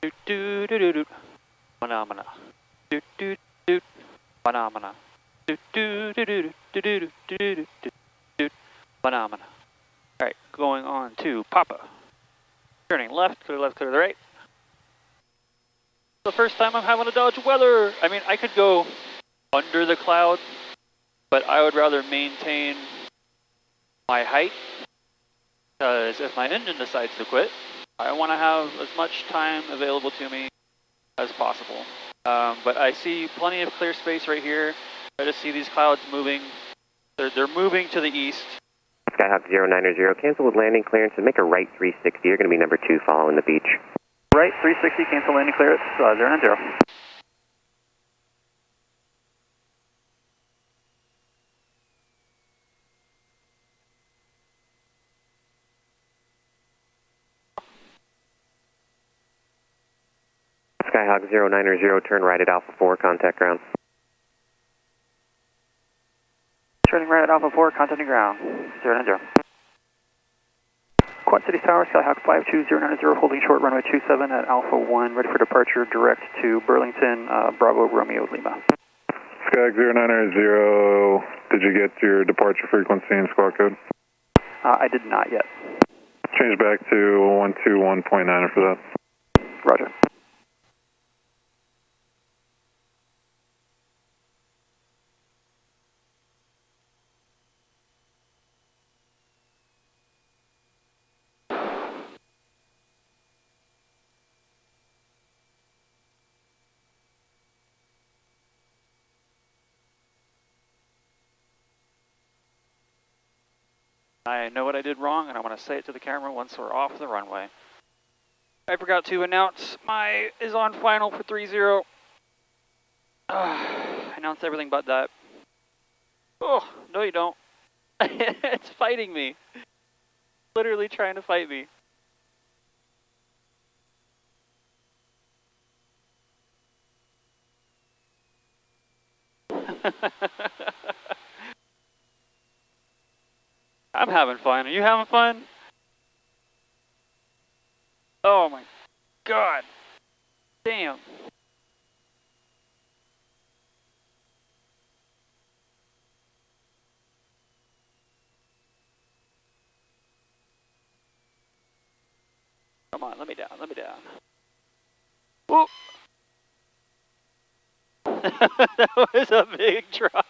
Do do do do do. Phenomena. Do do do. Phenomena. Do do do do do do do do do do. Phenomena. All right, going on to Papa. Turning left, clear to the right. The first time I'm having to dodge weather. I mean, I could go under the cloud, but I would rather maintain my height, because if my engine decides to quit, I want to have as much time available to me as possible. But I see plenty of clear space right here. I just see these clouds moving. They're moving to the east. Skyhawk 090, cancel with landing clearance and make a right 360. You're going to be number 2 following the beach. Right 360, cancel landing clearance, 090. Skyhawk 090, turn right at Alpha 4, contact ground. Turning right at Alpha 4, contacting ground, 090. Quad City Tower, Skyhawk 52090, holding short runway 27 at Alpha 1, ready for departure direct to Burlington, Bravo Romeo Lima. Skyhawk 090, did you get your departure frequency and squawk code? I did not yet. Change back to 121.9 for that. Roger. I know what I did wrong, and I want to say it to the camera once we're off the runway. I forgot to announce my is on final for 3-0. I announced everything but that. Oh, no you don't. It's fighting me. Literally trying to fight me. I'm having fun. Are you having fun? Oh my God. Damn. Come on, let me down, let me down. Whoop. That was a big drop.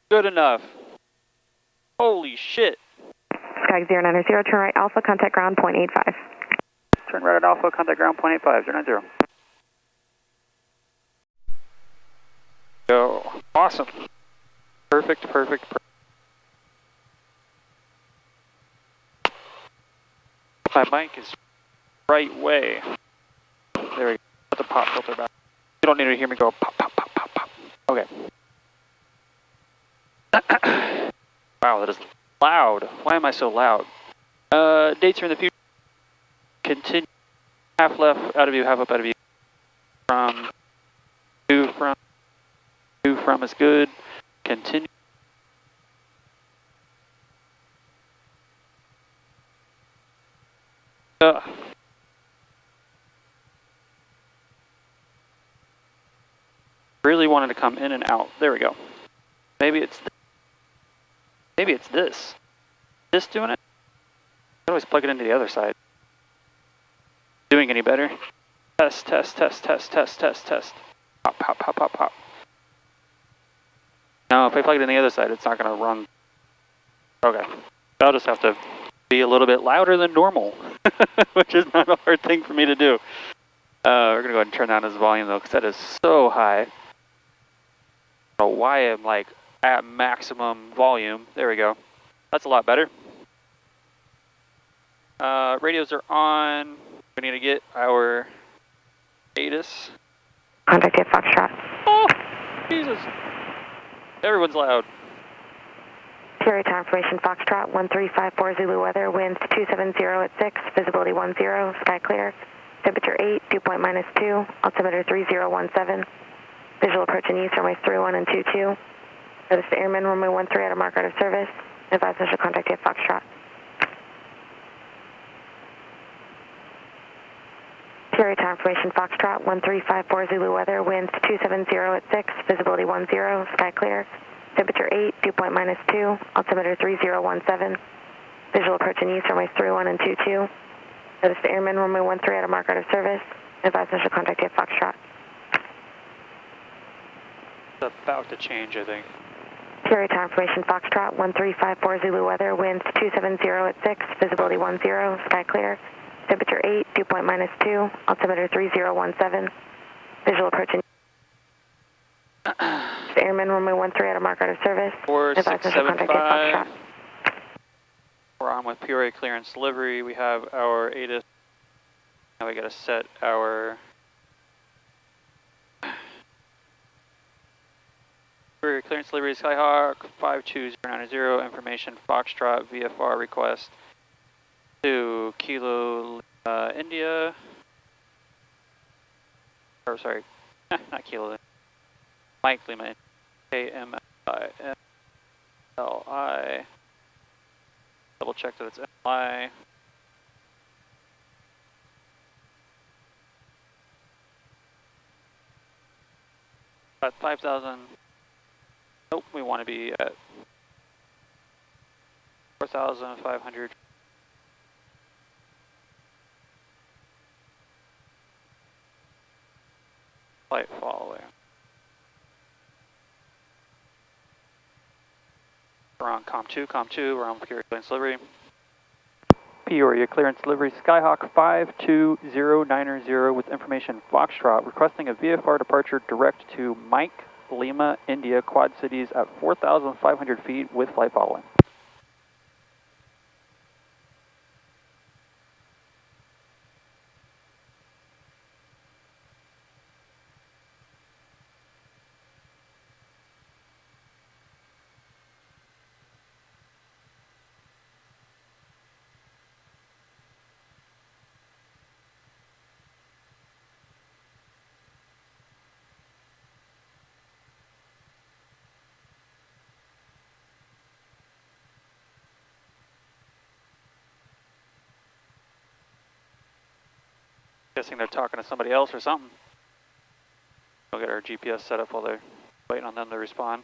Good enough. Holy shit. Skyhawk 090, turn right Alpha, contact ground, 0.85. Turn right at Alpha, contact ground, 0.85, 090. Go. Awesome. Perfect, perfect, perfect. My mic is right way. There we go. Put the pop filter back. You don't need to hear me go pop, pop, pop, pop, pop. Okay. Wow, that is loud. Why am I so loud? Dates are in the future. Continue. Half left, out of view, half up, out of view. From. Two from is good. Continue. Really wanted to come in and out. There we go. Maybe it's this. This doing it? I can always plug it into the other side. Doing any better? Test, test, test, test, test, test, test. Pop, pop, pop, pop, pop. No, if I plug it in the other side, it's not going to run. Okay. I'll just have to be a little bit louder than normal, which is not a hard thing for me to do. We're going to go ahead and turn down his volume, though, because that is so high. I don't know why I'm like at maximum volume. There we go. That's a lot better. Radios are on. We need to get our ATIS. Contact at Foxtrot. Oh, Jesus. Everyone's loud. Sierra Tower information, Foxtrot 1354 Zulu weather, winds 270 at 6, visibility 10, sky clear, temperature 8, dew point -2, altimeter 3017, visual approach in use, runways 31 and 22. Notice the airman, runway 13 at a mark out of service. Advise initial contact at Foxtrot. PRA Tower Information Foxtrot 1354 Zulu weather, winds 270 at 6, visibility 10, sky clear, temperature 8, dew point -2, altimeter 3017, visual approach and use runways 31 and 22. Notice the airman runway 13 at a mark out of service. Advise initial contact at Foxtrot. It's about to change, I think. PRA Tower Information Foxtrot 1354 Zulu weather, winds 270 at 6, visibility 10, sky clear, temperature 8, dew point -2, altimeter 3017, visual approach and the airman runway 13 at a mark out of service. Advise initial contact at 4675. Foxtrot. We're on with PRA clearance delivery. We have our ATIS. Now we gotta set our PRA clearance delivery Skyhawk 52090, information Foxtrot VFR request to Kilo India. Or sorry, not Kilo, Mike Lima, KMLI. Double check that it's MLI. At 5,000. Nope, we want to be at 4,500. Flight following. We're on COM2, we're on PRA clearance delivery. Peoria clearance delivery Skyhawk 52090 with information Foxtrot requesting a VFR departure direct to Mike Lima India Quad Cities at 4,500 feet with flight following. Guessing they're talking to somebody else or something. We'll get our GPS set up while they're waiting on them to respond.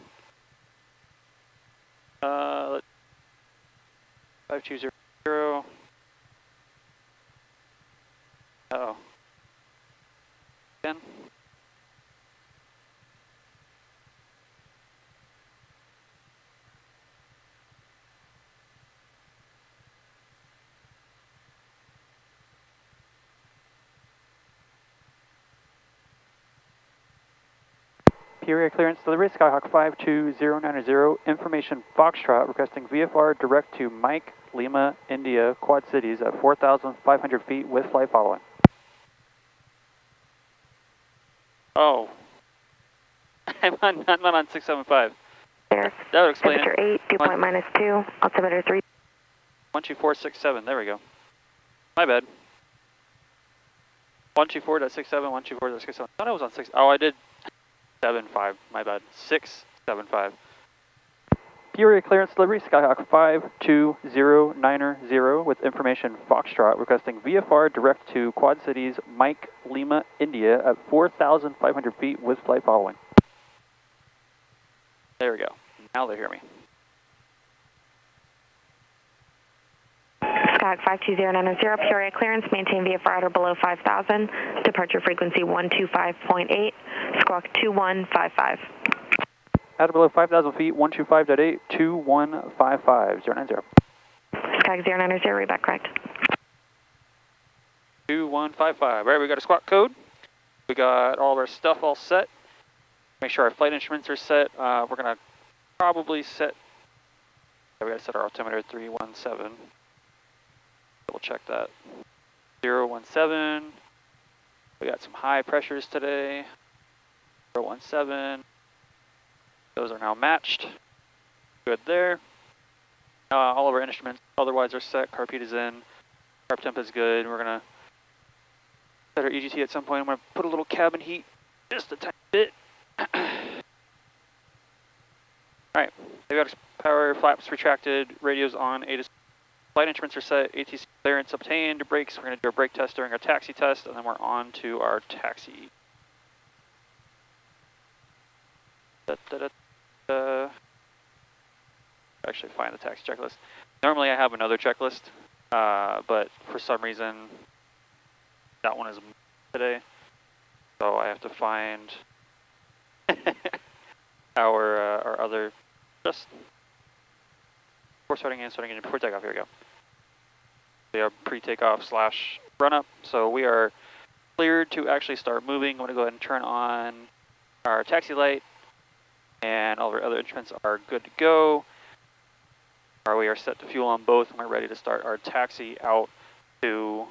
5200. Uh-oh. 10. Peoria clearance delivery, Skyhawk 52090, information Foxtrot requesting VFR direct to Mike Lima India Quad Cities at 4,500 feet with flight following. Oh. I'm not on 675. There. That would explain temperature it. 8, dew point -2, altimeter 3. 12467, there we go. My bad. 124.67, 124.67. I thought I was on 6. Oh, I did 75, my bad. 675. Peoria clearance delivery, Skyhawk 52090 with information Foxtrot requesting VFR direct to Quad Cities, Mike Lima, India at 4,500 feet with flight following. There we go. Now they hear me. Skyhawk 52090, Peoria clearance, maintain VFR at or below 5,000, departure frequency 125.8, squawk 2155. At or below 5,000 feet, 125.8, 2155, 090. Skyhawk 090, read back correct. 2155. All right, we got a squawk code. We got all of our stuff all set. Make sure our flight instruments are set. We're going to probably set, we got to set our altimeter 317. Double check that. 017. We got some high pressures today. 017. Those are now matched. Good there. All of our instruments otherwise are set. Carb heat is in. Carb temp is good. We're going to set our EGT at some point. I'm going to put a little cabin heat just a tiny bit. Alright, we got power, flaps retracted, radios on, ATIS Flight instruments are set, ATC clearance obtained, brakes, we're going to do a brake test during our taxi test, and then we're on to our taxi. Actually find the taxi checklist. Normally I have another checklist, but for some reason that one is today, so I have to find our other, just before starting engine, before takeoff, here we go. We have pre-takeoff / run-up, so we are cleared to actually start moving. I'm going to go ahead and turn on our taxi light, and all of our other instruments are good to go. We are set to fuel on both, and we're ready to start our taxi out to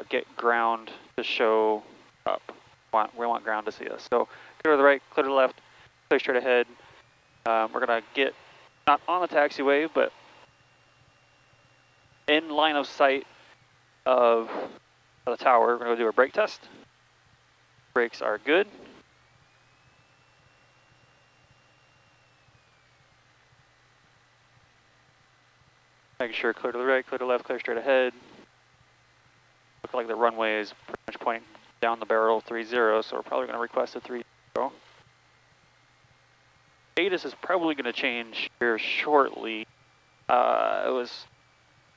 get ground to show up. We want ground to see us. So clear to the right, clear to the left, clear straight ahead. We're going to get not on the taxiway, but in line of sight of the tower. We're going to go do a brake test. Brakes are good. Making sure clear to the right, clear to the left, clear straight ahead. Looks like the runway is pretty much pointing down the barrel 30, so we're probably going to request a 30. ATIS is probably going to change here shortly. It was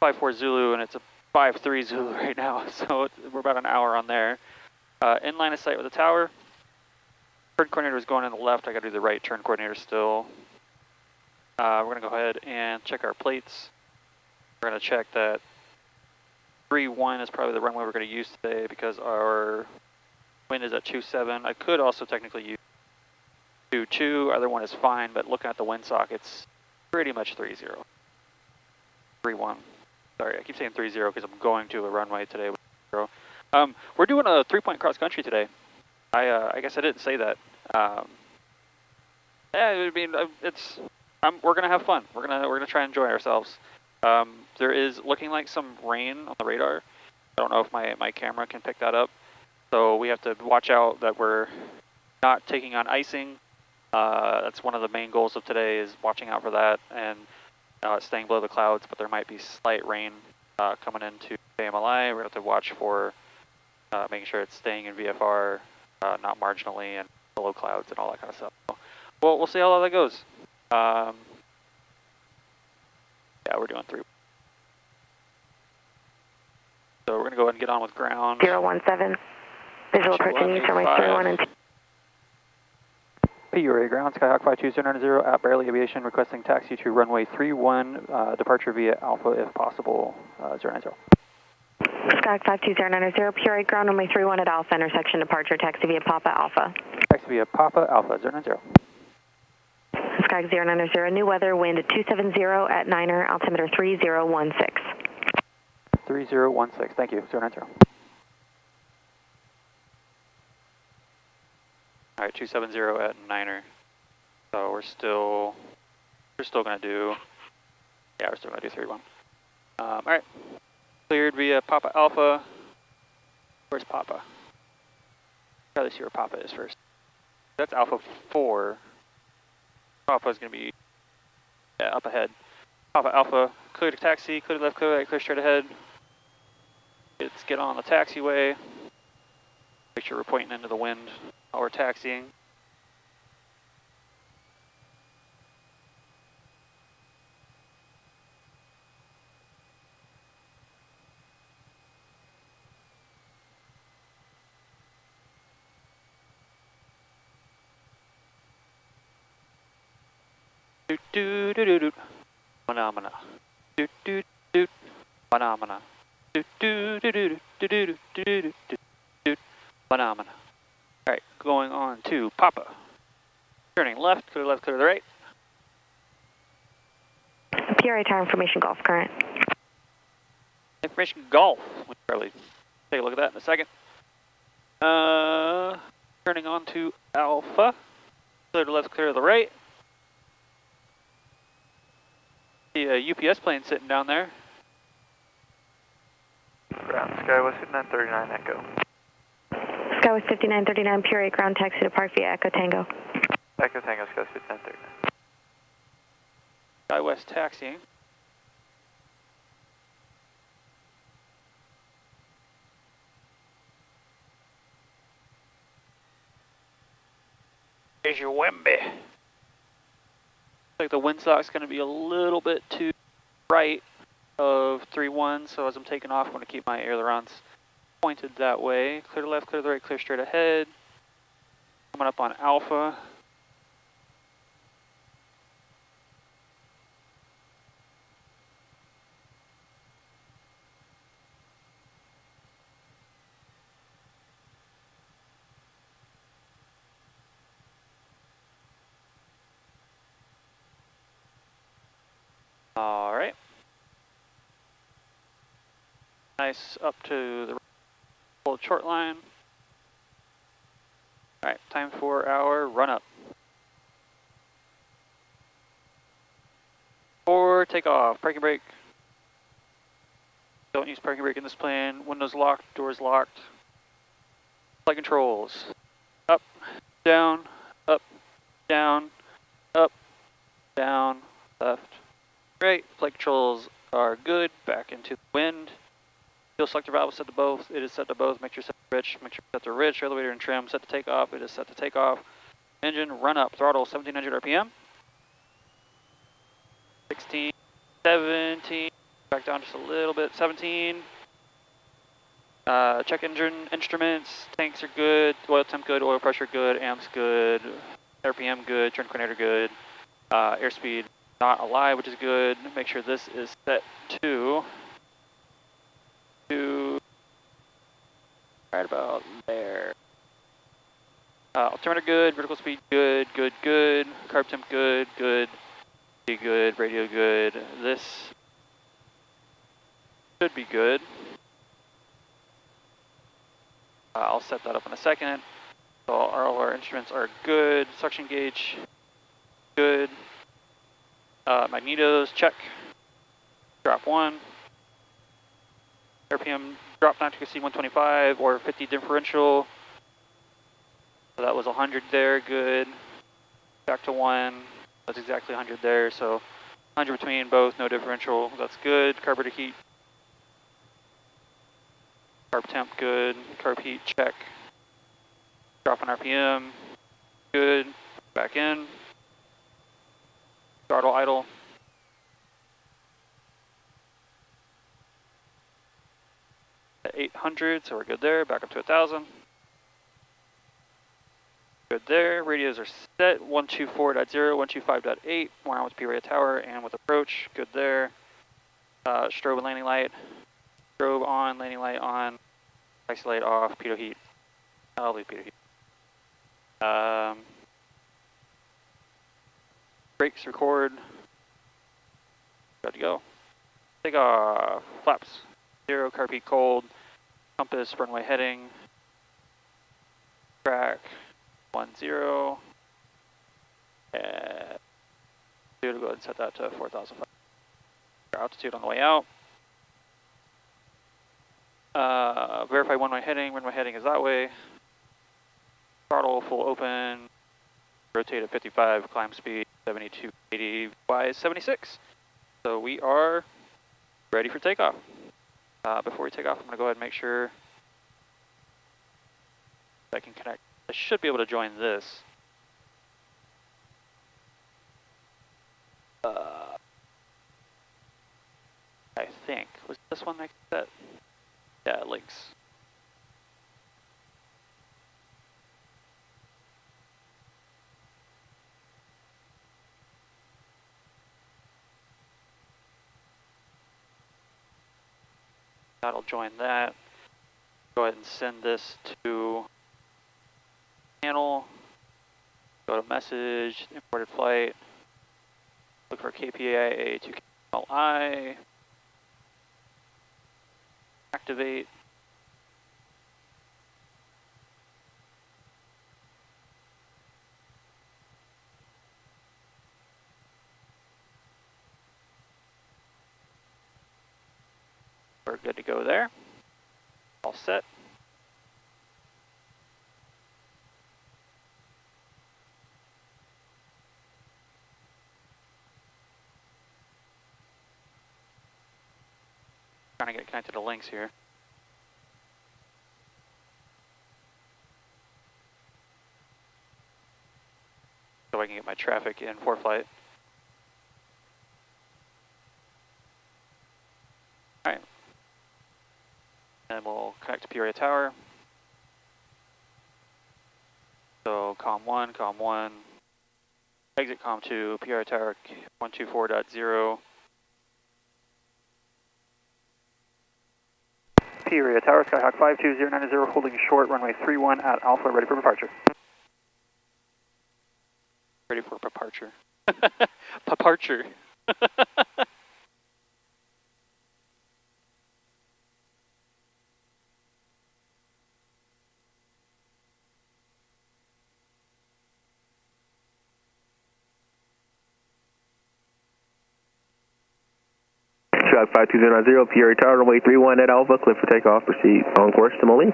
5-4 Zulu and it's a 5-3 Zulu right now, so we're about an hour on there. In line of sight with the tower. Turn coordinator is going on the left. I got to do the right turn coordinator still. We're going to go ahead and check our plates. We're going to check that 3-1 is probably the runway we're going to use today because our wind is at 2-7. I could also technically use 2-2. Either one is fine, but looking at the wind sockets, pretty much 3-0. 3-1. Sorry, I keep saying 3-0 because I'm going to a runway today with 0. We're doing a 3-point cross country today. I guess I didn't say that. Yeah, I mean, we're gonna have fun. We're gonna try and enjoy ourselves. There is looking like some rain on the radar. I don't know if my camera can pick that up. So we have to watch out that we're not taking on icing. That's one of the main goals of today, is watching out for that and staying below the clouds, but there might be slight rain coming into KMLI. We're going to have to watch for making sure it's staying in VFR, not marginally, and below clouds and all that kind of stuff. So, well, we'll see how that goes. Yeah, we're doing 3. So we're going to go ahead and get on with ground. 017. Visual approaching you, runway 31 and 2. KPIA ground, Skyhawk 52090 at Barely Aviation, requesting taxi to runway 31, departure via Alpha if possible, 090. Skyhawk 52090, pure 8 ground, runway 31 at Alpha intersection, departure taxi via Papa Alpha. Taxi via Papa Alpha, 090. Skyhawk 090, new weather, wind at 270 at Niner, altimeter 3016. 3016, thank you, 090. All right, 270 at Niner. So we're still gonna do, yeah, we're still gonna do 31. All right, cleared via Papa Alpha. Where's Papa? Probably see where Papa is first. That's Alpha 4. Papa is gonna be, yeah, up ahead. Papa Alpha, clear to taxi, clear to left, clear to right, clear straight ahead. Let's get on the taxiway. Make sure we're pointing into the wind while we're taxiing. Doot doot doot doot. Phenomena. Doot doot doot. Phenomena. Doot doot doot doot doot doot doot doot doot. Phenomena. All right, going on to Papa. Turning left, clear to the right. PRA tower information golf current. Information golf. We'll probably take a look at that in a second. Turning on to Alpha. Clear to left, clear to the right. See a UPS plane sitting down there. Ground, Skywest 5939 Echo. Skywest 5939, pure 8 ground, taxi to Park via Echo Tango. Echo Tango, Skywest 5939. Skywest taxiing. There's your Wemby. Like the windsock's going to be a little bit too right of 3-1, so as I'm taking off, I'm going to keep my ailerons pointed that way. Clear to left, clear to the right, clear straight ahead. Coming up on Alpha. All right. Nice up to the old short line. All right, time for our run up. For takeoff, parking brake. Don't use parking brake in this plane. Windows locked, doors locked. Flight controls. Up, down, up, down, up, down, left, right. Flight controls are good. Back into the wind. Fuel selector valve is set to both. It is set to both. Make sure set to rich. Make sure set to rich. Elevator and trim set to takeoff. It is set to takeoff. Engine run up. Throttle 1700 RPM. 16, 17. Back down just a little bit. 17. Check engine instruments. Tanks are good. Oil temp good. Oil pressure good. Amps good. RPM good. Turn coordinator good. Airspeed not alive, which is good. Make sure this is set to right about there. Altimeter good, vertical speed good, good, good. Carb temp good, good, be good, radio good. This should be good. I'll set that up in a second. So all our instruments are good. Suction gauge, good. Magnetos, check. Drop 1. RPM drop not to exceed 125 or 50 differential. So that was 100 there, good. Back to 1. That's exactly 100 there. So 100 between both, no differential. That's good. Carburetor heat. Carb temp, good. Carb heat, check. Drop on RPM, good. Back in. Throttle idle. At 800, so we're good there. Back up to 1,000. Good there. Radios are set. 124.0, 125.8. We're on with KPIA Tower and with approach. Good there. Strobe and landing light. Strobe on, landing light on. Taxi light off. Pitot heat. I'll leave pitot heat. Brakes record. Good to go. Takeoff. Flaps. 0. Carb heat cold. Compass. Runway heading. Track. 10. And go ahead and set that to 4,000. Altitude on the way out. Verify one-way heading. One-way heading is that way. Throttle full open. Rotate at 55. Climb speed 72. 80. Y 76. So we are ready for takeoff. Before we take off, I'm going to go ahead and make sure I can connect. I should be able to join this. I think. Was this one next to that? Yeah, it links. That'll join that. Go ahead and send this to panel. Go to message, imported flight. Look for KPIA to KMLI. Activate. We're good to go there. All set. Trying to get connected to links here. so I can get my traffic in for flight. Alright. And we'll connect to Peoria Tower. So COM 1, exit COM 2, Peoria Tower 124.0. Peoria Tower, Skyhawk 52090, holding short, runway 31 at Alpha, ready for departure. Ready for departure. Departure. Skyhawk 52090, Peoria Tower, runway 31 at Alpha, clear for takeoff, proceed on course to Moline.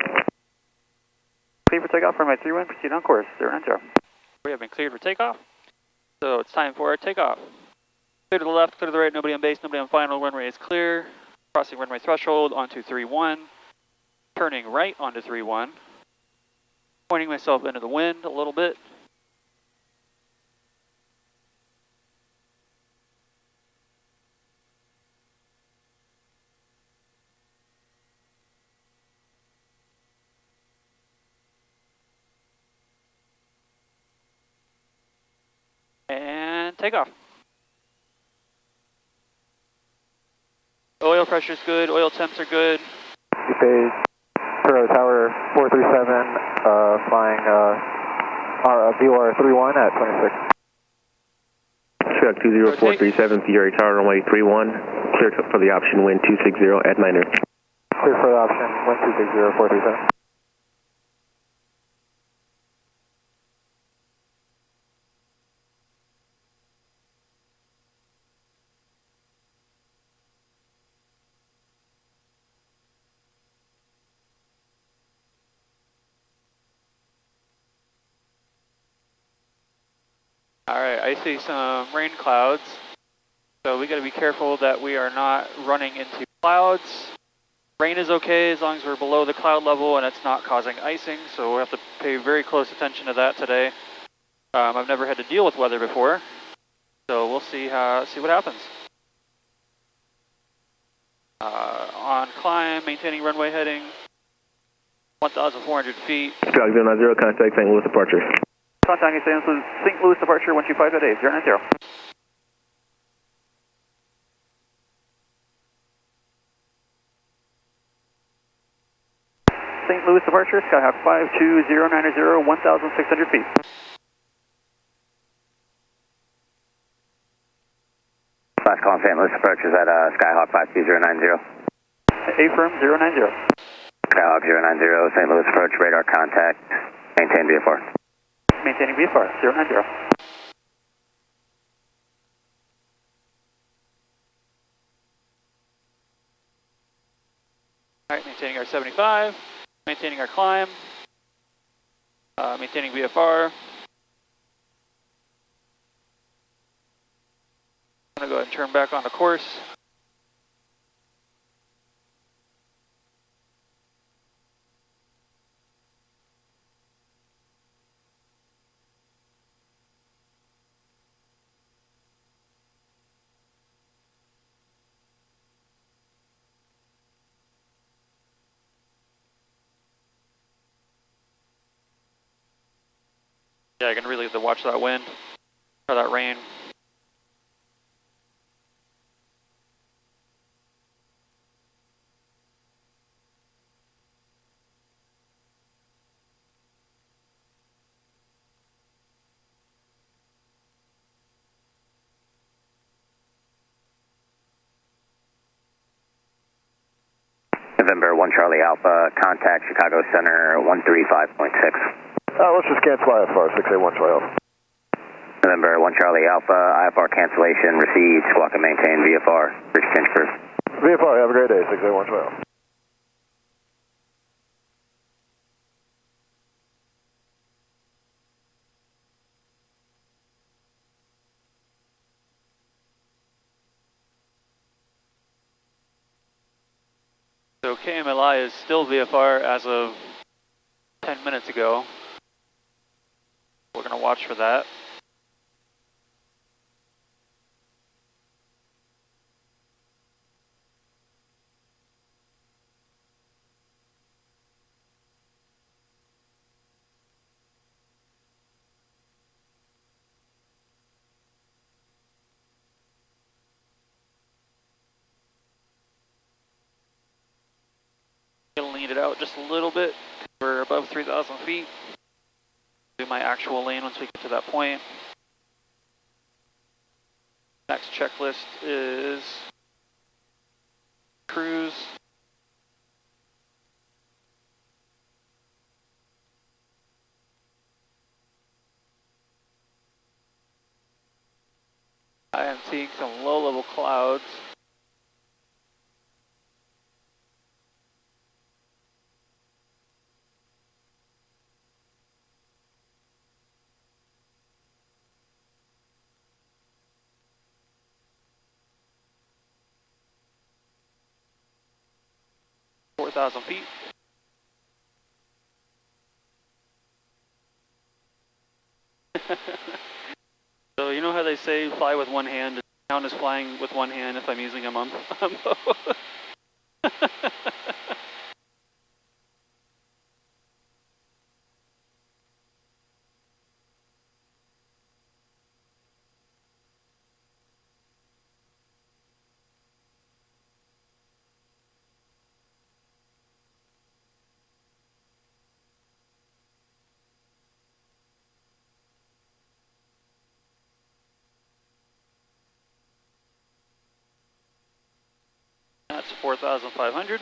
Clear for takeoff, runway 31, proceed on course, 090. We have been cleared for takeoff, so it's time for our takeoff. Clear to the left, clear to the right, nobody on base, nobody on final, runway is clear. Crossing runway threshold onto 31, turning right onto 31, pointing myself into the wind a little bit. And takeoff. Oil pressure's good, oil temps are good. Base, Peoria Tower 437, flying VOR 31 at 26. Skyhawk 20437, Peoria Tower, runway 31, clear for the option wind 260 at Niner. Clear for the option, wind 260, 437. Alright, I see some rain clouds, so we got to be careful that we are not running into clouds. Rain is okay as long as we're below the cloud level and it's not causing icing, so we'll have to pay very close attention to that today. I've never had to deal with weather before, so we'll see what happens. On climb, maintaining runway heading, 1,400 feet. Skyhawk 090, contact St. Louis departure. Contacting St. Louis departure 125.8, 090. St. Louis departure, Skyhawk 52090, 1,600 feet. Last call on St. Louis approach is at Skyhawk 52090. Affirm 090. Skyhawk 090, St. Louis approach, radar contact, maintain VFR. Maintaining VFR 090. Alright, maintaining our 75, maintaining our climb, maintaining VFR. I'm going to go ahead and turn back onto course. Yeah, I can really watch that wind, or that rain. November 1 Charlie Alpha, contact Chicago Center 135.6. Let's just cancel IFR, 681 Charlie Alpha. November 1 Charlie Alpha, IFR cancellation received, squawk and maintain VFR, bridge change crew. VFR, have a great day, 681 Charlie Alpha. So KMLI is still VFR as of 10 minutes ago. We're going to watch for that. clean it out just a little bit. We're above 3,000 feet. Do my actual lane once we get to that point. Next checklist is cruise. I am seeing some low-level clouds. .4,000 feet. So you know how they say fly with one hand? Count as flying with one hand if I'm using a mumbo. That's 4,500.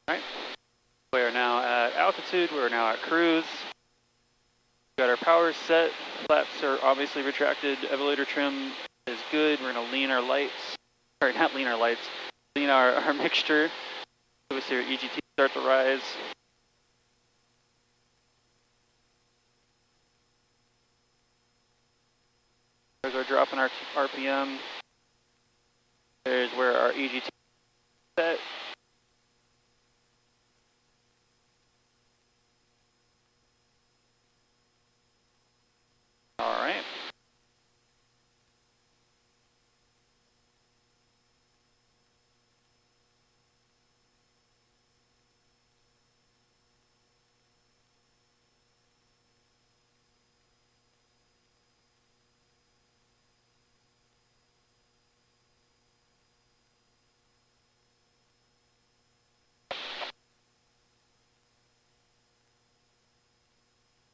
Alright, we are now at altitude, we're now at cruise. We've got our power set, flaps are obviously retracted, elevator trim is good. We're going to lean our lights, or not lean our lights, lean our mixture. So we see our EGT start to rise. There's our drop in our RPM. There's where our EGT is set. All right.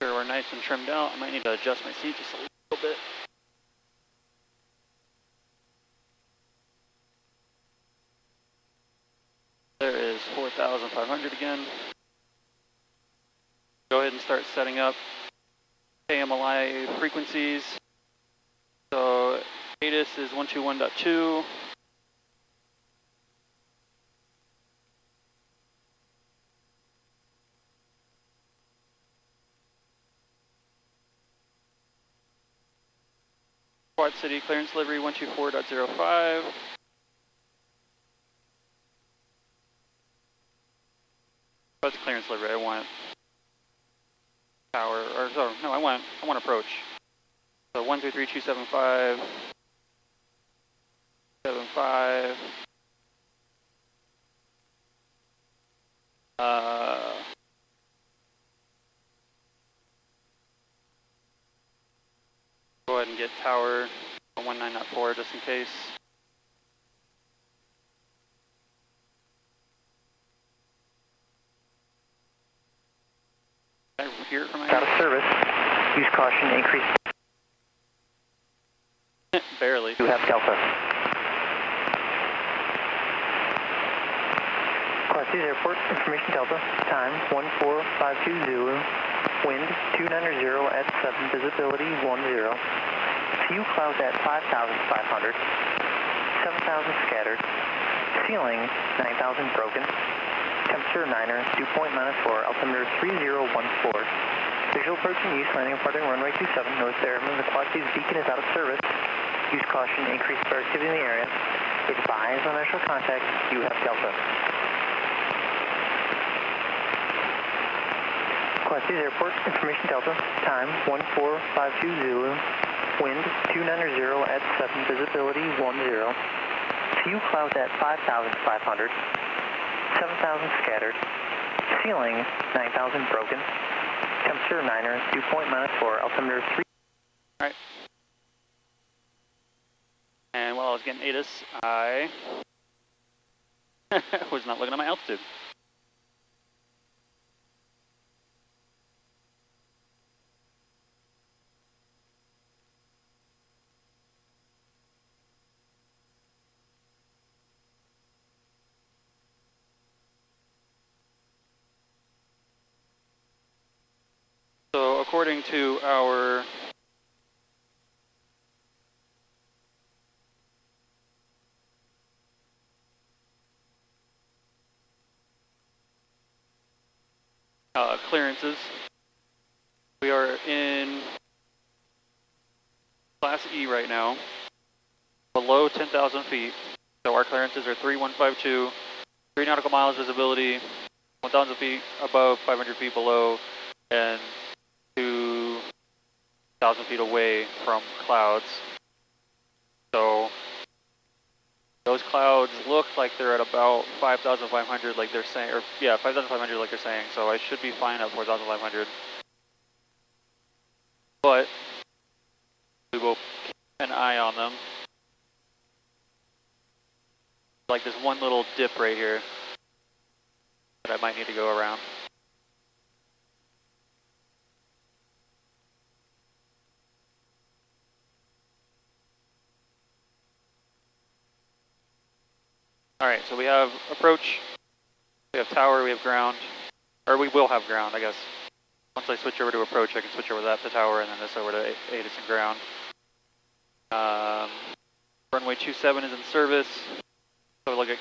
Sure, we're nice and trimmed out. I might need to adjust my seat just a little bit. There is 4,500 again. Go ahead and start setting up KMLI frequencies. So ATIS is 121.2. Quad City clearance delivery 124.05. That's clearance delivery. I want power, or sorry, no, I want approach. So 133.275, 75. Go ahead and get tower 19.4 just in case. I hear it from my out of service. Use caution, increase. barely. You have Delta. Class 2 Airport, information Delta, time 1452 Zulu, wind 290 at 7, visibility 10. Few clouds at 5,500, 7,000 scattered, ceiling 9,000 broken, temperature 9er, dew point -4, altimeter 3014, Visual approach in use, landing and departing runway 27. Notice the airman, the quad phase beacon is out of service. Use caution, increase activity in the area. Advise on initial contact, you have Delta. Quad Cities Airport, information Delta, time 1452 Zulu, wind 290 at 7, visibility 10. Few clouds at 5,500, 7,000 scattered, ceiling 9,000 broken, temperature Niner, dew point -4, altimeter 3. Alright. And while I was getting ATIS, I was not looking at my altitude. So according to our clearances, we are in Class E right now, below 10,000 feet. So our clearances are 3152, 3 nautical miles visibility, 1,000 feet above, 500 feet below, and 2,000 feet away from clouds. So those clouds look like they're at about 5,500 like they're saying, or yeah, 5,500 like they're saying, so I should be fine at 4,500. But we will keep an eye on them. Like this one little dip right here that I might need to go around. Alright, so we have approach, we have tower, we have ground, or we will have ground, I guess. Once I switch over to approach, I can switch over that to tower and then this over to ATIS and ground. Runway 27 is in service, so look at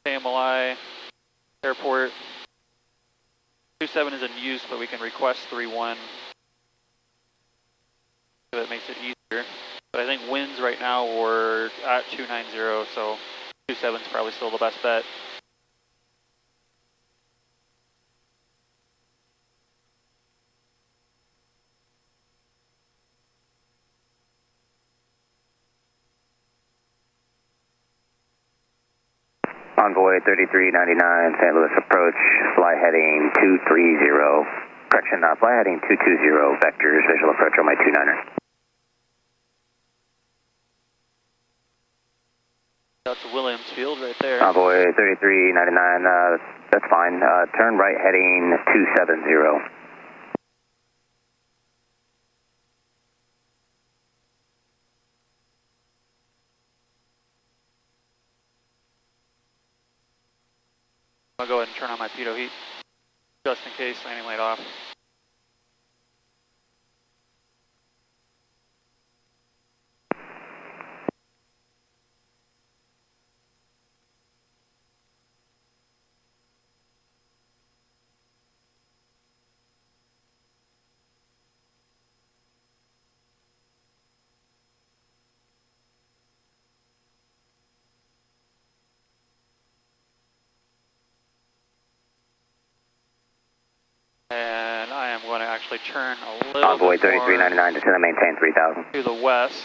KMLI Airport. 27 is in use, but we can request 31, so that makes it easier. But I think winds right now we're at 290, so 27 is probably still the best bet. Envoy 3399, St. Louis approach, fly heading 230. Correction, fly heading 220, vectors, visual approach on my 29er. That's Williams Field right there. Envoy 3399, that's fine. Turn right heading 270. I'll go ahead and turn on my pitot heat, just in case landing light off. And I am going to actually turn a little Envoy bit more 3399, descend and maintain 3000. to the west,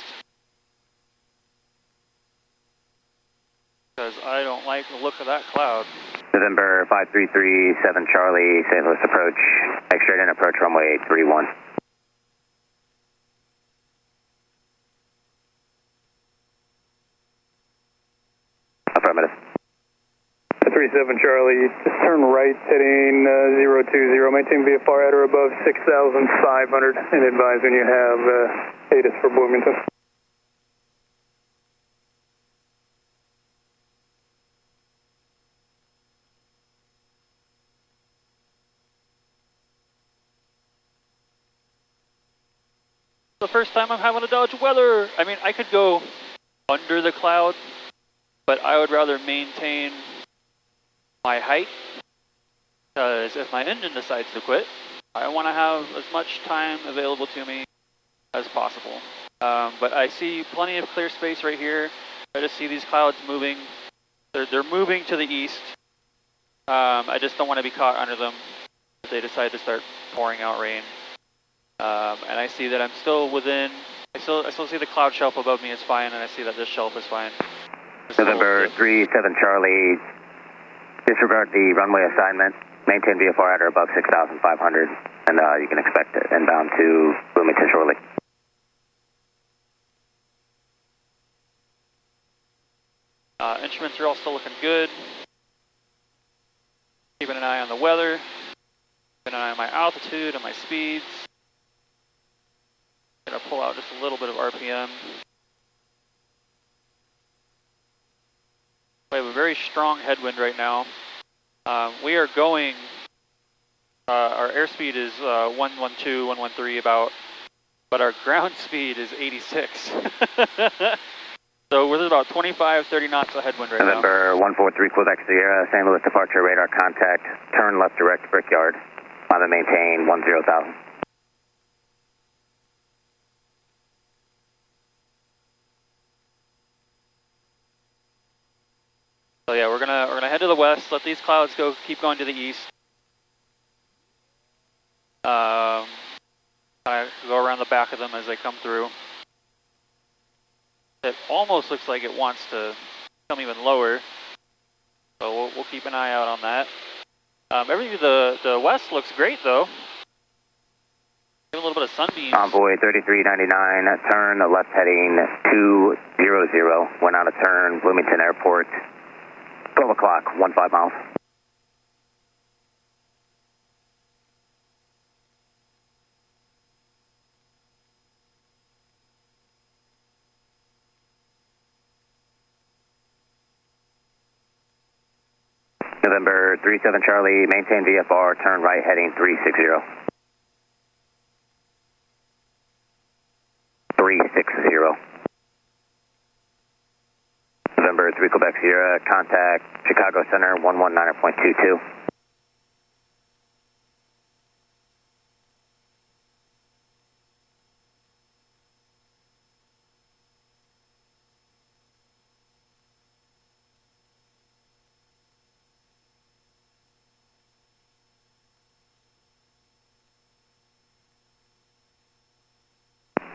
because I don't like the look of that cloud. November 5337 Charlie, St. Louis approach, straight in approach runway 31. Affirmative. 37 Charlie, just turn right heading 020, maintain VFR at or above 6,500 and advise when you have ATIS for Bloomington. The first time I'm having to dodge weather. I mean, I could go under the cloud, but I would rather maintain my height, because if my engine decides to quit, I want to have as much time available to me as possible. But I see plenty of clear space right here. I just see these clouds moving. They're moving to the east. I just don't want to be caught under them if they decide to start pouring out rain. And I see that I'm still within, I still see the cloud shelf above me is fine, and I see that this shelf is fine. November 37 Charlie, disregard the runway assignment, maintain VFR at or above 6,500, and you can expect it inbound to Bloomington shortly. Instruments are all still looking good. Keeping an eye on the weather, keeping an eye on my altitude and my speeds. Gonna pull out just a little bit of RPM. We have a very strong headwind right now. We are going, our airspeed is 112, 113 about, but our ground speed is 86. So we're about 25, 30 knots of headwind right now. November 143 Quebec Sierra, St. Louis departure radar contact, turn left direct Brickyard, climb and maintain 10,000. So yeah, we're gonna head to the west, let these clouds keep going to the east. I go around the back of them as they come through. It almost looks like it wants to come even lower, so we'll keep an eye out on that. The west looks great though. Give a little bit of sunbeams. Envoy 3399, turn left heading 200, went out of turn, Bloomington Airport, 12 o'clock, 15 miles. November 37 Charlie, maintain VFR, turn right heading 360. 360. November 3 Quebec Sierra, contact Chicago Center 119.22.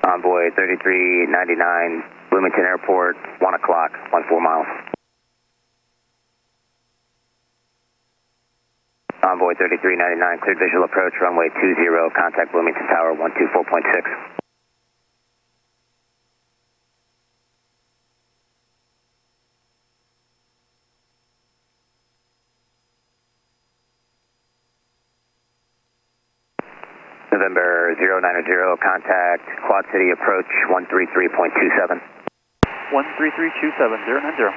Envoy 3399, Bloomington Airport, 1 o'clock, 14 miles. Envoy 3399, cleared visual approach, runway 20, contact Bloomington Tower 124.6. November 090, contact Quad City Approach 133.27. 13327, 090.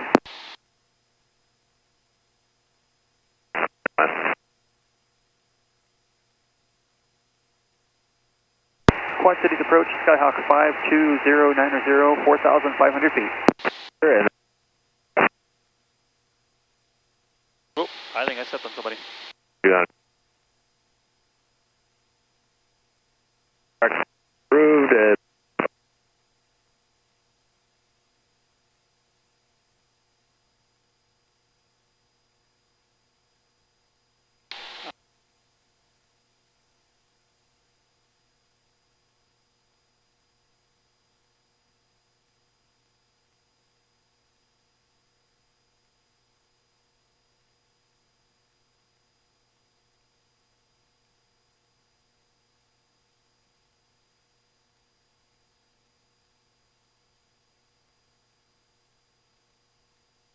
Quad Cities Approach, Skyhawk 52090, 4,500 feet. Oh, I think I stepped on somebody. Yeah. Approved it.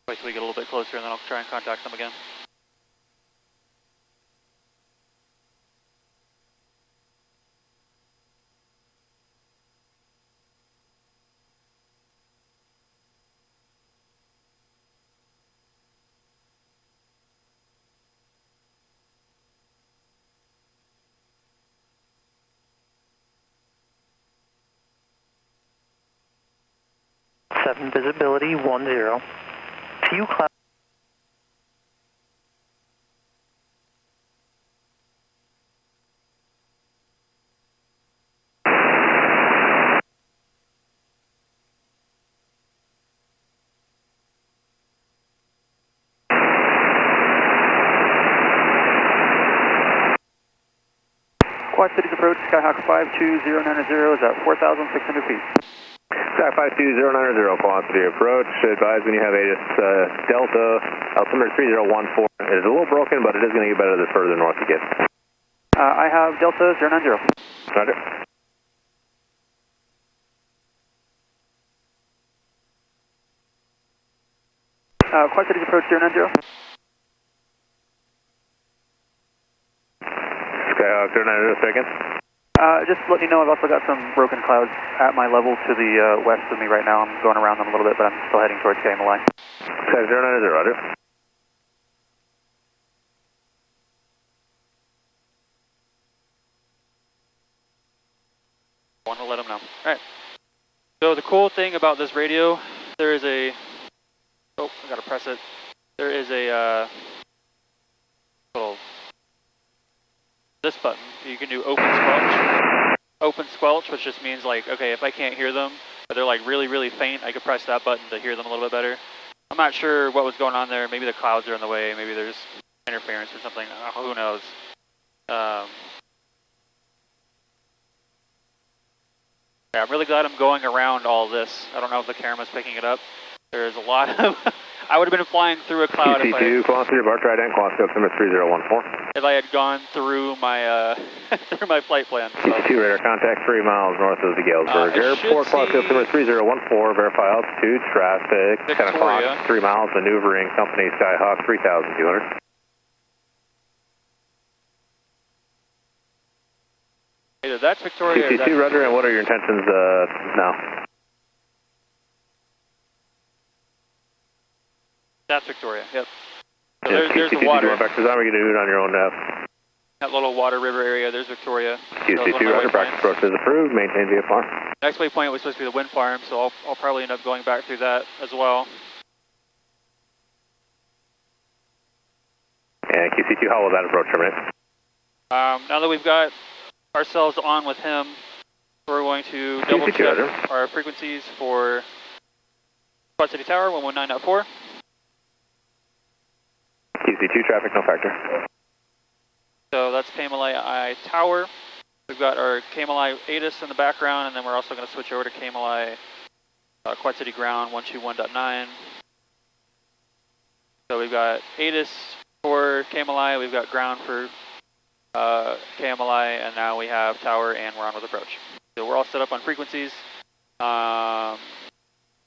Wait till we get a little bit closer and then I'll try and contact them again. Visibility 10. Few clouds. Quad Cities approach, Skyhawk 52090 is at 4,600 feet. Sky 52090, Quad City approach. Advise when you have ATIS Delta, altimeter 3014. It is a little broken, but it is going to get better the further north you get. I have Delta 090. Roger. Quad Cities approach 090. Skyhawk 090, second. Just let me know, I've also got some broken clouds at my level to the west of me right now. I'm going around them a little bit, but I'm still heading towards KMLI. Sky 090, roger. Want to let them know. Alright. So the cool thing about this radio, there is a... Oh, I gotta press it. There is a little... This button. You can do open squelch. Open squelch, which just means like, okay, if I can't hear them, or they're like really, really faint, I could press that button to hear them a little bit better. I'm not sure what was going on there. Maybe the clouds are in the way. Maybe there's interference or something. Who knows? Yeah, I'm really glad I'm going around all this. I don't know if the camera's picking it up. There's a lot of... I would have been flying through a cloud QC2, Quad City, Bar Trident, Quad City, altimeter 3014. if I had gone through my through my flight plan. So. QC2 radar contact 3 miles north of the Galesburg Airport, Quad City, altimeter 3014, verify altitude, traffic, 10 o'clock, 3 miles, maneuvering, company Skyhawk 3200. Either that's Victoria QC2 rudder, and what are your intentions now? That's Victoria, yep. So Yes, there's the water. Back to we're going to do it on your own now. That little water river area, there's Victoria. QC2 rudder, practice approach is approved, maintain VFR. Next waypoint was supposed to be the wind farm, so I'll probably end up going back through that as well. And QC2, how will that approach terminate? Now that we've got ourselves on with him, we're going to double check our frequencies for Quad City Tower 119.4. QC2 traffic, no factor. So that's KMLI Tower. We've got our KMLI ATIS in the background, and then we're also going to switch over to KMLI Quad City Ground 121.9. So we've got ATIS for KMLI, we've got ground for KMLI, and now we have tower, and we're on with approach. So we're all set up on frequencies. Don't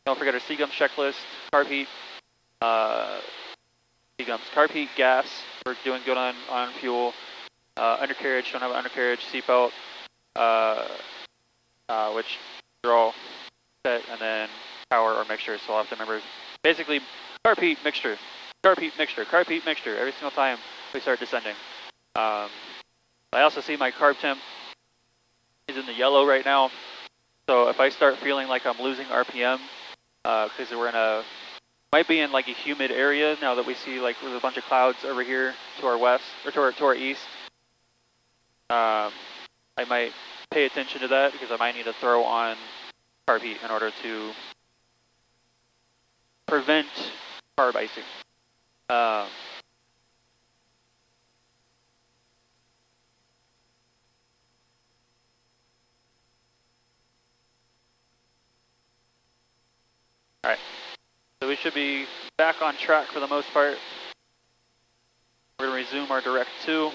forget our CGUMS checklist, carb heat, CGUMS carb heat, gas, we're doing good on fuel, undercarriage, don't have an undercarriage, seatbelt, which are all set, and then power or mixture, so I'll have to remember, basically, carb heat, mixture, carb heat, mixture, carb heat, mixture, every single time we start descending. I also see my carb temp is in the yellow right now, so if I start feeling like I'm losing RPM, because we're in a, might be in like a humid area now that we see like there's a bunch of clouds over here to our west, or to our east, I might pay attention to that because I might need to throw on carb heat in order to prevent carb icing. Alright, so we should be back on track for the most part. We're going to resume our direct 2.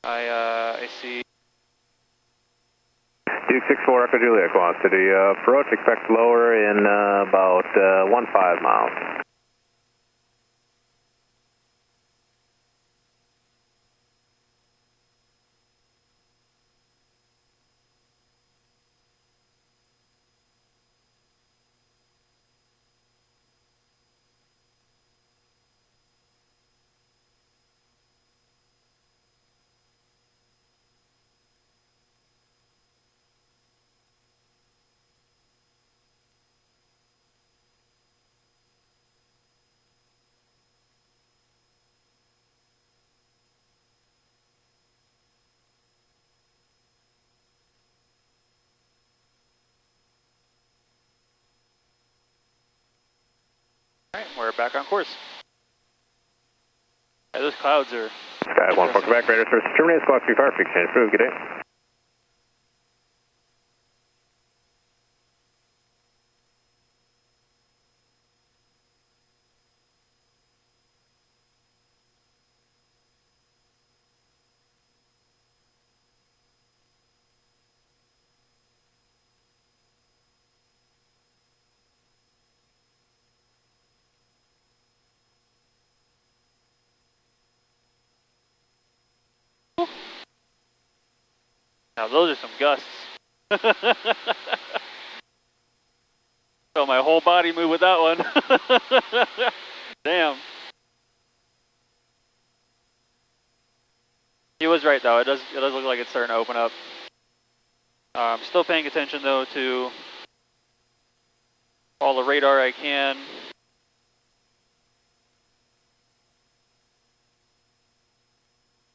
I see. Duke 64 Echo Juliet, Quad City approach, expect lower in about 15 miles. Alright, we're back on course. Yeah, those clouds are... Sky 1 for Quebec, radar service terminated, squawk 3 fire, exchange approved, good day. Now those are some gusts. Felt my whole body move with that one. Damn. He was right though. It does look like it's starting to open up. I'm still paying attention though to all the radar I can.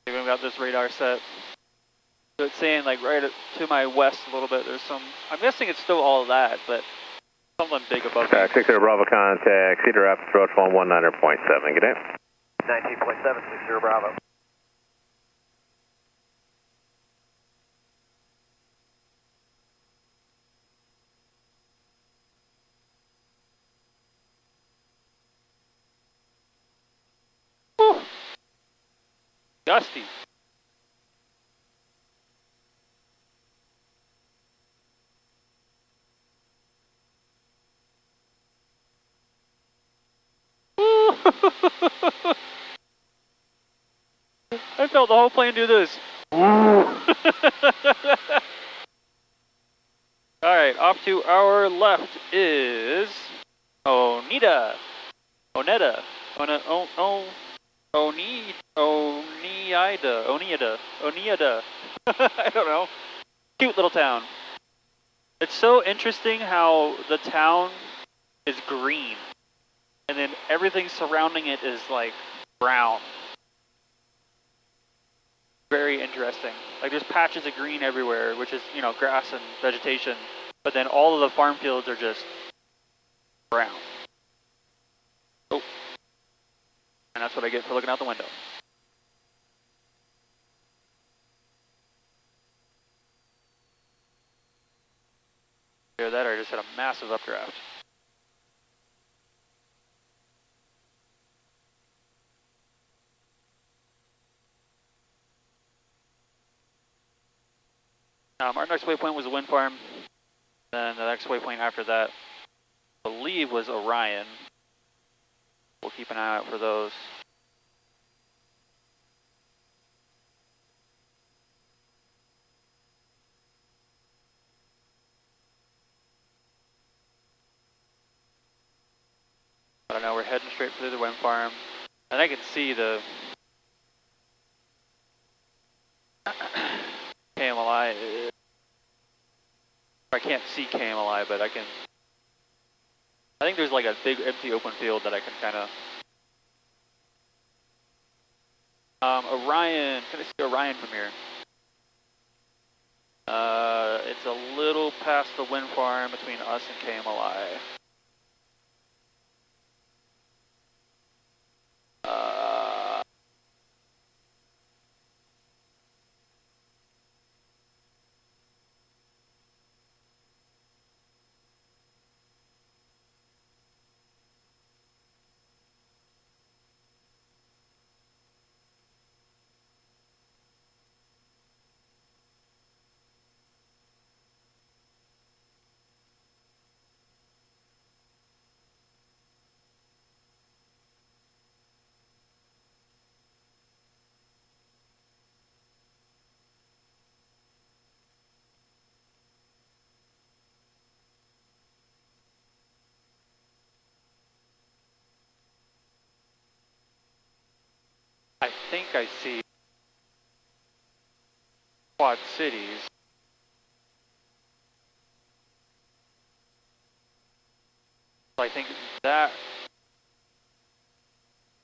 We've got this radar set. So it's saying like right to my west a little bit. There's some. I'm guessing it's still all of that, but something big above me. 60 Bravo contact, Cedar Rapids approach 119.7. Good day. 19.7, 60 Bravo. Whew. Gusty. I felt the whole plane do this. Alright, off to our left is Oneida. Oneida. Oneida. I don't know. Cute little town. It's so interesting how the town is green and then everything surrounding it is like brown. Very interesting. Like there's patches of green everywhere, which is, you know, grass and vegetation, but then all of the farm fields are just brown. Oh. And that's what I get for looking out the window. Hear that, or I just had a massive updraft. Our next waypoint was a wind farm. Then the next waypoint after that, I believe, was Orion. We'll keep an eye out for those. I don't know, we're heading straight through the wind farm. And I can see the KMLI. I can't see KMLI, but I can. I think there's like a big empty open field that I can kind of. Orion, can I see Orion from here? It's a little past the wind farm between us and KMLI. I think I see Quad Cities. I think that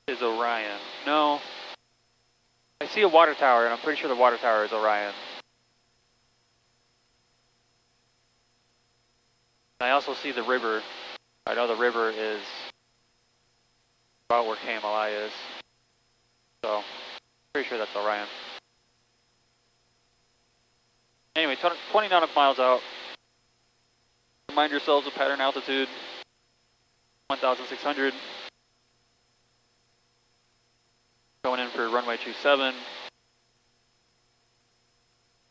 is Orion. No. I see a water tower, and I'm pretty sure the water tower is Orion. I also see the river. I know the river is about where KMLI is. So pretty sure that's Orion. Anyway, 20 nautical miles out. Remind yourselves of pattern altitude, 1,600. Going in for runway 27.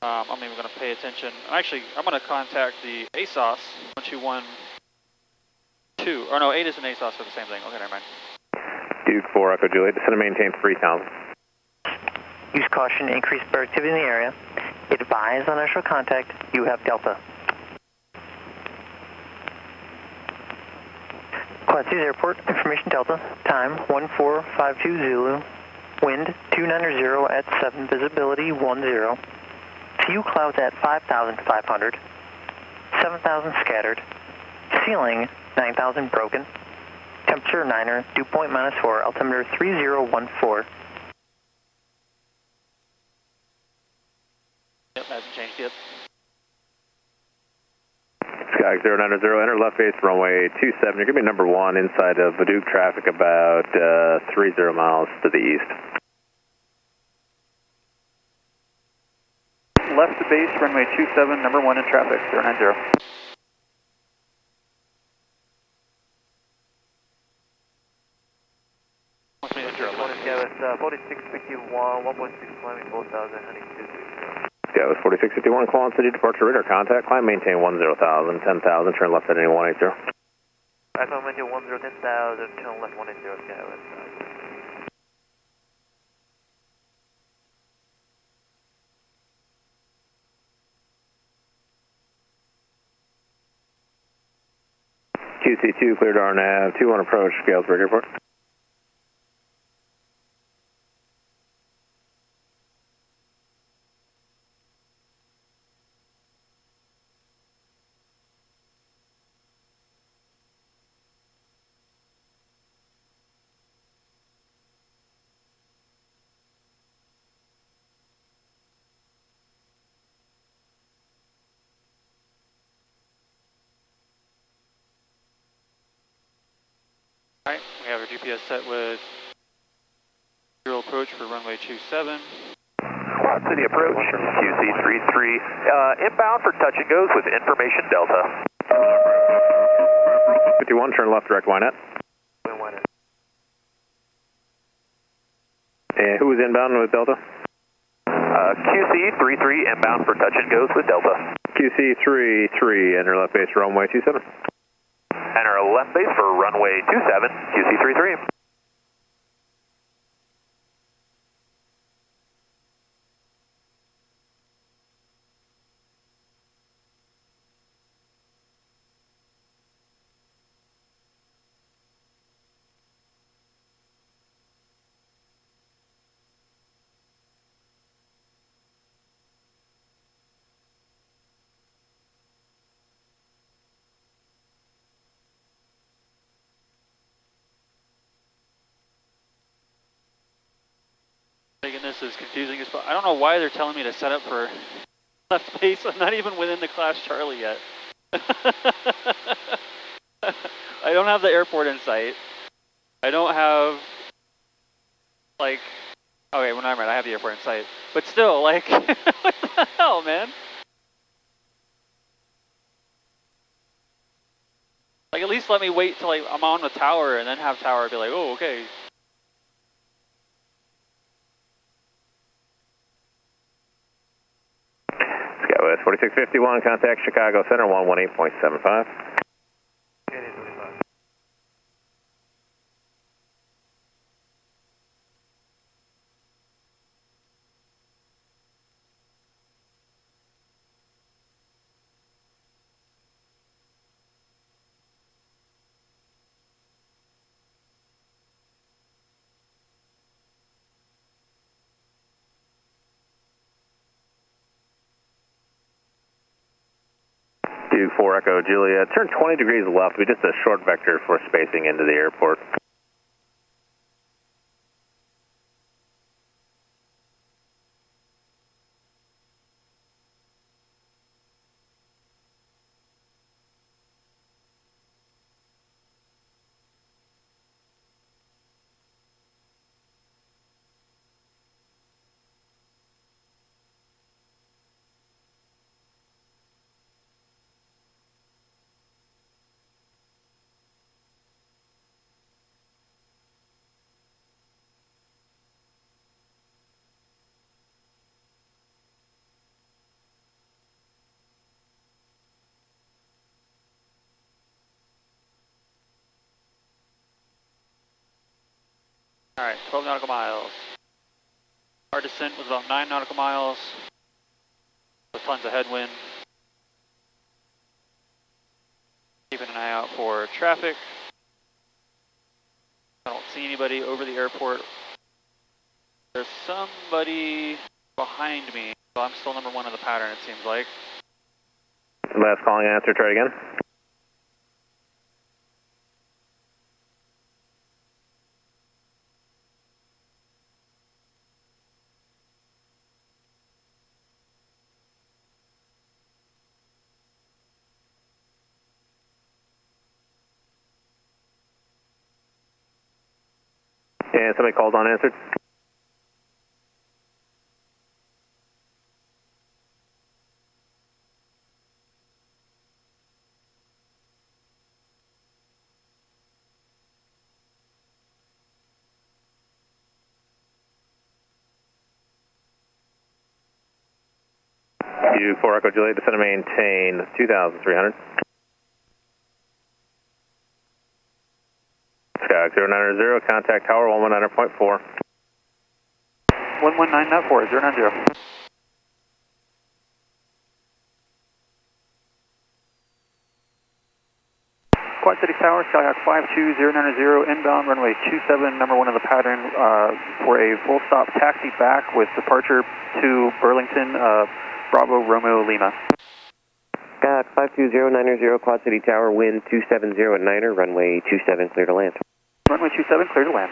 I'm even going to pay attention. Actually, I'm going to contact the ASOS 1212. Or no, 8 is an ASOS for the same thing. Okay, never mind. Duke 4 Echo Juliet, descend and maintain 3,000. Use caution, increase bird activity in the area. Advise on initial contact, you have Delta. Quad Cities Airport, information Delta, time 1452 Zulu, wind 290 at 7, visibility 10. Few clouds at 5,500, 7,000 scattered, ceiling 9,000 broken, temperature 9er, dew point -4, altimeter 3014. Yep, hasn't changed yet. Sky 090, enter left base runway 27. You're going to be number 1 inside of Hadoop traffic about 30 miles to the east. Left to base, runway 27, number 1 in traffic, 090. What's me to zero? 4651, 1.6 climbing 4,000, heading 260. Sky was 4651, Qualon City, departure radar contact, climb, maintain 10,000, 10,000, turn left heading 180. I climb maintain 10, 10,000, turn left 180, Sky was. QC2 cleared RNAV, 21 approach, Galesburg Airport. Alright, we have our GPS set with zero approach for runway 27. Quad City Approach, QC33, inbound for touch and goes with information Delta. 51, turn left direct Ynet. And who was inbound with Delta? QC33, inbound for touch and goes with Delta. QC33, enter left base runway 27. Enter left base for runway 27, QC33. Making this as confusing as possible. I don't know why they're telling me to set up for left base. I'm not even within the class Charlie yet. I don't have the airport in sight. I don't have, like, okay, well, never mind, I have the airport in sight. But still, like, what the hell, man? Like, at least let me wait till I'm on the tower and then have tower be like, oh, okay. Skywest 4651, contact Chicago Center 118.75. Duke 4 Echo Juliet, turn 20 degrees left, we just a short vector for spacing into the airport. Alright, 12 nautical miles. Our descent was about 9 nautical miles. With tons of headwind. Keeping an eye out for traffic. I don't see anybody over the airport. There's somebody behind me, so I'm still number 1 in the pattern, it seems like. Last calling answer, try it again. And somebody called unanswered. U4 Echo Juliet, descend and maintain 2,300. Skyhawk 090, contact tower 119.4. 119.4, 090. Quad City Tower, Skyhawk 52090, inbound runway 27, number 1 of the pattern, for a full stop taxi back with departure to Burlington, Bravo Romeo Lima. Skyhawk 52090, Quad City Tower, wind 270 at Niner, runway 27, clear to land. Runway 27, clear to land.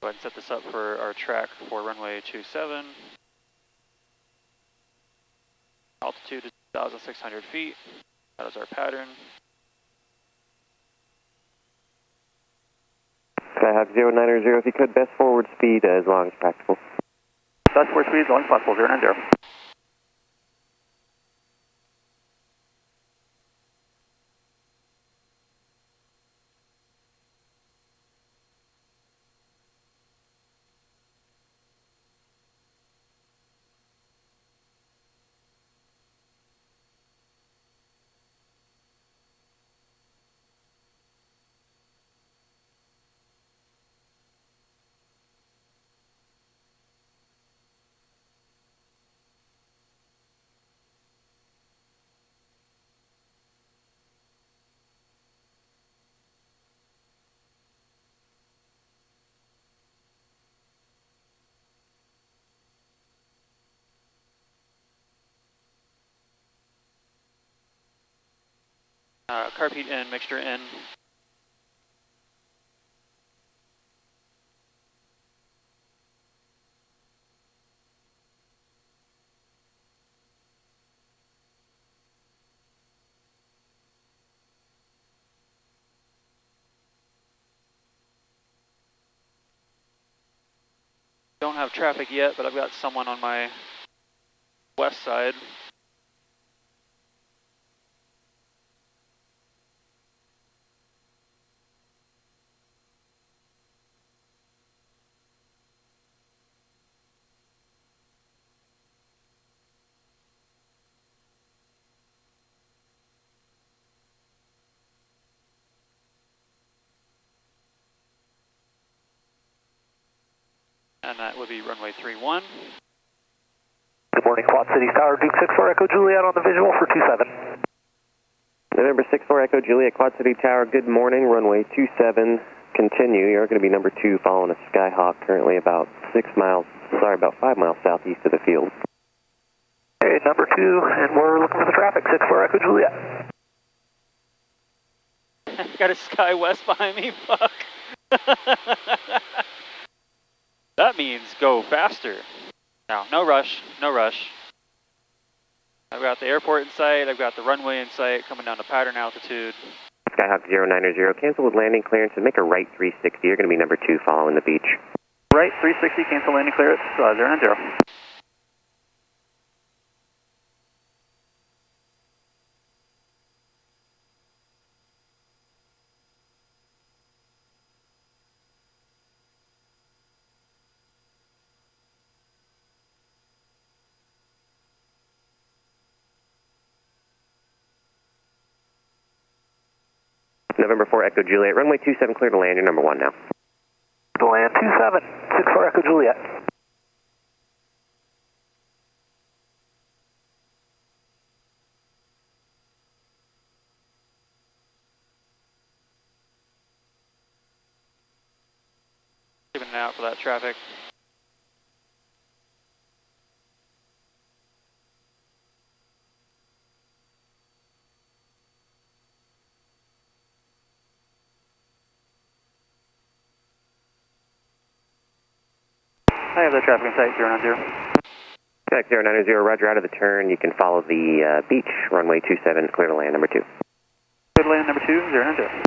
Go ahead and set this up for our track for runway 27. Altitude is 2,600 feet. That is our pattern. Skyhawk 090, if you could, best forward speed as long as practical. Best forward speed as long as possible, 090. Carb heat in, mixture in. Don't have traffic yet, but I've got someone on my west side. And that would be runway 31. Good morning, Quad City Tower, Duke 64 Echo Juliet on the visual for 27. November 64 Echo Juliet, Quad City Tower, good morning, runway 27, continue. You're going to be number 2 following a Skyhawk, currently about 5 miles southeast of the field. Okay, number 2, and we're looking for the traffic, 64 Echo Juliet. Got a Sky West behind me, fuck. That means go faster. Now, no rush, no rush. I've got the airport in sight, I've got the runway in sight, coming down to pattern altitude. Skyhawk 090, cancel with landing clearance and make a right 360. You're going to be number 2 following the beach. Right 360, cancel landing clearance, 090. November 4 Echo Juliet, runway 27 clear to land, you're number 1 now. To land 27, 64 Echo Juliet. Keeping an eye out for that traffic. I have the traffic in sight, 090. Quebec 090, roger, out of the turn. You can follow the beach, runway 27, clear to land, number 2. Clear to land, number 2, 090.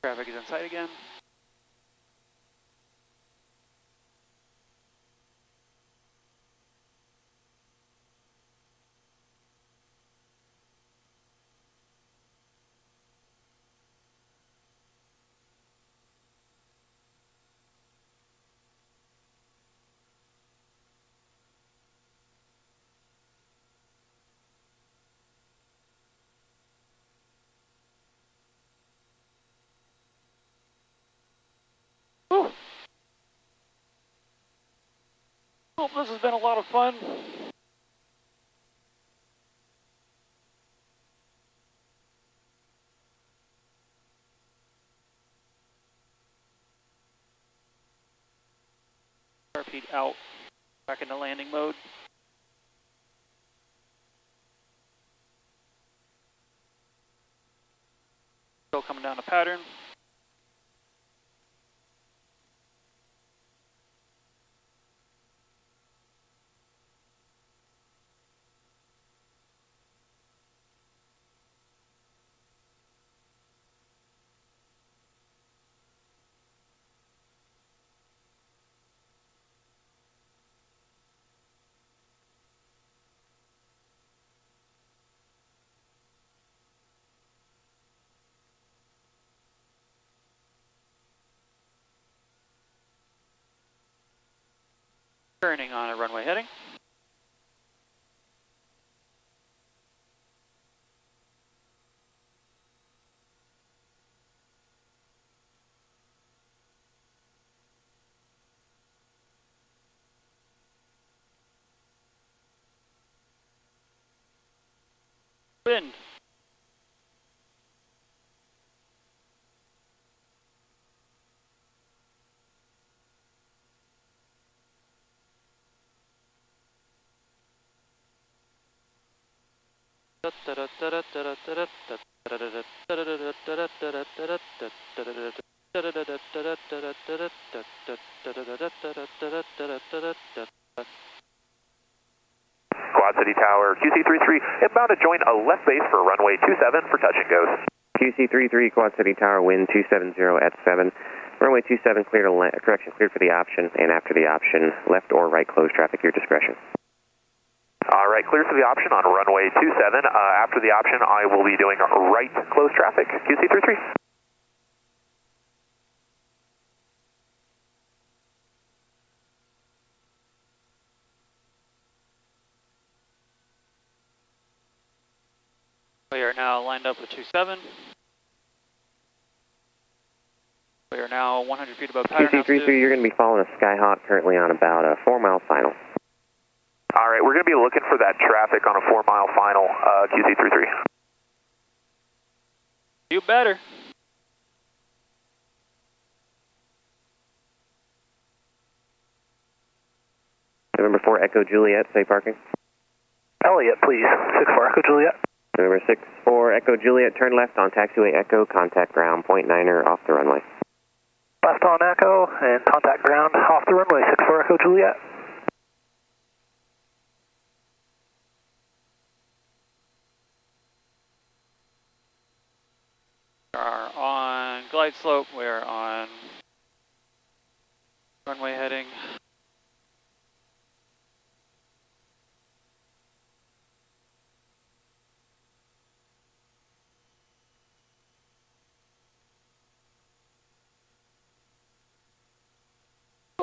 Traffic is in sight again. Whew. Hope this has been a lot of fun. Repeat out, back into landing mode. Still coming down to pattern. Turning on a runway heading. Wind. Quad City Tower, QC33, inbound to join a left base for runway 27 for touch and goes. QC33, Quad City Tower, wind 270 at 7. Runway 27, clear to land, correction, cleared for the option, and after the option, left or right closed traffic, your discretion. All right, clear for the option on runway 27. After the option, I will be doing right closed traffic, QC33. We are now lined up with 27. We are now 100 feet above pattern altitude. QC33, you're going to be following a Skyhawk currently on about a 4-mile final. All right, we're going to be looking for that traffic on a 4-mile final, QC33. You better. November 4 Echo Juliet, safe parking. Elliot, please. 64 Echo Juliet. November 64 Echo Juliet, turn left on taxiway Echo, contact ground, .9er off the runway. Left on Echo and contact ground off the runway, 64 Echo Juliet. We are on glide slope, we are on runway heading.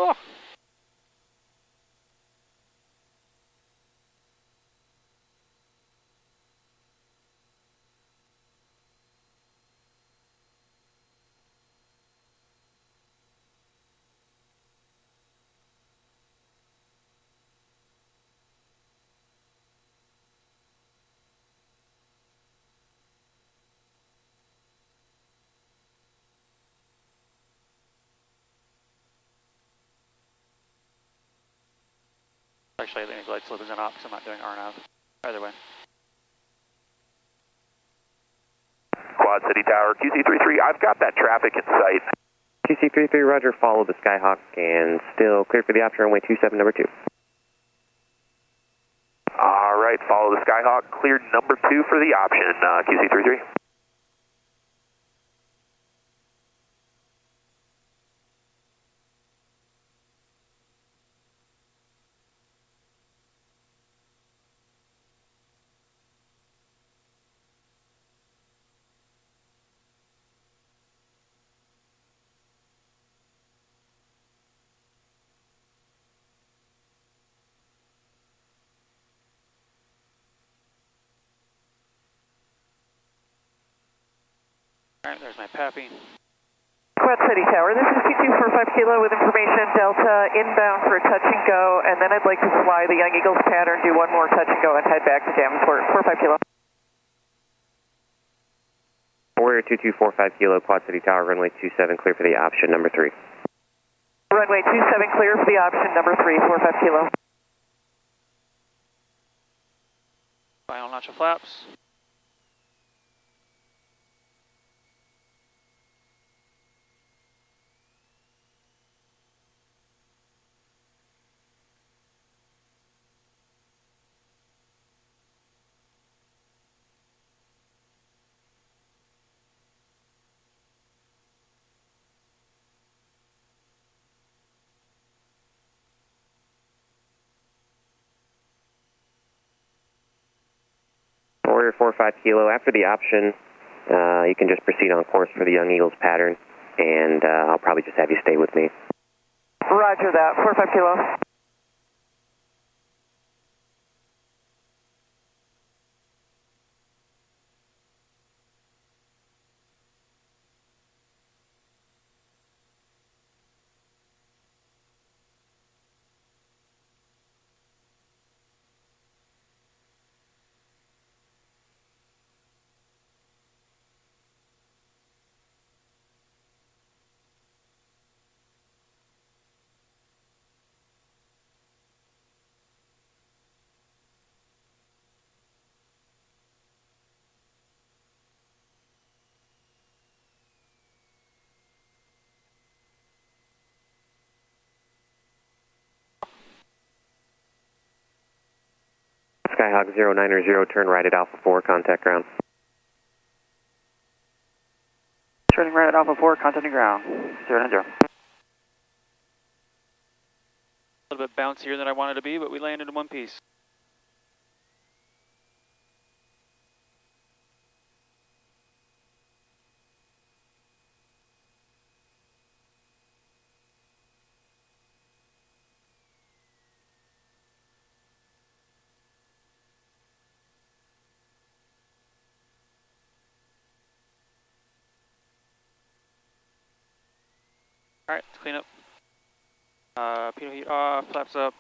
Oh. Actually, I think glide slope is an op, because I'm not doing RNAV. Either way. Quad City Tower, QC33, I've got that traffic in sight. QC33, roger, follow the Skyhawk and still clear for the option runway 27, number 2. All right, follow the Skyhawk, cleared number 2 for the option, QC33. Alright, there's my Pappy. Quad City Tower, this is T245 Kilo with information Delta inbound for touch and go, and then I'd like to fly the Young Eagles pattern, do one more touch and go, and head back to Davenport. 45 Kilo. Warrior 2245 Kilo, Quad City Tower, runway 27, clear for the option number 3. Runway 27 clear for the option number 3, 45 Kilo. Final notch of flaps. Warrior 45 Kilo, after the option, you can just proceed on course for the Young Eagles pattern, and I'll probably just have you stay with me. Roger that, 45 Kilo. Skyhawk 090, turn right at Alpha 4, contact ground. Turning right at Alpha 4, contacting ground. 090. A little bit bouncier than I wanted to be, but we landed in one piece. Alright, let's clean up. Pitot heat off, flaps up,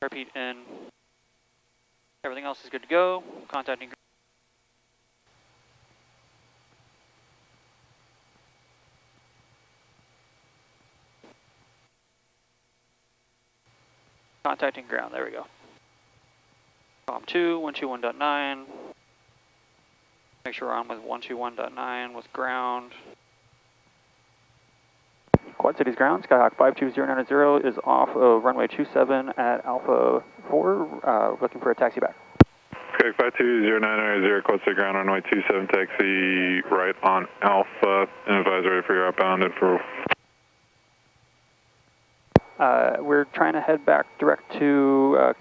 repeat in. Everything else is good to go. Contacting. Contacting ground, there we go. COM 2, 121.9. Make sure we're on with 121.9 with ground. Quad Cities ground, Skyhawk 52090 is off of runway 27 at Alpha 4, looking for a taxi back. Okay, 52090, Quad City ground, runway 27, taxi right on Alpha, and advisory for your outbound info. We're trying to head back direct to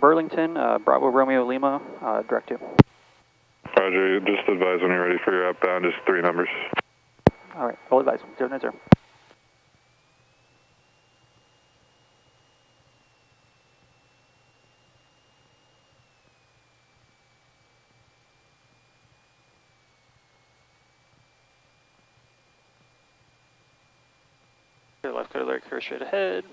Burlington, Bravo Romeo Lima, direct to. Roger, just advise when you're ready for your outbound, just 3 numbers. All right, full advice, 090. Clear left, clear right, clear straight ahead.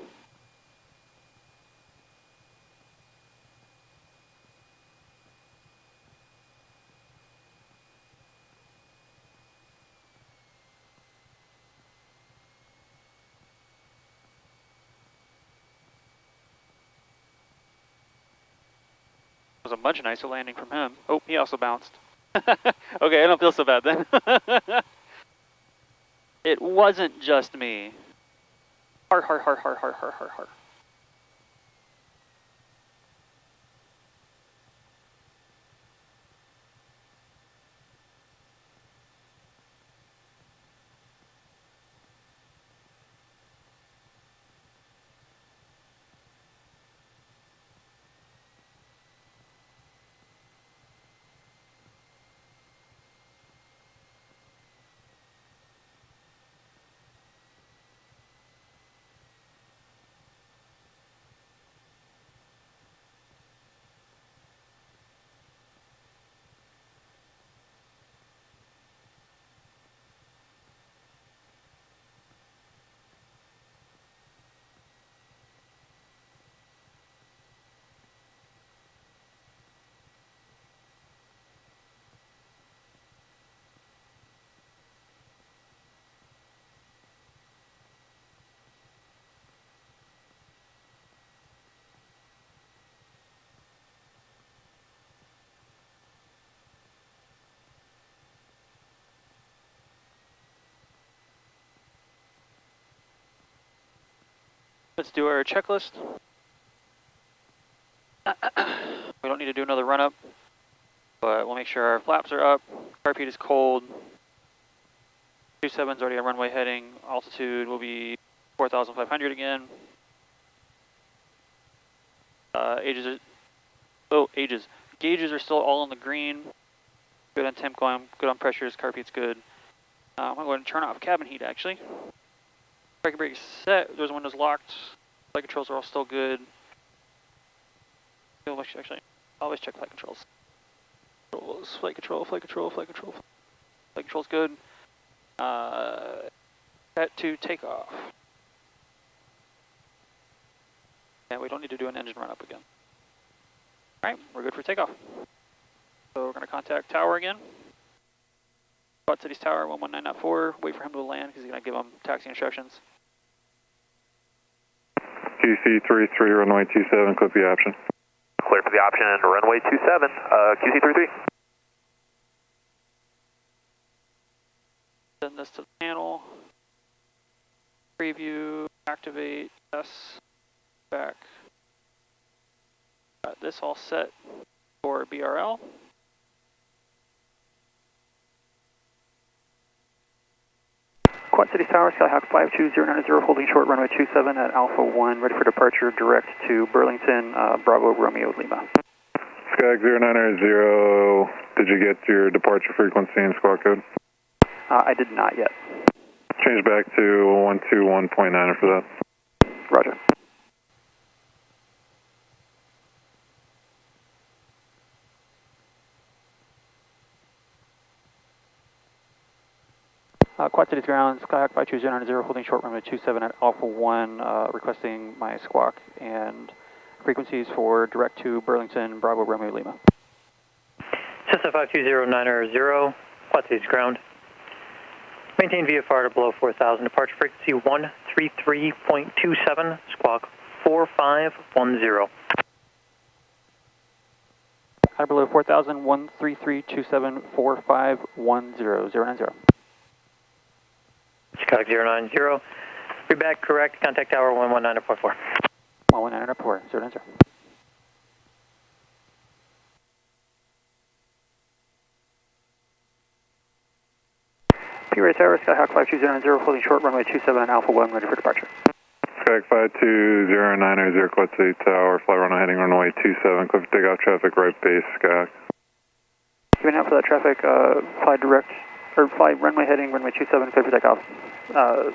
Was a much nicer landing from him. Oh, he also bounced. Okay, I don't feel so bad then. It wasn't just me. Heart, heart, heart, heart, heart, heart, heart, heart. Let's do our checklist. We don't need to do another run up, but we'll make sure our flaps are up, carpet is cold, 27's already on runway heading, altitude will be 4,500 again. Gauges are still all on the green. Good on temp climb, good on pressures, carpet's good. I'm gonna go ahead and turn off cabin heat actually. Parking brake is set, those windows locked, flight controls are all still good. Actually, always check flight controls. Flight control, flight control, flight control. Flight control's good. Set to takeoff. And we don't need to do an engine run up again. Alright, we're good for takeoff. So we're going to contact tower again. Quad Cities Tower, 119.4. Wait for him to land because he's going to give him taxi instructions. QC33, runway 27, clip the option. Clear for the option, runway 27, QC33. Send this to the panel. Preview, activate, yes, back. Got this all set for BRL. Quad Cities Tower, Skyhawk 52090, holding short runway 27 at Alpha 1, ready for departure direct to Burlington, Bravo Romeo Lima. Skyhawk 0990, did you get your departure frequency and squawk code? I did not yet. Change back to 121.9 for that. Roger. Quad Cities ground, Skyhawk 52090, holding short runway 27 at Alpha 1, requesting my squawk and frequencies for direct to Burlington, Bravo Romeo Lima. Cessna 52090, Quad Cities ground. Maintain VFR to below 4,000, departure frequency 133.27, squawk 4510. High below 4,000, 133274510, 090. Chicago 090. You're back correct. Contact tower 119.4. 119.4, 090. P-Ray Tower, Skyhawk 52090, holding short runway 27 and Alpha 1, ready for departure. Skyhawk 52090, Quad City Tower, fly runway heading runway 27, clear for takeoff traffic, right base, Skyhawk. Keeping out for that traffic, fly runway heading runway 27, clear for takeoff,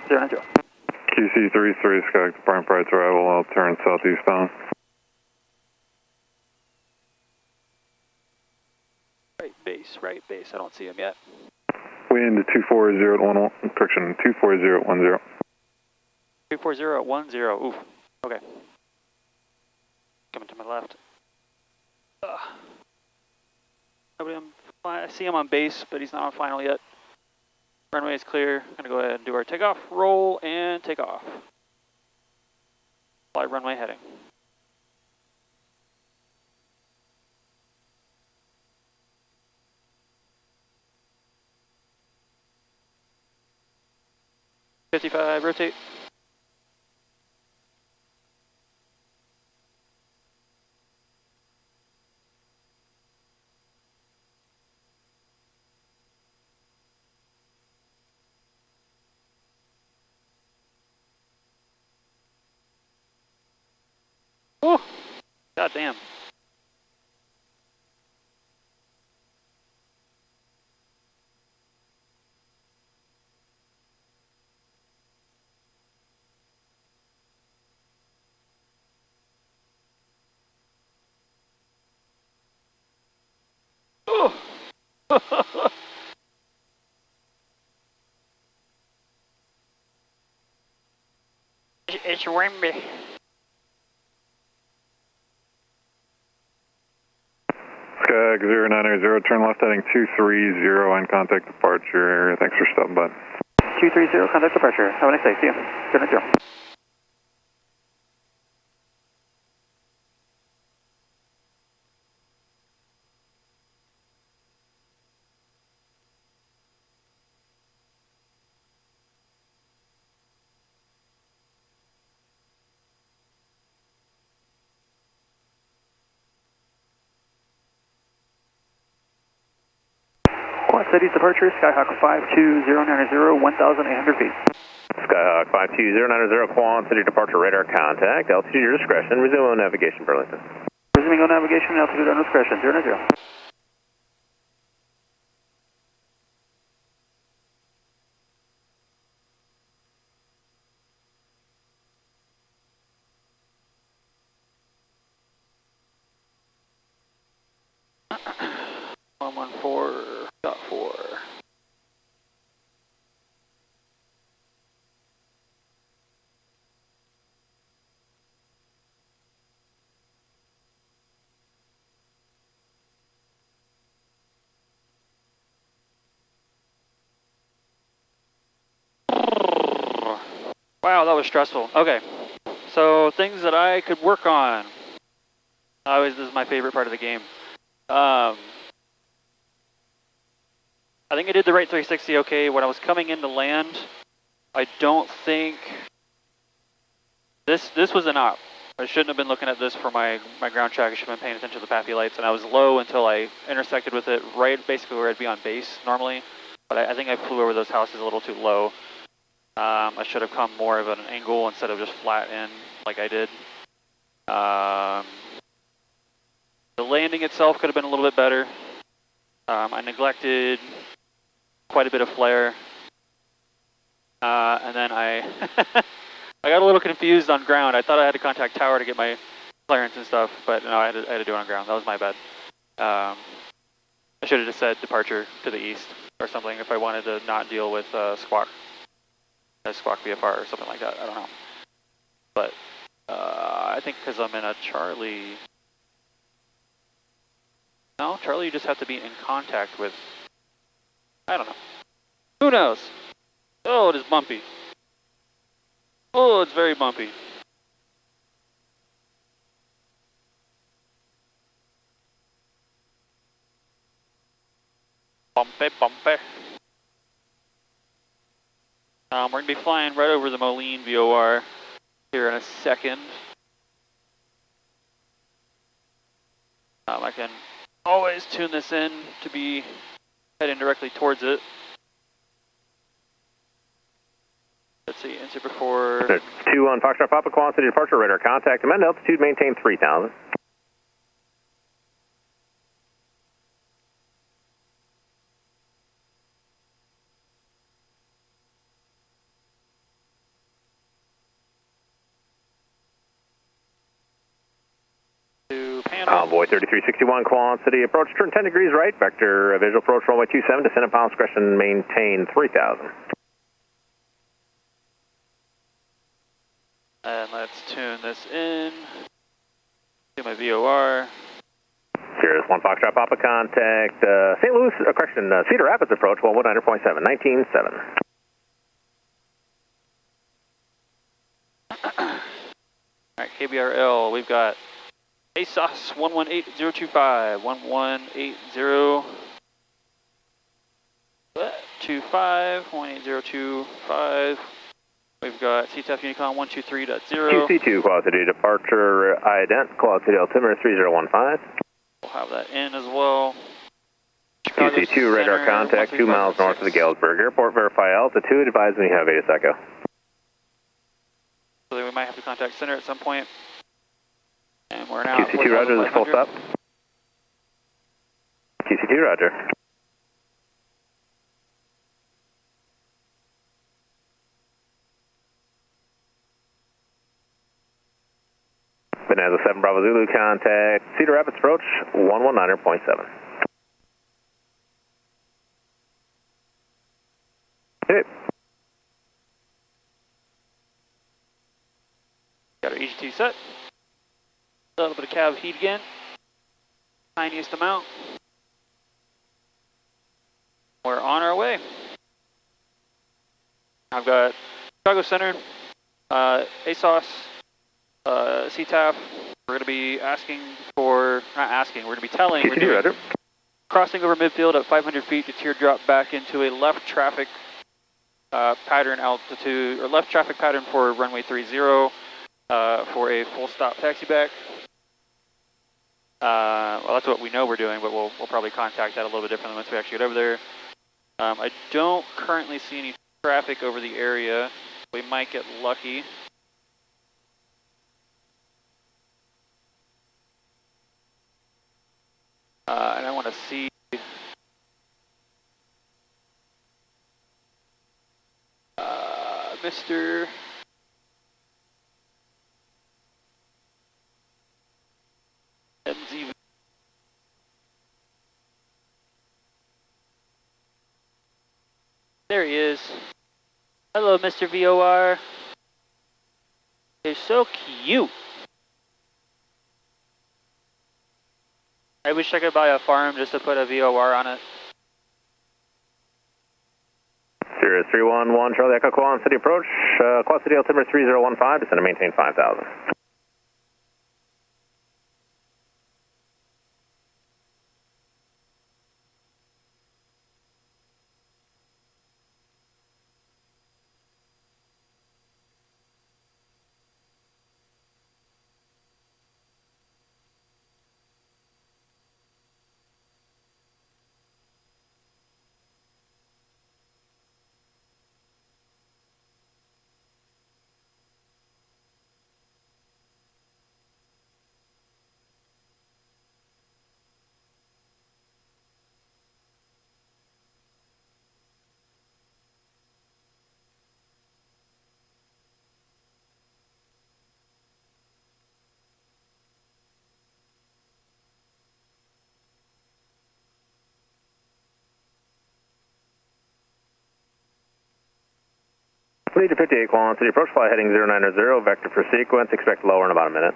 090. QC33, Skyhawk departing prior to arrival, I'll turn southeastbound. Right base, I don't see him yet. Wind 240 at 10, correction, 240 at 10. 240 at 10, oof, okay. Coming to my left. I see him on base, but he's not on final yet. Runway is clear. I'm going to go ahead and do our takeoff, roll, and take off. Fly runway heading. .55, rotate. Oh, god damn. Oh. It's windy. Skyhawk 090, turn left heading 230 and contact departure. Thanks for stopping by. 230, contact departure. Have a nice day. See you. 090. Quad Cities departure, Skyhawk 52090, 1,800 feet. Skyhawk 52090, Quad City departure, radar contact, altitude your discretion, resume on navigation, Burlington. Resuming on navigation, altitude on discretion, 090. Wow, that was stressful. Okay, so things that I could work on. This is my favorite part of the game. I think I did the right 360 okay. When I was coming in to land, I don't think... This was an op. I shouldn't have been looking at this for my ground track. I should have been paying attention to the PAPI lights, and I was low until I intersected with it right basically where I'd be on base normally. But I think I flew over those houses a little too low. I should have come more of an angle instead of just flat in like I did. The landing itself could have been a little bit better. I neglected quite a bit of flare. And then I got a little confused on ground. I thought I had to contact tower to get my clearance and stuff, but no, I had to do it on ground. That was my bad. I should have just said departure to the east or something if I wanted to not deal with squawk VFR or something like that. I don't know. But I think because I'm in a Charlie... No, Charlie, you just have to be in contact with... I don't know. Who knows? Oh, it is bumpy. Oh, it's very bumpy. Bumpy, bumpy. We're going to be flying right over the Moline VOR here in a second. I can always tune this in to be heading directly towards it. Let's see, enter before... 2-1 Foxtrot Papa, quantity departure, radar contact, amend altitude, maintain 3,000. Envoy 3361, quantity approach, turn 10 degrees right, vector visual approach, runway 27, descend at final discretion, maintain 3,000. And let's tune this in to my VOR. Here's 1 Foxtrot Papa, contact St. Louis, Cedar Rapids approach, 119.7, 19.7. Alright, KBRL, we've got ASOS 118025, 118025, 18025. We've got CTAF Unicon 123.0. QC2, quality departure, ident, quality altimeter 3015. We'll have that in as well. QC2, radar contact 2 miles north of the Galesburg Airport, verify altitude, advise when you have ATIS Echo. So we might have to contact center at some point. And we're now QC2, roger, this is full stop. QC2, roger. Bonanza 7 Bravo Zulu, contact Cedar Rapids approach, 119.7. Okay. Got our EGT set. A little bit of cab heat again. Tiniest amount. We're on our way. I've got Chicago Center, ASOS, CTAF. We're going to be asking for, not asking, we're going to be telling, we're doing crossing over midfield at 500 feet to teardrop back into a left traffic pattern altitude, or left traffic pattern for runway 30 for a full stop taxi back. Well, that's what we know we're doing, but we'll probably contact that a little bit differently once we actually get over there. I don't currently see any traffic over the area. We might get lucky. And I want to see Mr. MZ. There he is. Hello, Mr. VOR. You're so cute. I wish I could buy a farm just to put a VOR on it. Sirius 311, Charlie Echo, Quad City approach, Quad City altimeter 3015, descend and maintain 5,000. Lead to 58 Quality City approach, fly heading 090, vector for sequence, expect lower in about a minute.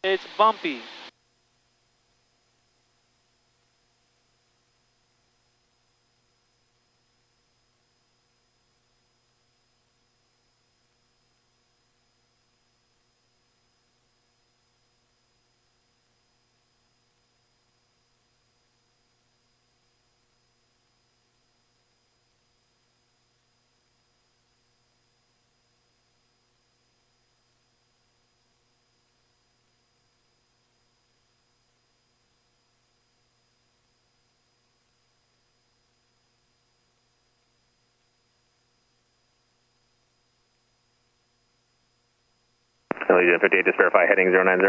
It's bumpy. Legion 58, just verify heading 090.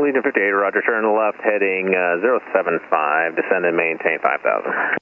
Legion 58, roger, turn left, heading 075, descend and maintain 5,000.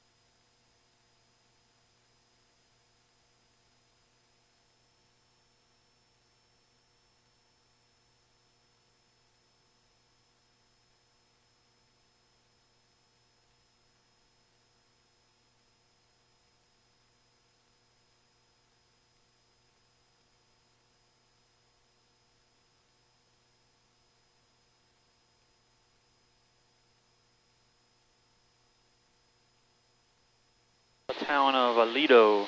The town of Aledo.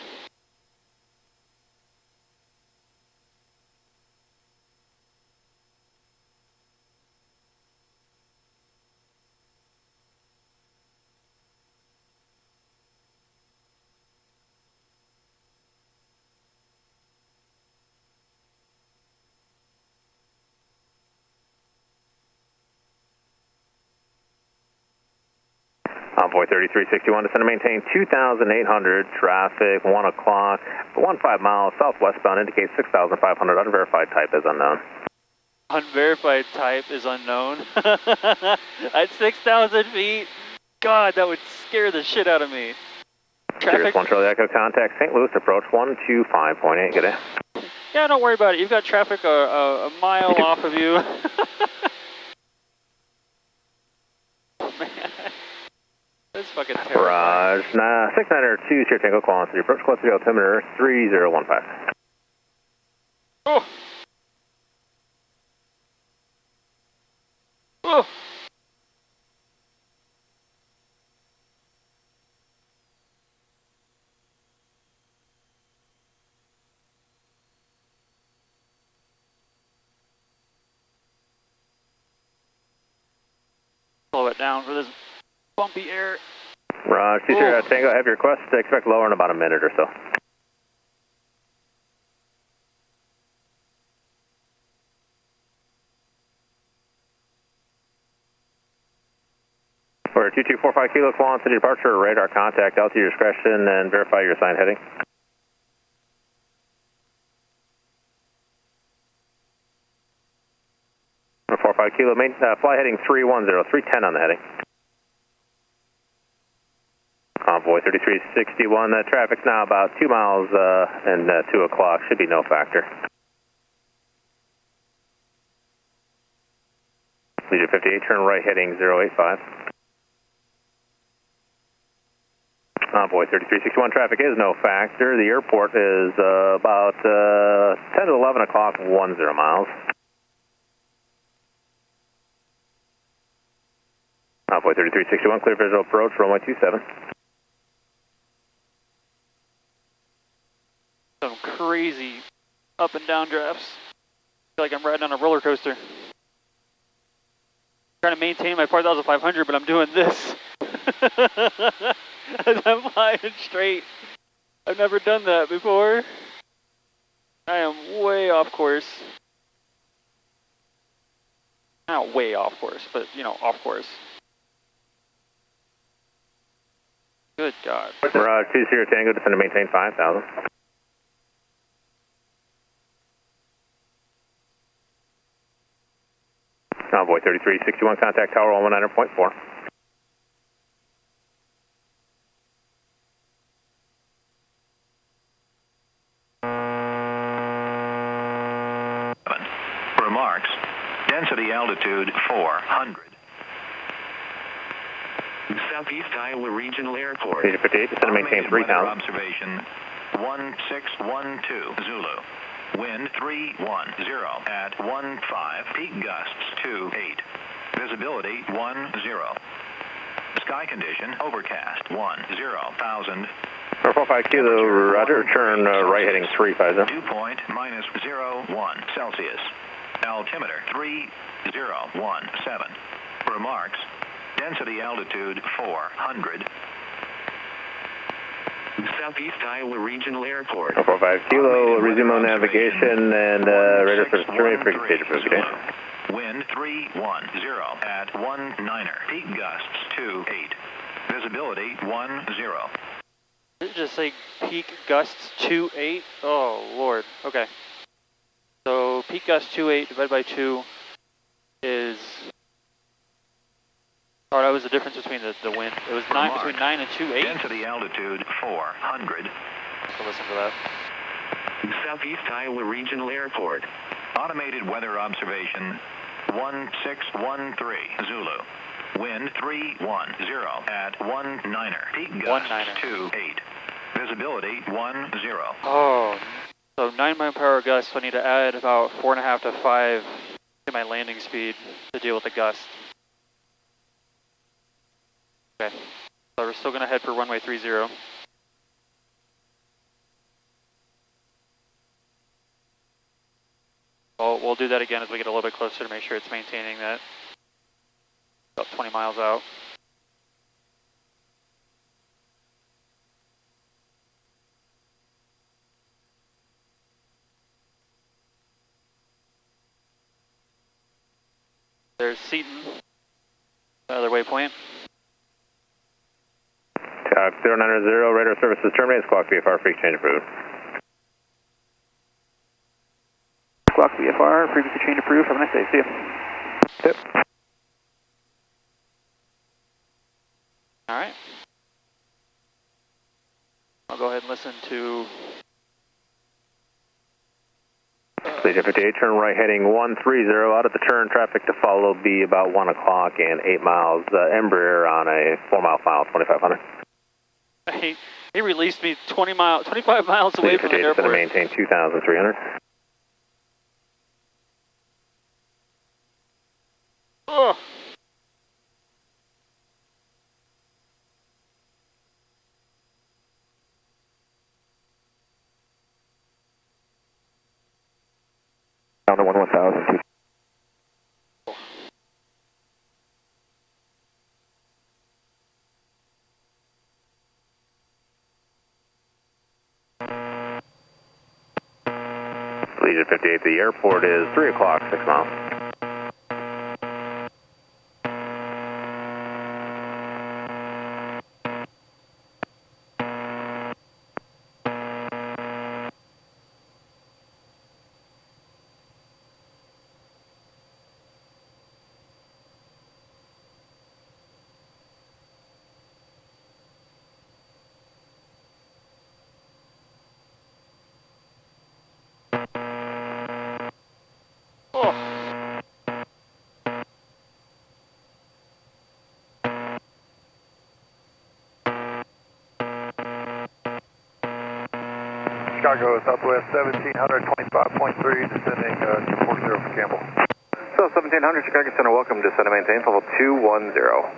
Envoy 3361, descend and maintain 2,800, traffic, 1 o'clock, 15 miles, southwestbound, indicates 6,500, unverified type is unknown. Unverified type is unknown. At 6,000 feet? God, that would scare the shit out of me. Sirius 1 Charlie Echo, contact St. Louis, approach 125.8, good day. Yeah, don't worry about it. You've got traffic a mile off of you. Man. That's fucking terrible. Raj, 6902, Sierra Tango, Quality, approach Quality altimeter 3015. Oh! Oh! Slow it down for this bumpy air. Raj, Sierra Tango, have your request, expect lower in about a minute or so. For 2245 Kilo, Quality departure, radar contact, altitude discretion, and verify your assigned heading. For 45 Kilo, fly heading 310, 310 on the heading. Envoy 3361, traffic's now about 2 miles and 2 o'clock, should be no factor. Legion 58, turn right heading 085. Envoy 3361, traffic is no factor. The airport is about 10 to 11 o'clock, 10 miles. Envoy 3361, clear visual approach, runway 27. Some crazy up and down drafts. I feel like I'm riding on a roller coaster. Trying to maintain my 4,500, but I'm doing this. As I'm flying straight. I've never done that before. I am way off course. Not way off course, but you know, off course. Good God. Raj 20 Tango, descend to maintain 5,000. Envoy 3361, contact tower 119.4. Remarks, density altitude 400. Southeast Iowa Regional Airport. Legion 58, descend to maintain 3,000. Observation 1612 Zulu. Wind 310 at 15, peak gusts 28. Visibility 10. Sky condition overcast 10,000. 445 Kilo, roger, turn right heading 350. Dew point -01 Celsius. Altimeter 3017. Remarks, density altitude 400. Southeast Iowa Regional Airport. 445 Kilo, resume on navigation and radar service terminated, frequency approach. Wind 310 at 19er, peak gusts 28. Visibility 10. Did it just say peak gusts 28? Oh Lord. Okay. peak gust 2.8 divided by 2 is, oh, that was the difference between the wind. It was between 9 and 2.8. Density altitude 400. So listen for that. Southeast Iowa Regional Airport. Automated weather observation 1613 Zulu. Wind 310 at 19er. Peak gust 2.8. Visibility 10. Oh, so 9 mile per hour gusts, so I need to add about 4.5 to 5 to my landing speed to deal with the gust. Okay, so we're still going to head for runway 30. We'll do that again as we get a little bit closer to make sure it's maintaining that. About 20 miles out. There's Seaton, another waypoint. 090, radar services terminated, squawk VFR, free exchange approved. Squawk VFR, frequency change approved. Have a nice day. See you. Yep. All right. I'll go ahead and listen to... Legion 58, turn right heading 130. Out of the turn, traffic to follow be about 1 o'clock and 8 miles. Embraer on a 4-mile final, 2500. He released me 25 miles away from the airport. Going to maintain 2,300. Oh. Down to 1,000. Legion 58, the airport is 3 o'clock, 6 miles. Chicago, Southwest 1725.3, descending 240 for Campbell. So 1700 Chicago Center, welcome, descend and maintain, level 210.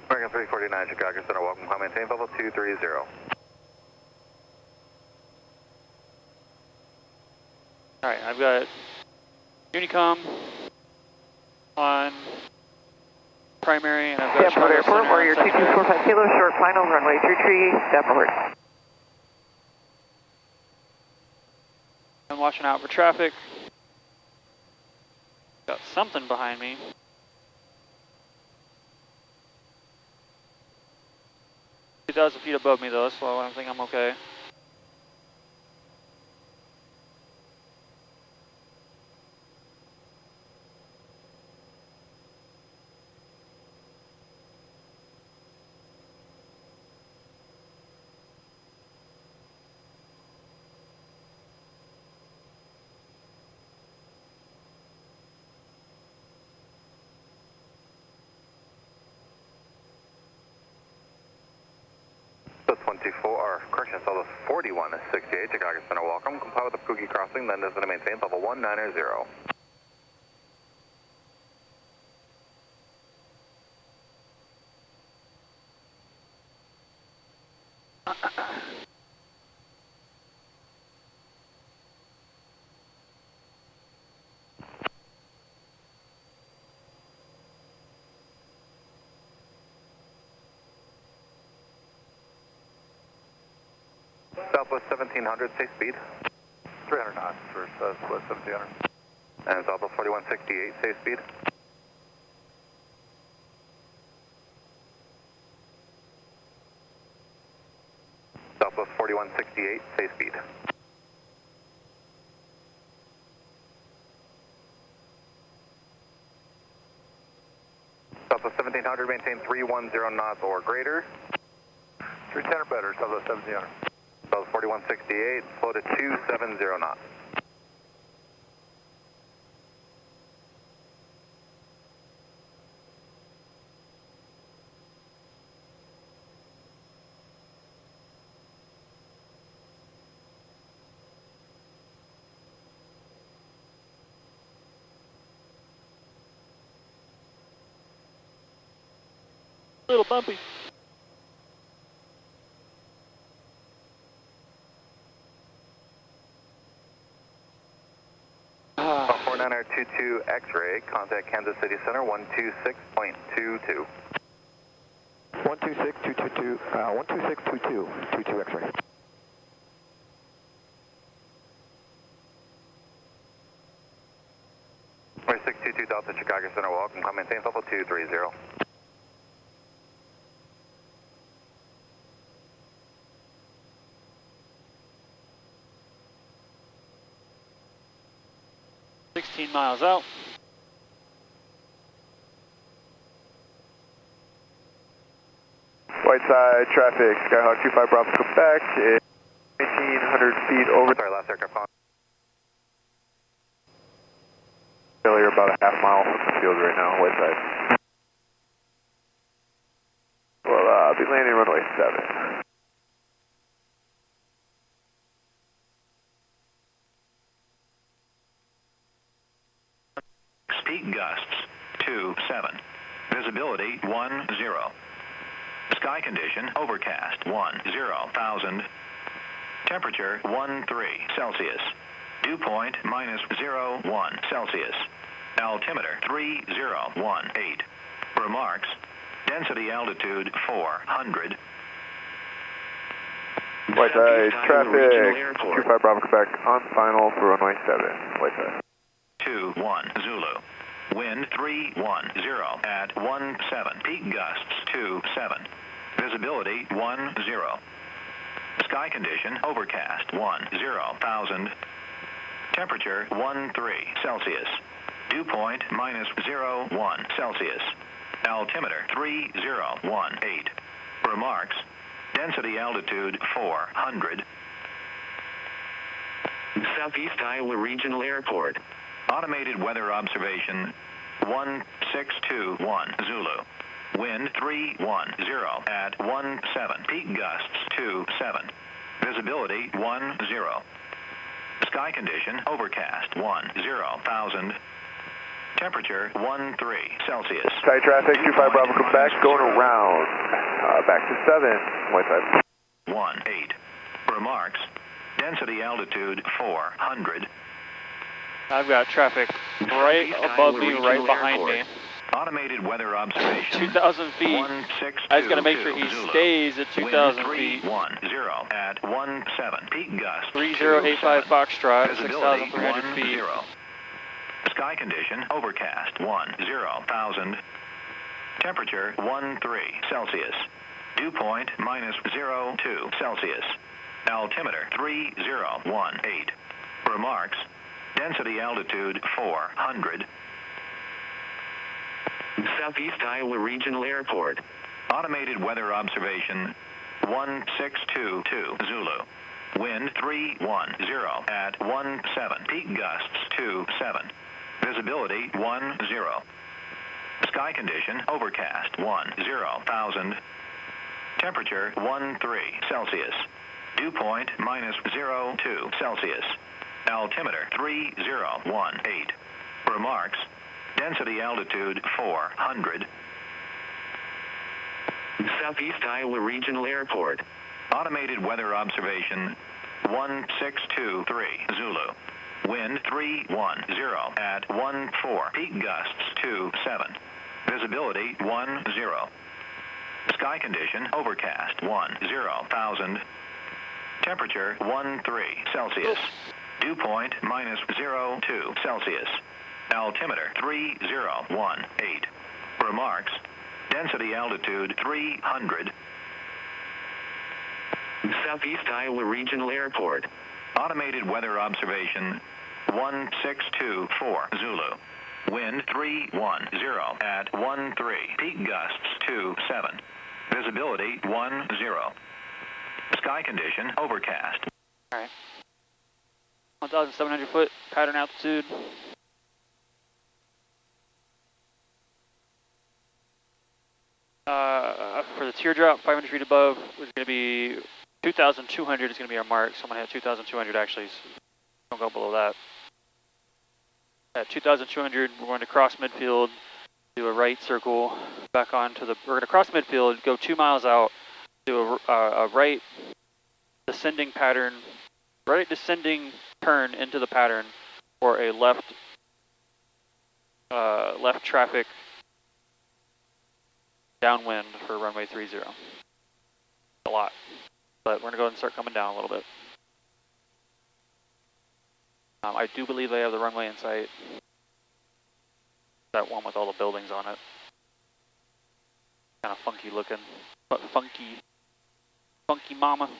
American 349 Chicago Center, welcome, climb maintain, level 230. Alright, I've got Unicom on primary, and I've got Depot Airport, Warrior 2245 Kilo, short final, runway 33, Depot. I'm watching out for traffic. Got something behind me. 2,000 feet above me though, so I think I'm okay. Southwest 4168, Chicago Center, welcome. Comply with the Pookie crossing, then descend to maintain level 190. Southwest 1700, safe speed. 300 knots for Southwest 1700. And Southwest 4168, safe speed. Southwest 4168, safe speed. Southwest 1700, maintain 310 knots or greater. 310 or better, Southwest 1700. Southwest 4168, slow to 270 knots. Little bumpy. About 4922 X-ray, contact Kansas City Center 126.22. 126.222, 126.22, 22 X-ray. Runway 622 Delta Chicago Center, welcome. Maintain level 230. Miles out. Whiteside traffic, Skyhawk 25 Bravo, Quebec, 1,800 feet over. Sorry, last aircraft on. You're about a half mile from the field right now, Whiteside. Well, I'll be landing runway 7. Peak gusts 27. Visibility 10. Sky condition overcast 10,000. Temperature 13 Celsius. Dew point -01 Celsius. Altimeter 3018. Remarks: density altitude 400. Whiteside traffic 25 Bravo, Quebec on final for runway 7. Whiteside. 21 Zulu. Wind 310 at 17. Peak gusts 27. Visibility 10. Sky condition overcast 10,000. Temperature 13 Celsius. Dew point -01 Celsius. Altimeter 3018. Remarks: density altitude 400. Southeast Iowa Regional Airport. Automated weather observation 1621 Zulu. Wind 310 at 17. Peak gusts 27. Visibility 10. Sky condition overcast 10,000. Temperature 13 Celsius. Sky traffic 25 Bravo, Quebec going around. Back to 7. Whiteside. 18. Remarks: density altitude 400. I've got traffic right above me, right behind me. Automated weather observation 2,000 feet. I just got to make sure he stays at 2,000 feet. 310 at 17. Peak gust 3085 Foxtrot, Visibility 6,300 feet. 10. Sky condition overcast 10,000. Temperature 13 Celsius. Dew point -02 Celsius. Altimeter 3018. Remarks: density altitude 400. Southeast Iowa Regional Airport. Automated weather observation 1622 Zulu. Wind 310 at 17. Peak gusts 27. Visibility 10. Sky condition overcast 10,000. Temperature 13 Celsius. Dew point -02 Celsius. Altimeter 3018. Remarks. Density altitude 400. Southeast Iowa Regional Airport. Automated weather observation 1623 Zulu. Wind 310 at 14. Peak gusts 27. Visibility 10. Sky condition overcast 10,000. Temperature 13 Celsius. Dew point -02 Celsius. Altimeter 3018. Remarks. Density altitude 300. Southeast Iowa Regional Airport. Automated weather observation 1624 Zulu. Wind 310 at 13. Peak gusts 27. Visibility 10. Sky condition overcast. All right. 1,700 foot pattern altitude. For the teardrop, 500 feet above is going to be 2,200 is going to be our mark. So I'm going to have 2,200 actually. So don't go below that. At 2,200, we're going to cross midfield, do a right circle, back onto the. We're going to cross midfield, go 2 miles out, do a right descending pattern, right descending turn into the pattern for a left traffic downwind for runway 30. A lot, but we're going to go ahead and start coming down a little bit. I do believe they have the runway in sight. That one with all the buildings on it. Kind of funky looking, but funky mama.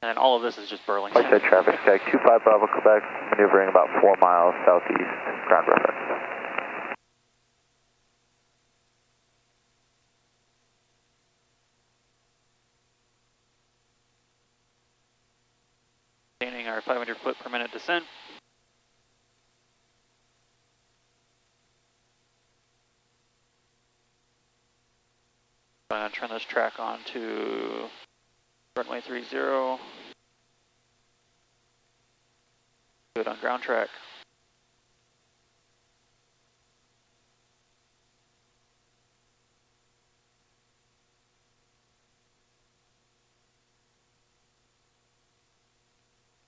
And all of this is just Burlington. Whiteside traffic, Sky 25 Bravo Quebec, maneuvering about 4 miles southeast, ground reference. Maintaining our 500 foot per minute descent. I'm going to turn this track on to runway 30. Good on ground track.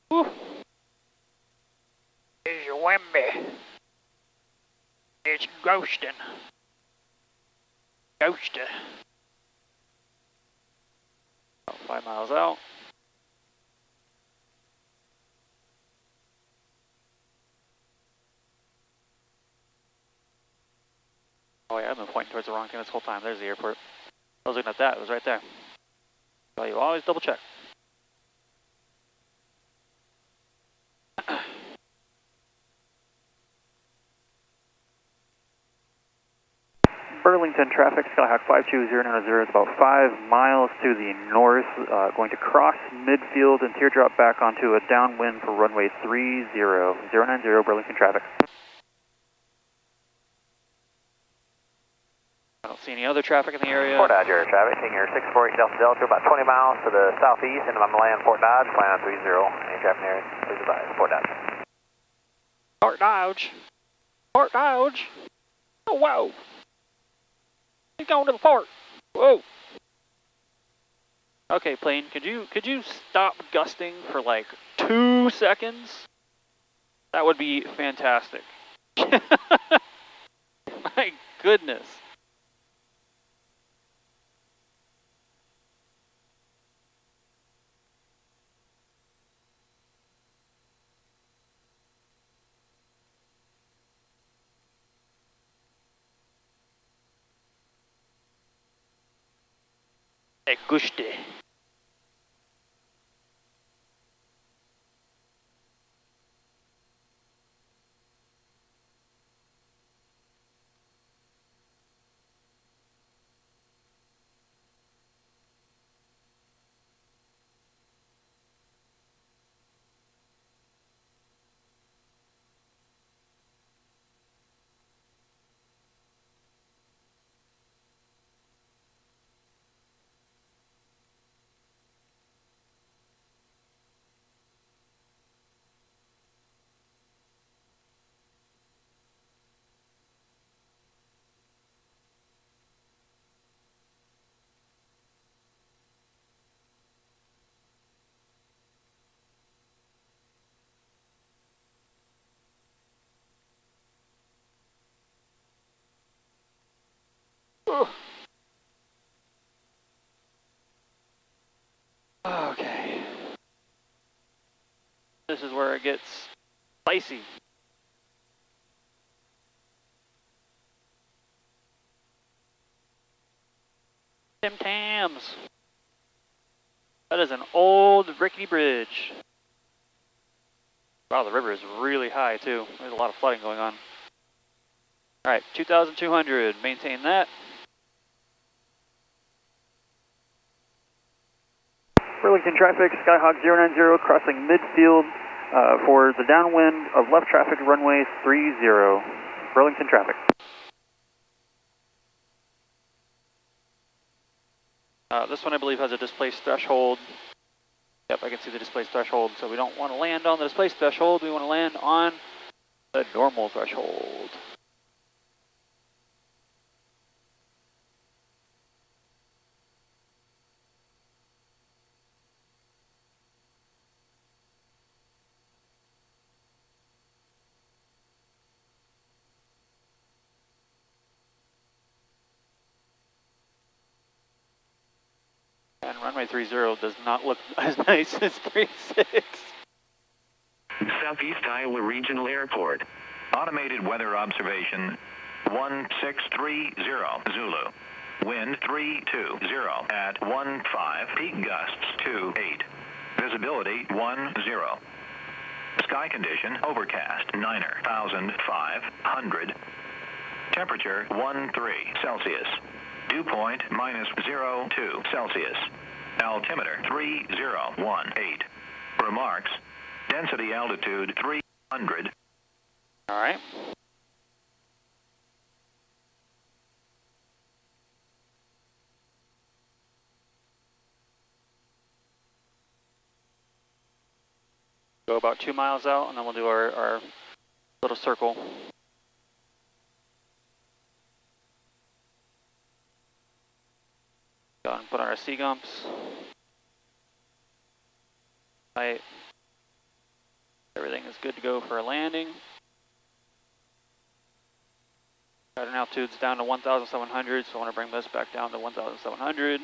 Woo. Here's your Wemby. It's Gusting. Ghoster. About 5 miles out. Oh yeah, I've been pointing towards the wrong thing this whole time. There's the airport. I was looking at that, it was right there. So you always double check. Burlington traffic, Skyhawk 52090 is about 5 miles to the north, going to cross midfield and teardrop back onto a downwind for runway 30, 090 Burlington traffic. I don't see any other traffic in the area. Fort Dodge Air traffic, taking your 648 Delta Delta, about 20 miles to the southeast, and I'm land Fort Dodge, plan on 30. Any traffic area, please advise, Fort Dodge. Fort Dodge. Fort Dodge. Oh, whoa. He's going to the fort. Whoa. Okay, plane, could you stop gusting for like 2 seconds? That would be fantastic. My goodness. at Gusting. Okay. This is where it gets spicy. Tim Tams. That is an old rickety bridge. Wow, the river is really high too. There's a lot of flooding going on. Alright, 2,200, maintain that. Burlington traffic, Skyhawk 090 crossing Midfield for the downwind of left traffic runway 30. Burlington traffic. This one I believe has a displaced threshold. Yep, I can see the displaced threshold, so we don't want to land on the displaced threshold, we want to land on the normal threshold. And runway 30 does not look as nice as 36. Southeast Iowa Regional Airport. Automated weather observation 1630 Zulu. Wind 320 at 15. Peak gusts 28. Visibility 10. Sky condition overcast 9,500. Temperature 13 Celsius. Dew point -02 Celsius. Altimeter 3018. Remarks. Density altitude 300. All right. Go about 2 miles out, and then we'll do our little circle. Go and put on our C-gumps. Right. Everything is good to go for a landing. Pattern altitude's down to 1,700, so I want to bring this back down to 1,700.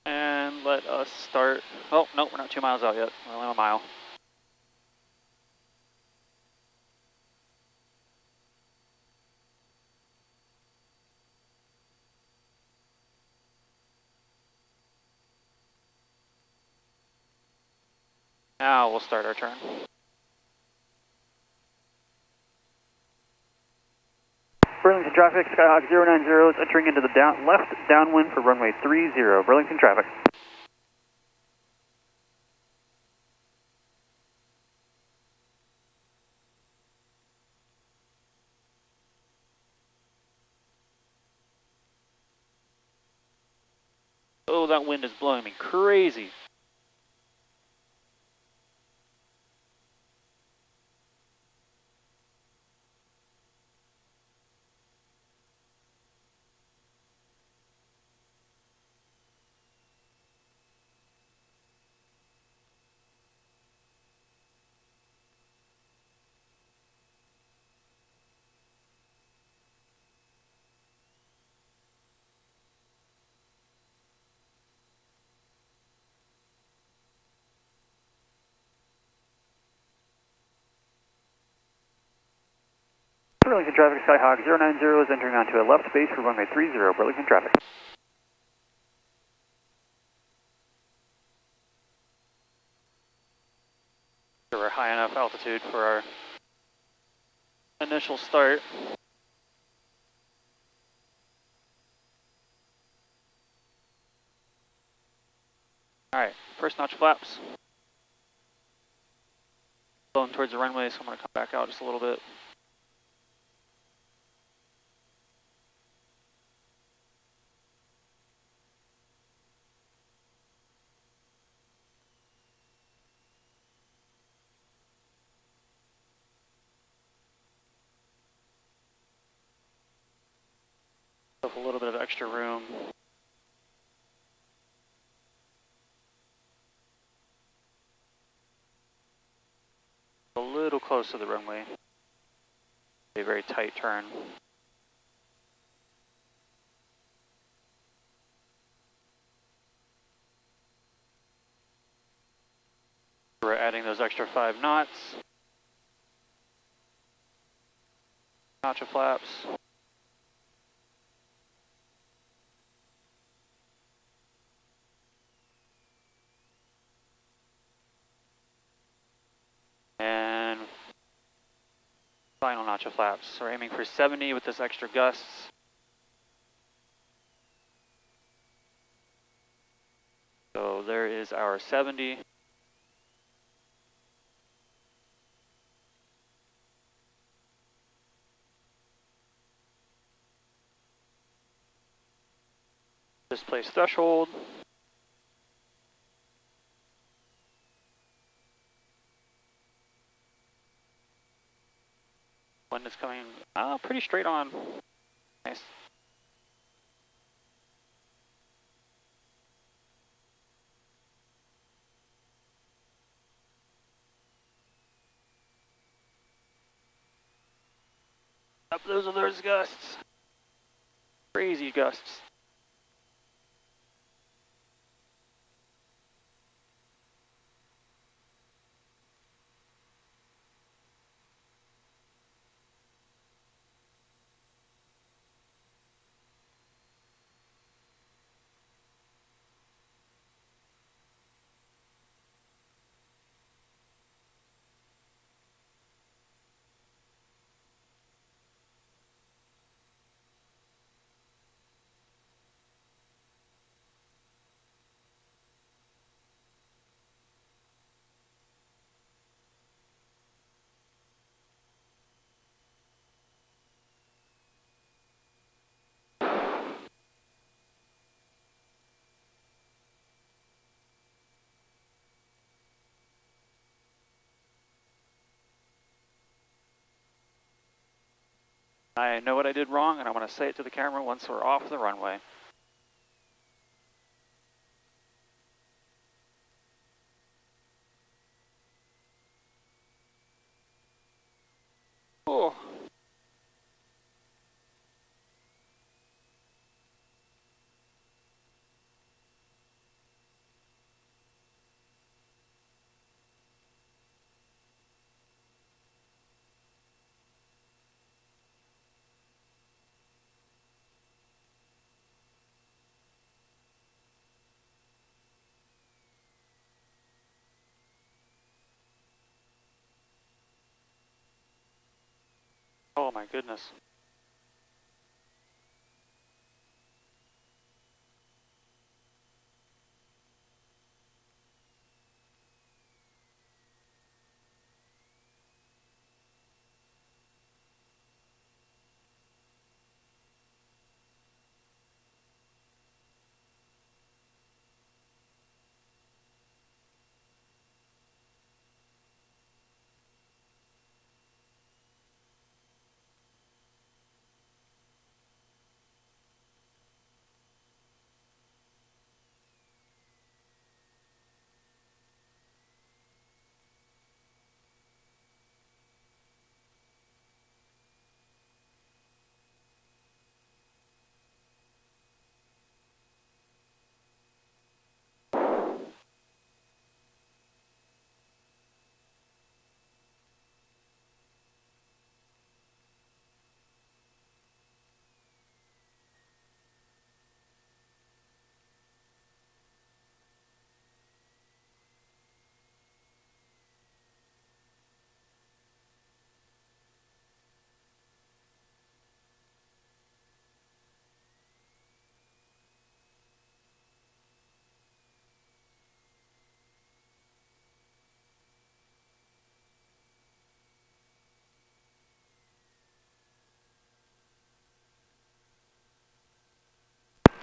And let us start. Oh, no, we're not 2 miles out yet. We're only a mile. Now we'll start our turn. Burlington traffic, Skyhawk 090 is entering into the left downwind for runway 30. Burlington traffic. Oh, that wind is blowing me crazy. Burlington traffic, Skyhawk 090 is entering onto a left base for runway 30, Burlington traffic. So we're high enough altitude for our initial start. Alright, first notch flaps. Blowing towards the runway, so I'm going to come back out just a little bit. A little bit of extra room. A little close to the runway. A very tight turn. We're adding those extra 5 knots. Notch of flaps. And final notch of flaps. So we're aiming for 70 with this extra gusts. So there is our 70. Displace threshold. Wind is coming pretty straight on. Nice. Up those are those gusts. Crazy gusts. I know what I did wrong, and I want to say it to the camera once we're off the runway. Oh. Oh my goodness.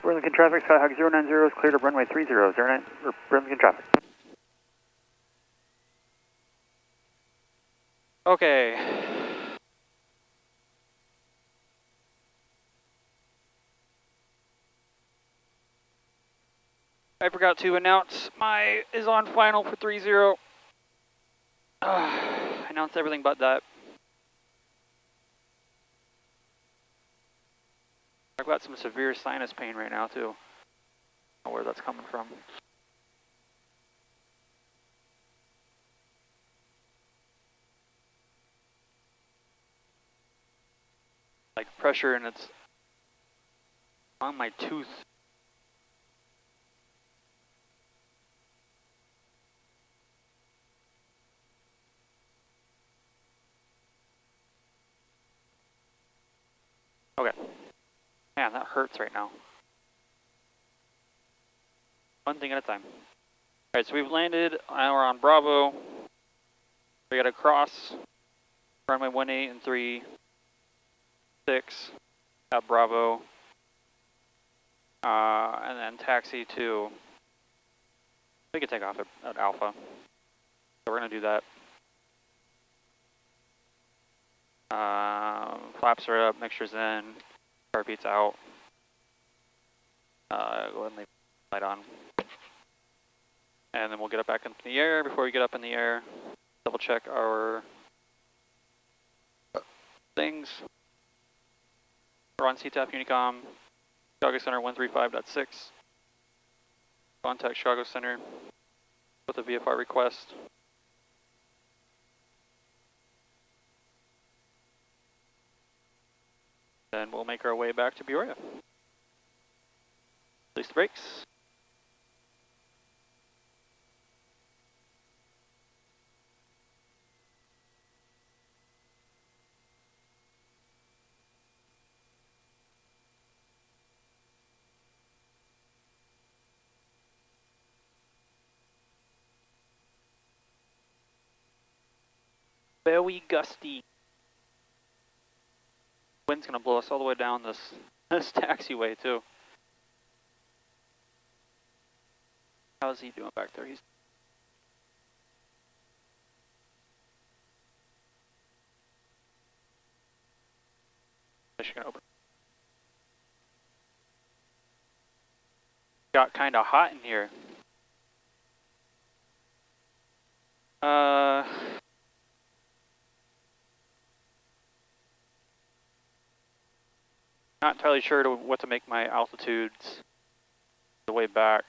Burlington traffic, Skyhawk 090 is cleared of runway 30, 09, or Burlington traffic. Okay. I forgot to announce my is on final for 30. I announced everything but that. I've got some severe sinus pain right now too. I don't know where that's coming from. Like pressure, and it's on my tooth. Okay. Man, that hurts right now. One thing at a time. Alright, so we've landed, now we're on Bravo. We gotta cross runway 18 and 3, 6 at Bravo. And then taxi to, we can take off at Alpha. So we're gonna do that. Flaps are up, mixture's in, car beats out. Go ahead and leave the light on. And then we'll get up back into the air. Before we get up in the air, double check our things. We're on CTAF Unicom, Chicago Center 135.6. Contact Chicago Center with a VFR request. Then we'll make our way back to Peoria. Release the brakes. Very gusty. Wind's gonna blow us all the way down this taxiway too. How's he doing back there? He's open. Got kind of hot in here. Not entirely sure what to make my altitudes the way back,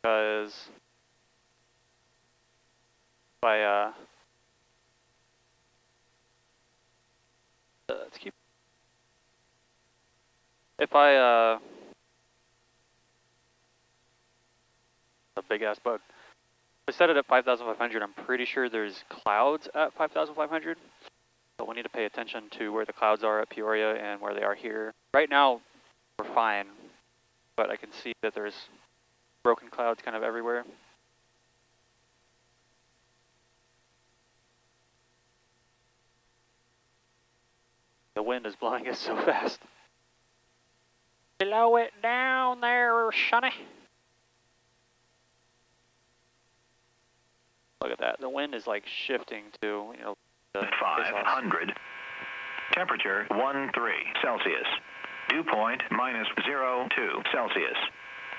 because if I let's keep. If I a big ass bug. If I set it at 5,500, I'm pretty sure there's clouds at 5,500. So we need to pay attention to where the clouds are at Peoria and where they are here. Right now, we're fine, but I can see that there's broken clouds kind of everywhere. The wind is blowing us so fast. Slow it down there, Sonny. Look at that. The wind is like shifting to, you know, 500. Temperature 13 Celsius. Dew point -02 Celsius.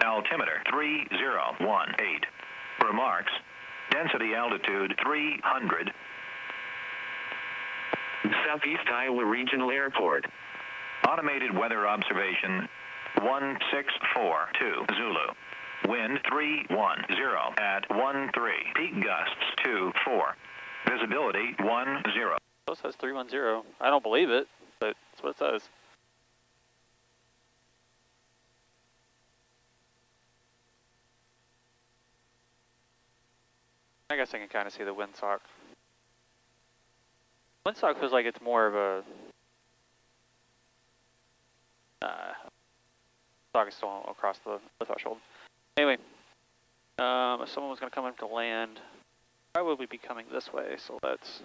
Altimeter 3018. Remarks. Density altitude 300. Southeast Iowa Regional Airport. Automated weather observation 1642 Zulu. Wind 310 at 13. Peak gusts 24. Visibility 10. It says 310. I don't believe it, but that's what it says. I guess I can kind of see the windsock. Windsock feels like it's more of a sock is still across the threshold. Anyway, if someone was going to come in to land, probably would be coming this way, so let's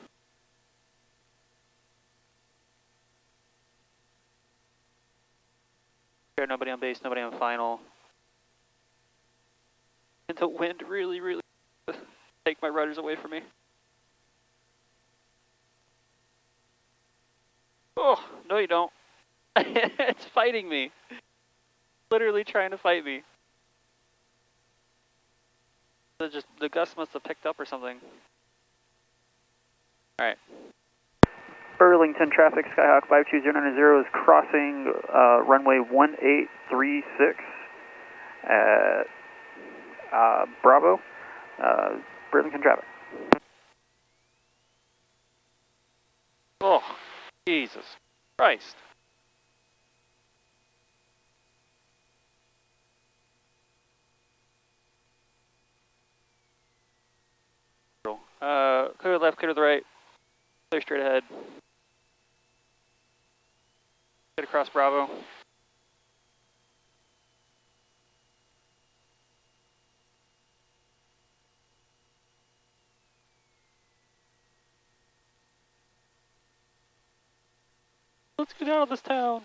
There, nobody on base, nobody on final. And the wind really take my rudders away from me. Oh, no you don't. It's fighting me. Literally trying to fight me. The gust must have picked up or something. Alright. Burlington traffic, Skyhawk 52090 is crossing runway 1836 at Bravo, Burlington traffic. Oh, Jesus Christ. Clear to the left, clear to the right, clear straight ahead. Get across Bravo. Let's get out of this town.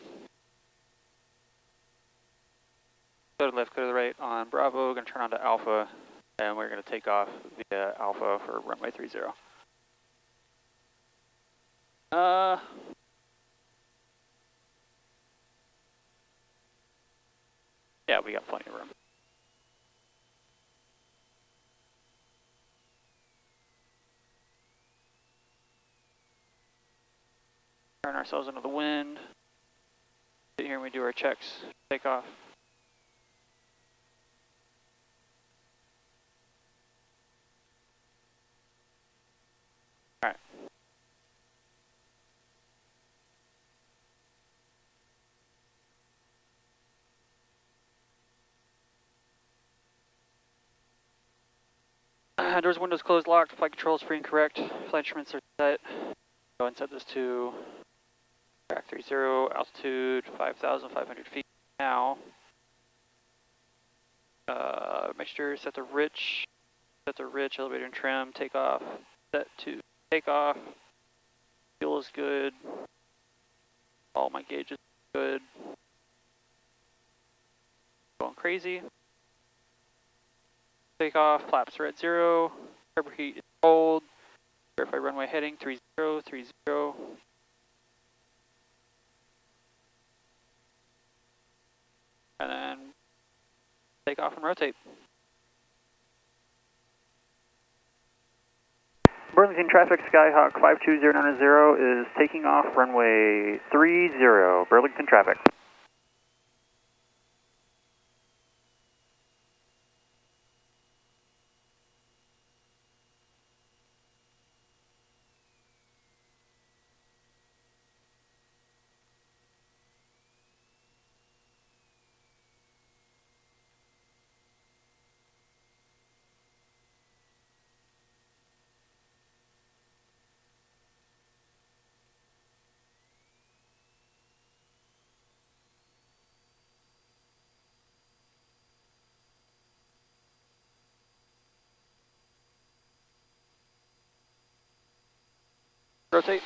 Go to the left, go to the right on Bravo. We're going to turn on to Alpha, and we're going to take off via Alpha for runway 30. Yeah, we got plenty of room. Turn ourselves into the wind. Sit here and we do our checks. Take off. Alright. Doors, windows closed, locked, flight controls free and correct. Flight instruments are set. Go and set this to track 30, altitude 5,500 feet now. Mixture set to rich, elevator and trim, takeoff, set to takeoff. Fuel is good. All my gauges are good. Going crazy. Takeoff, flaps are at 0, carburetor heat is cold, verify runway heading 30, and then take off and rotate. Burlington traffic, Skyhawk 52090 is taking off runway 30, Burlington traffic. Rotate.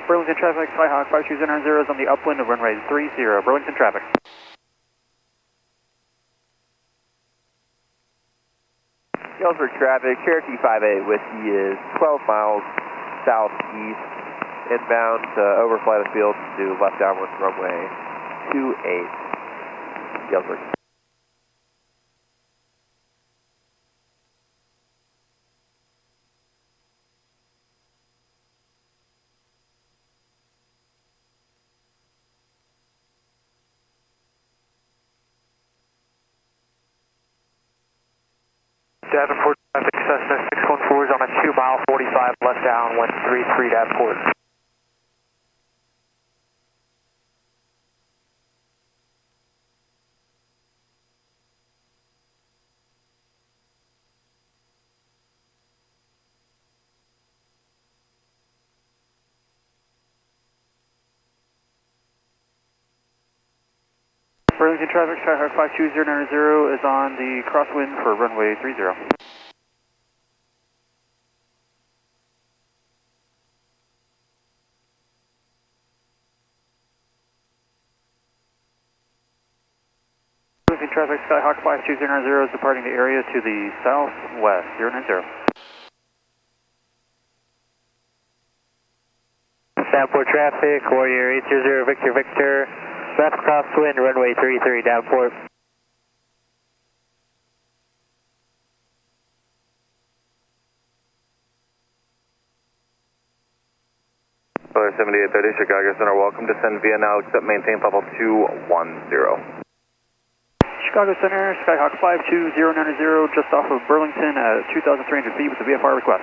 Burlington traffic, Skyhawk 52090 is on the upwind of runway 30, Burlington traffic. Galesburg traffic, Cherokee 58 Whiskey is 12 miles southeast, inbound to overfly the field to left downwind runway 28. Galesburg. Davenport traffic, Cessna 614 is on a 2 mile 45 left downwind 33 Davenport. Burlington traffic, Skyhawk 52090 is on the crosswind for runway 30. Moving traffic, Skyhawk 52090 is departing the area to the southwest, 090. Downport traffic, Warrior 800 Victor Victor, left crosswind, runway 33, downport. Flyer 7830, Chicago Center, welcome. Descend via now, except maintain level 210. Chicago Center, Skyhawk 52090, just off of Burlington at 2,300 feet with the VFR request.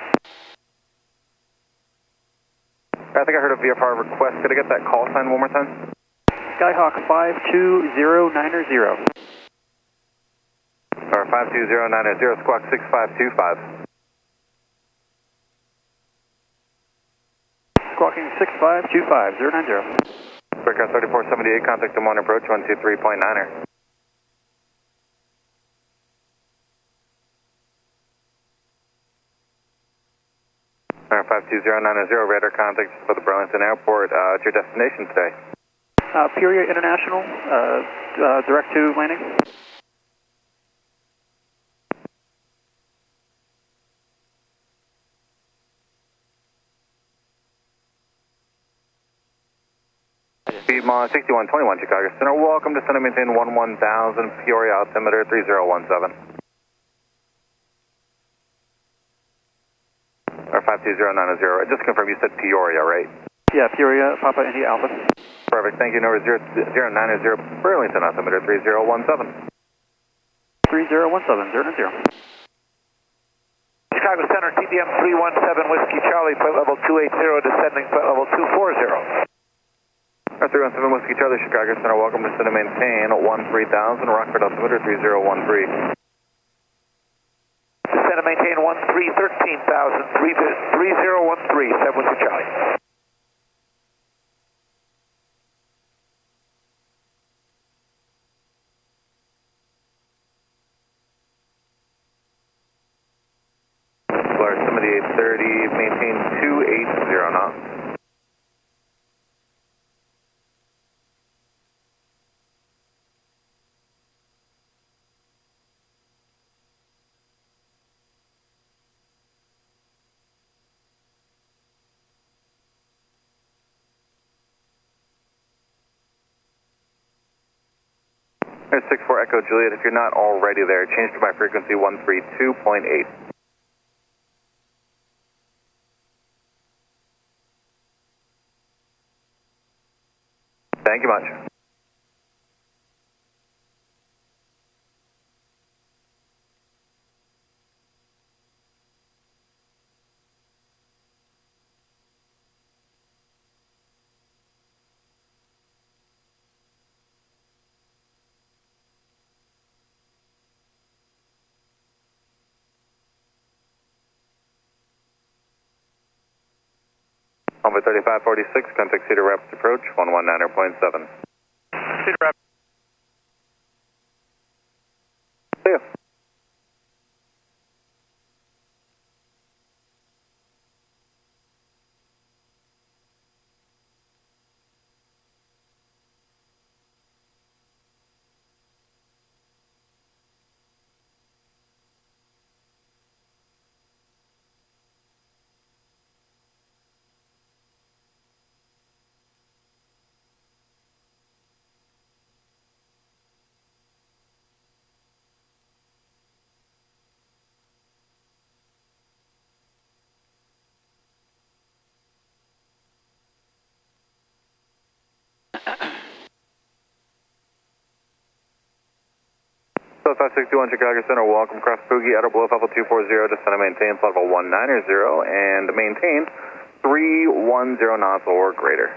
I think I heard a VFR request. Could I get that call sign one more time? Skyhawk 52090. Or 52090, squawk 6525. Squawking 6525, 090. Breakout 3478, contact them on approach 123.9er. Alright, 52090, radar contact for the Burlington Airport. What's your destination today? Peoria International, direct to landing. Speedmont 6121, Chicago Center. Welcome to Center, maintain 11,000, Peoria altimeter 3017. Or 52090. Just confirm you said Peoria, right? Yeah, Peoria, Papa India Alpha. Perfect, thank you. Number 090, Burlington altimeter 3017. 3017, 090. Chicago Center, TDM 317 Whiskey Charlie, flight level 280, descending flight level 240. 317 Whiskey Charlie, Chicago Center, welcome to Center, maintain 13,000, Rockford altimeter 3013. Descend and maintain 13,000, 3013, 7 Whiskey Charlie. Flyer 7830, maintain 280 knots. There's 64 Echo Juliet. If you're not already there, change to my frequency 132.8. Thank you much. Over 3546, contact Cedar Rapids approach 119.7. Cedar Rapids. See ya. So 561 Chicago Center, welcome across Boogie, outer below level 240, descend and maintain level 190 and maintain 310 knots or greater.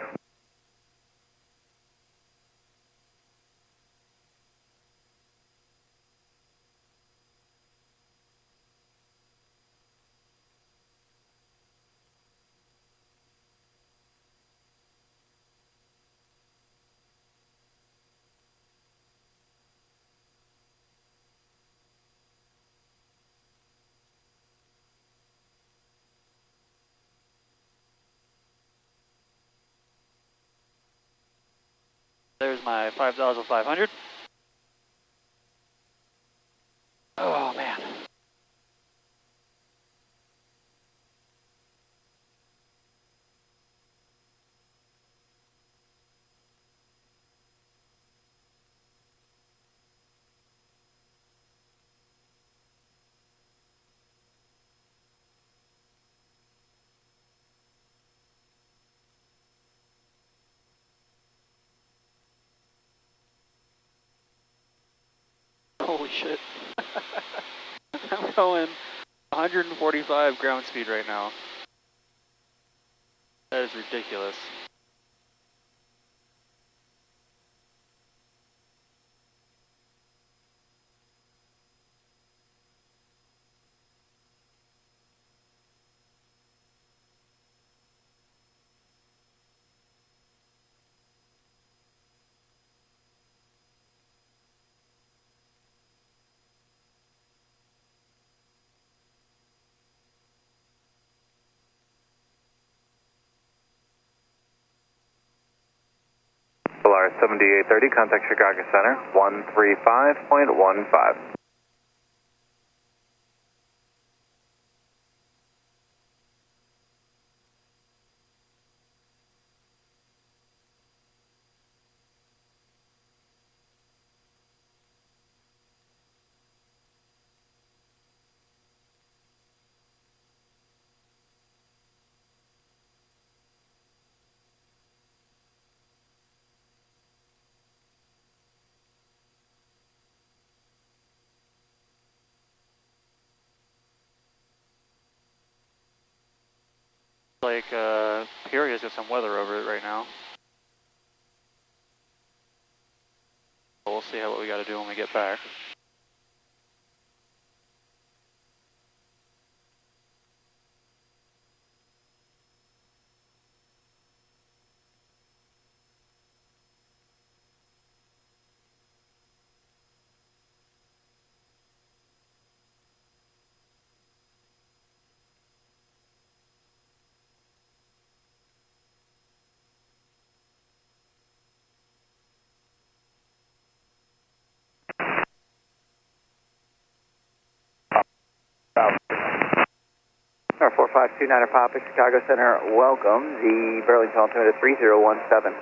There's my 5,500. Holy shit. I'm going 145 ground speed right now. That is ridiculous. Polaris 7830, contact Chicago Center, 135.15. Like, Peoria's got some weather over it right now. But we'll see what we gotta do when we get back. Our 4529 Papa, Chicago Center, welcome. The Burlington altimeter 3017.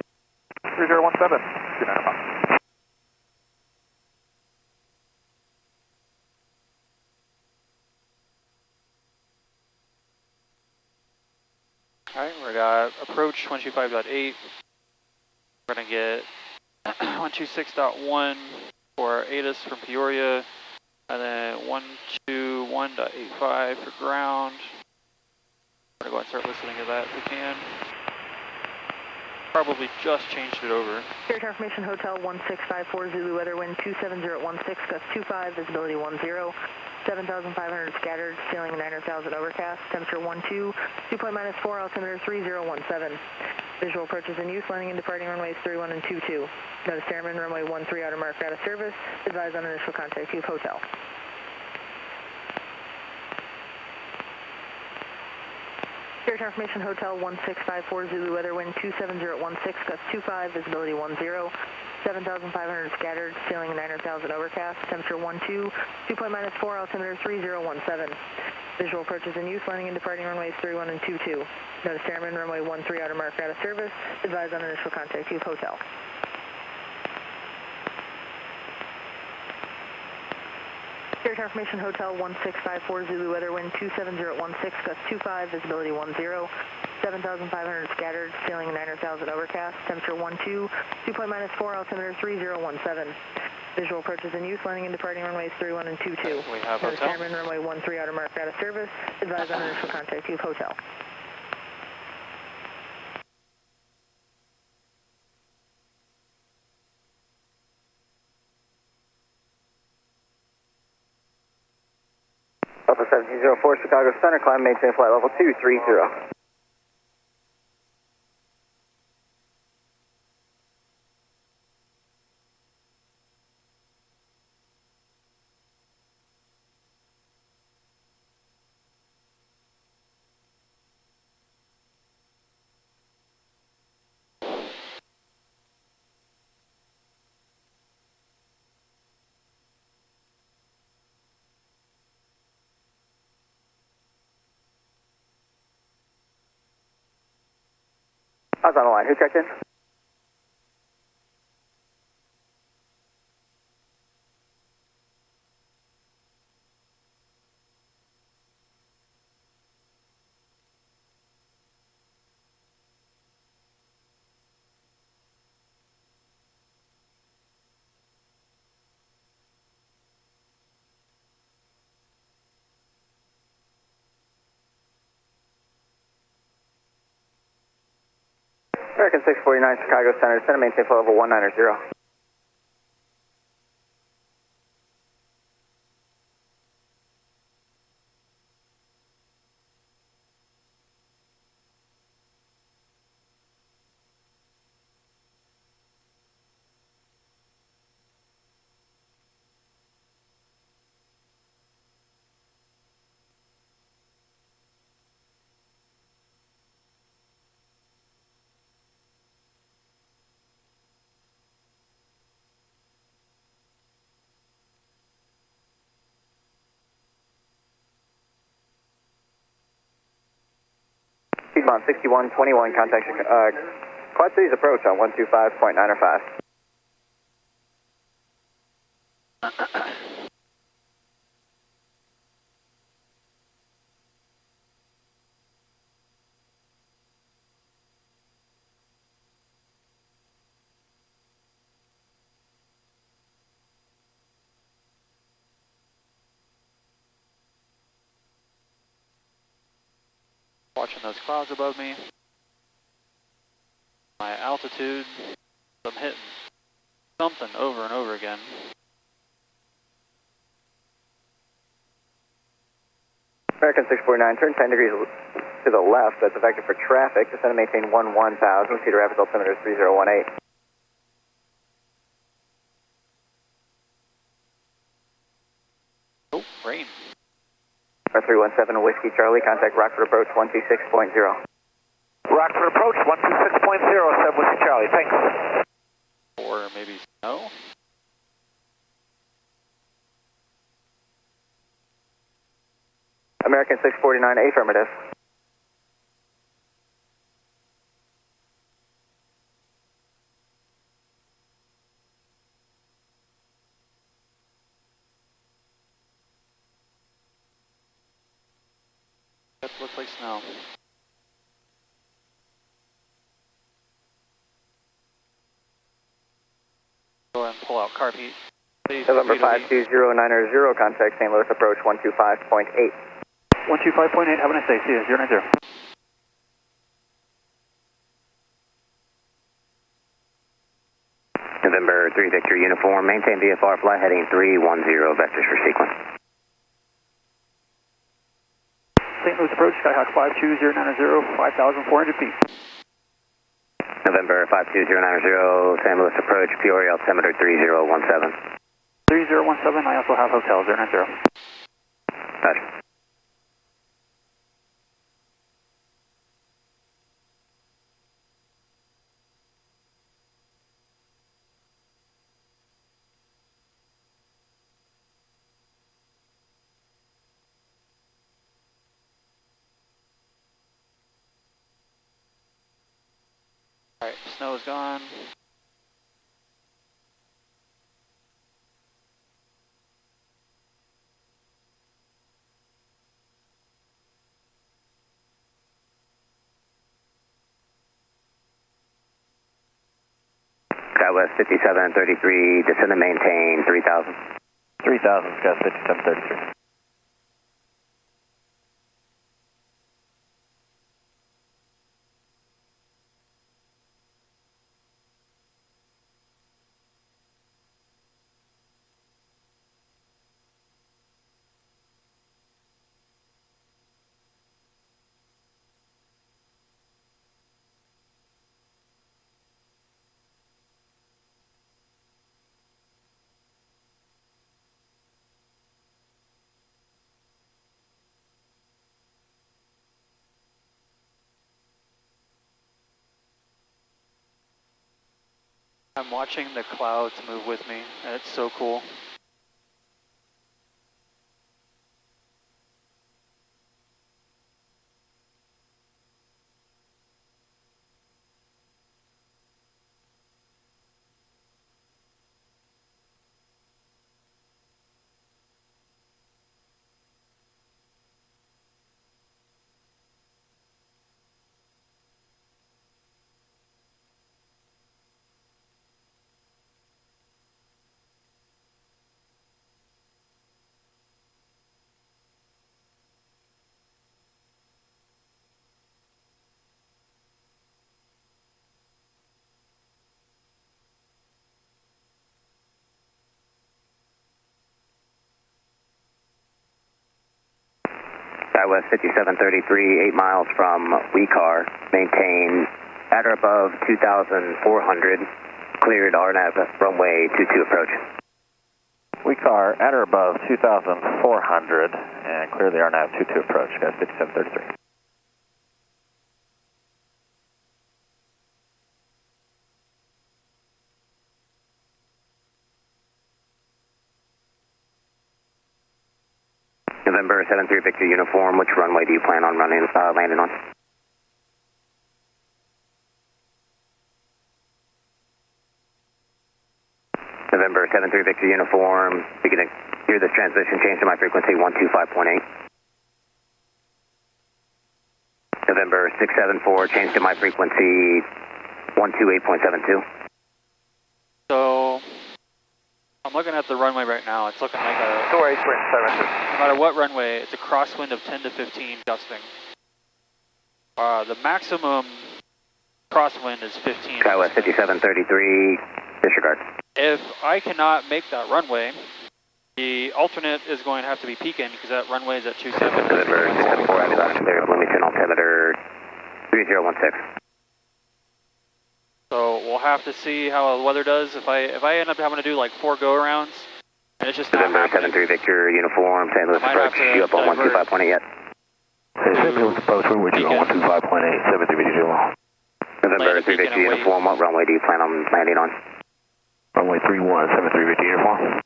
3017, 29 Papa. Alright, we got approach 125.8. We're gonna get 126.1 for our ATIS from Peoria, and then 121.85 for ground. We're gonna go ahead and start listening to that if we can. Probably just changed it over. Air Information Hotel 1654 Zulu weather wind 27016, gust 25, visibility 10, 7,500 scattered, ceiling 900,000 overcast, temperature 12, dew point -4, altimeter 3017. Visual approaches in use, landing and departing runways 31 and 22. Notice airman, runway 13 outer mark out of service. Advise on initial contact with hotel. Air Information Hotel 1654 Zulu weather wind 27016, gust 25, visibility 10, 7,500 scattered, ceiling 900,000 overcast, temperature 12, dew point -4, altimeter 3017. Visual approaches in use, landing and departing runways 31 and 22. Notice airman, runway 13 outer mark out of service. Advise on initial contact with hotel. Air Information Hotel 1654 Zulu weather wind 27016, gust 25, visibility 10, 7,500 scattered, ceiling 900,000 overcast, temperature 12, dew point -4, altimeter 3017. Visual approaches in use, landing and departing runways 31 and 22. We have Notice hotel. airman, runway 13 outer mark out of service. Advise on initial contact with hotel. Alpha 1704 Chicago Center, climb, maintain flight level 230. I was on the line. Who checked in? American 649 Chicago Center, descend and maintain flow level 190. Piedmont 6121, contact Quad Cities Approach on 125.905. Watching those clouds above me. My altitude, I'm hitting something over and over again. American 649, turn 10 degrees to the left, that's effective for traffic. Descend and maintain 1000, Cedar Rapids altimeter 3018. Oh, rain. R317 Whiskey Charlie, contact Rockford Approach 126.0. Rockford Approach 126.0, 7 Whiskey Charlie, thanks. Or maybe snow? American 649, affirmative. That looks like snow. Go ahead and pull out carb heat. November 52090, contact St. Louis Approach 125.8. 125.8, have a nice day, see you, 090. November 3 Victor Uniform, maintain VFR flight heading 310, vectors for sequence. St. Louis Approach, Skyhawk 52090, 5,400 feet. November 52090, St. Louis Approach, Peoria altimeter 3017. 3017, I also have hotel 090. Gotcha. Alright, snow is gone. Skywest 5733, descend and maintain 3000. 3000, Skywest 5733. I'm watching the clouds move with me, and it's so cool. SkyWest 5733, 8 miles from WeCar, maintain at or above 2,400, cleared RNAV runway 22 approach. WeCar at or above 2,400 and clear the RNAV 22 approach, guys, 5733. November 73 Victor Uniform, which runway do you plan on landing on? November 73 Victor Uniform, beginning to hear this transmission, change to my frequency 125.8. November 674, change to my frequency 128.72. So, I'm looking at the runway right now. It's looking like a... 28.72. No matter what runway, it's a crosswind of 10 to 15 gusting. The maximum crosswind is 15. SkyWest 5733, disregard. If I cannot make that runway, the alternate is going to have to be peaking because that runway is at 27. November 674, Abbey Lattice clear, Bloomington altimeter 3016. So we'll have to see how the weather does. If I end up having to do like 4 go-arounds, and it's just not November happening. 73 Victor Uniform, St. Louis approach, you up on 125.8 yet? St. Louis approach, where would you go? 125.8, 73 Victor Uniform. November 3 Victor Uniform, what runway do you plan on landing on? Runway 31, 73 Victor Uniform.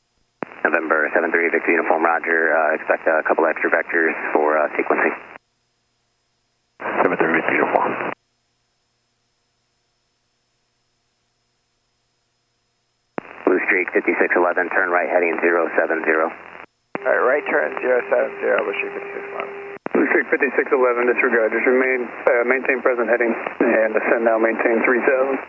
November 73 Victor Uniform, roger. Expect a couple extra vectors for sequencing. 73 Victor Uniform. Blue Streak 5611, turn right heading 070. Alright, right turn 070, Blue Streak 5611. Blue Streak 5611, disregard. Just maintain present heading and ascend now, maintain 3000.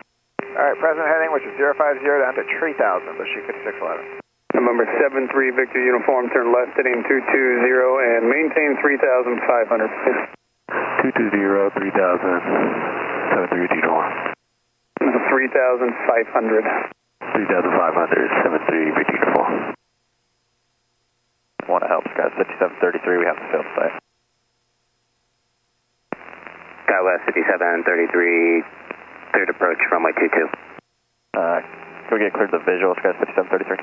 Alright, present heading, which is 050 down to 3000, Blue Streak 5611. November 73 Victor Uniform, turn left heading 220 and maintain 3,500. 220, 3,000, 73 Victor Uniform. 3,500. 3,500, 73 Victor Uniform. Want to help, guys, 5733, we have to fill the site. SkyWest 5733, cleared approach, runway 22. Can we get cleared the visual, guys, 5733?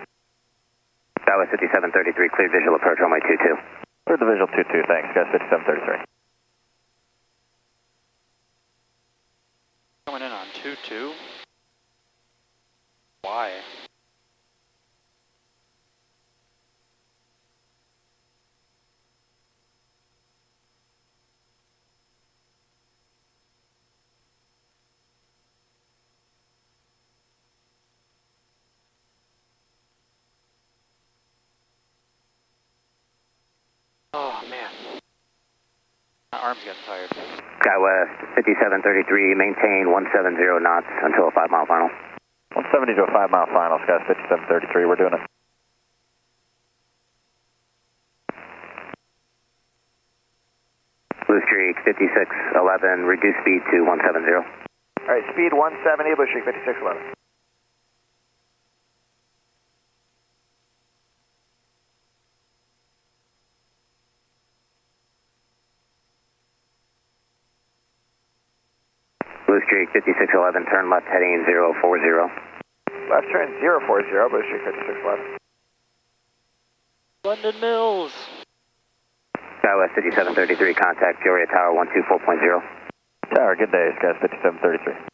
SkyWest 5733, cleared visual approach, runway 22. Cleared the visual 22, thanks, guys, 5733. Coming in on 22. Why? Oh man, my arm's getting tired. SkyWest 5733, maintain 170 knots until a 5-mile final. 170 to a 5-mile final, guys, 5733, we're doing it. Blue Streak 5611, reduce speed to 170. Alright, speed 170, Blue Streak 5611. Blue Streak 5611, turn left heading 040. Left turn 040, Blue Streak 5611. London Mills. SkyWest 5733, contact Peoria Tower 124.0. Tower, good day, guys, 5733.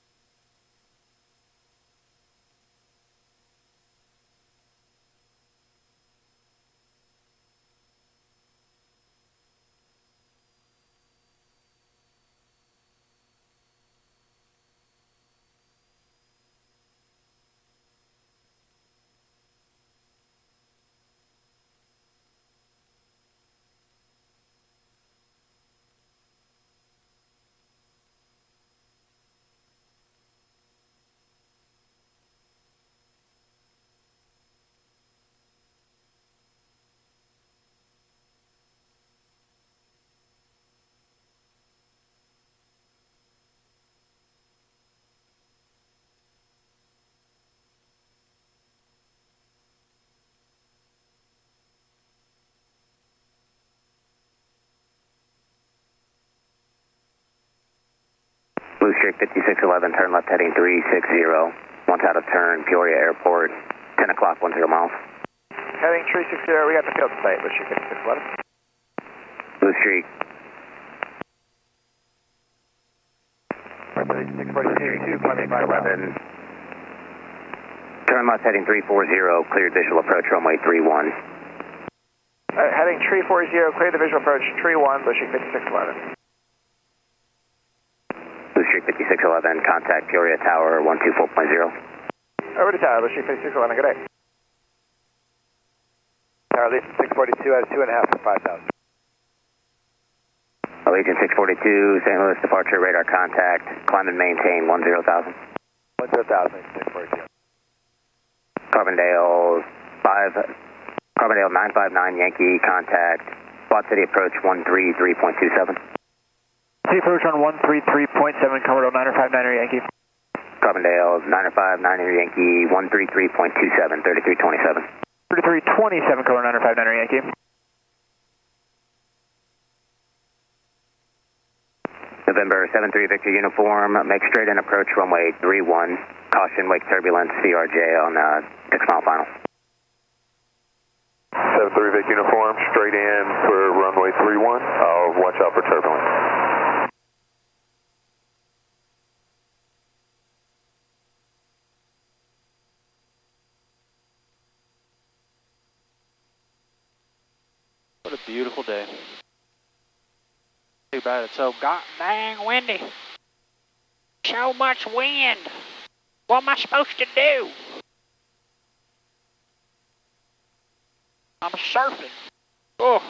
Blue Streak 5611, turn left heading 360. Once out of turn, Peoria Airport, 10 o'clock, 10 miles. Heading 360, we got the field site, Blue Streak 5611. Blue Streak. 642, climbing 5 11. Turn left heading 340, cleared visual approach runway 31. Heading 340, clear the visual approach, 31, Blue Streak 5611. Blue Streak 5611, contact Peoria Tower 124.0. Over to Tower, Blue Streak 5611, good day. Tower lead 642 at 2.5 for 5,000. Allegiant 642, St. Louis departure radar contact, climb and maintain 10,000. 10,000, 642. Carbondale 959 Yankee, contact Quad City approach 133.27. City approach on 133.7, Commodore 959er Yankee. Carbondale 959er Yankee, 133.27, 3327. 3327, Commodore 959er Yankee. November 73 Victor uniform, make straight in approach runway 31. Caution wake turbulence, CRJ on 6 mile final. 73 Vic uniform, straight in for runway 31. I'll watch out for turbulence. What a beautiful day. Too bad it's so god dang windy. So much wind. What am I supposed to do? I'm surfing. Oh.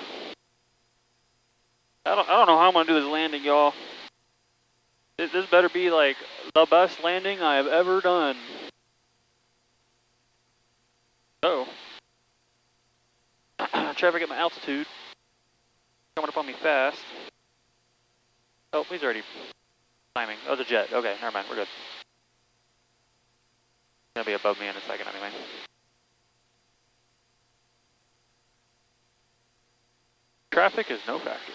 I don't know how I'm gonna do this landing, y'all. This better be like the best landing I have ever done. Oh. Traffic at my altitude. Coming up on me fast. Oh, he's already climbing. Oh, the jet. Okay, never mind. We're good. He's gonna be above me in a second anyway. Traffic is no factor.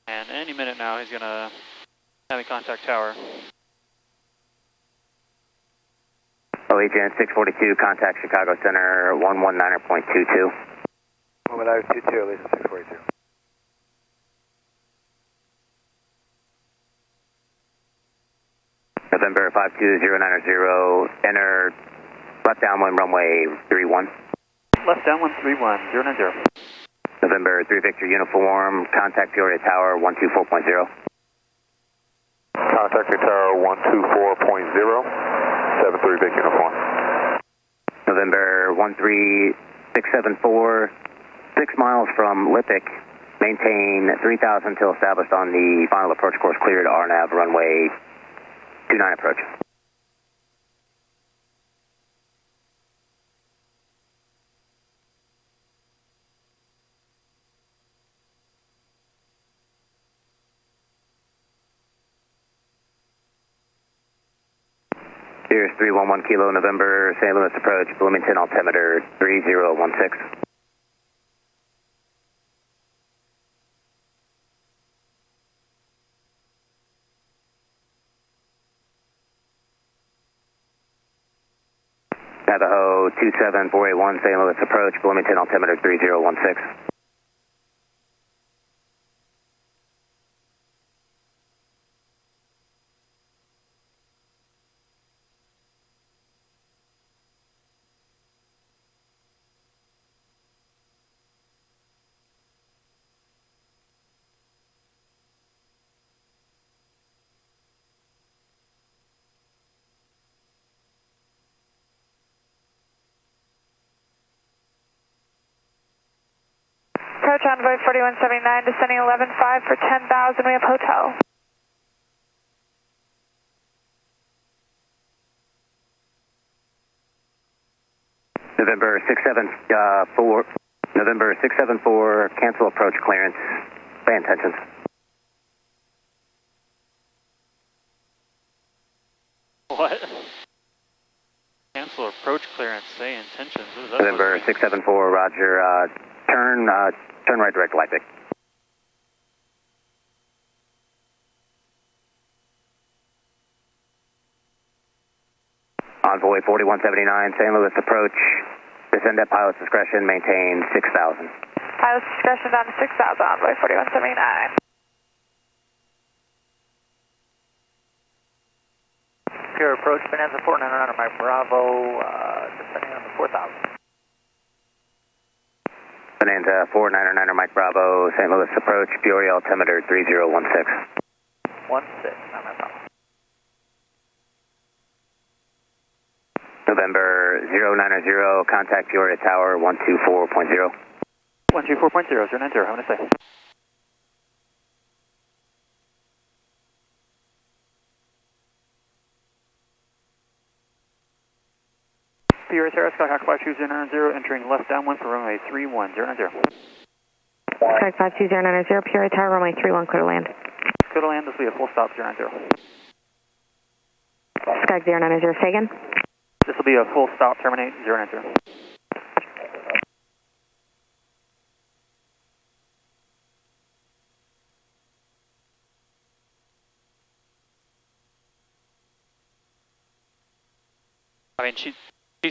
And any minute now, he's gonna have me contact tower. Allegiant 642, contact Chicago Center 119.22. 119.22, Allegiant 642. November 52090, enter left downwind runway 31. Left downwind 31, 090. November 3 Victor uniform, contact Peoria Tower 124.0. Contact Tower 124.0, 73 Vic uniform. November 13674, 6 miles from Lippick, maintain 3,000 till established on the final approach course cleared RNAV runway 29 approach. Here's 311 Kilo November, St. Louis approach, Bloomington altimeter 3016. Navajo 27481, St. Louis approach, Bloomington altimeter 3016. Approach Envoy 4179, descending 11.5 for 10,000, we have hotel. November 674, cancel approach clearance, pay intentions. What? Cancel actual approach clearance say intentions? What is that November 674, roger. Turn right direct Leipzig. Envoy 4179, St. Louis approach. Descend at pilot's discretion, maintain 6,000. Pilot's discretion down to 6,000, Envoy 4179. Pure approach, Bonanza 4900, Mike Bravo, descending on the 4,000. Bonanza 4900, Mike Bravo, St. Louis approach, Peoria altimeter 3016. 16, not my problem. November 090, contact Peoria Tower 124.0. 124.0, 090, have a nice day. Peoria Tower, Skyhawk 52090, entering left downwind for runway 31, 090. Skyhawk 52090, Peoria Tower, runway 31, clear to land. Clear to land, this will be a full stop, 090. Skyhawk 090, say again. This will be a full stop, terminate, 090. I mean, she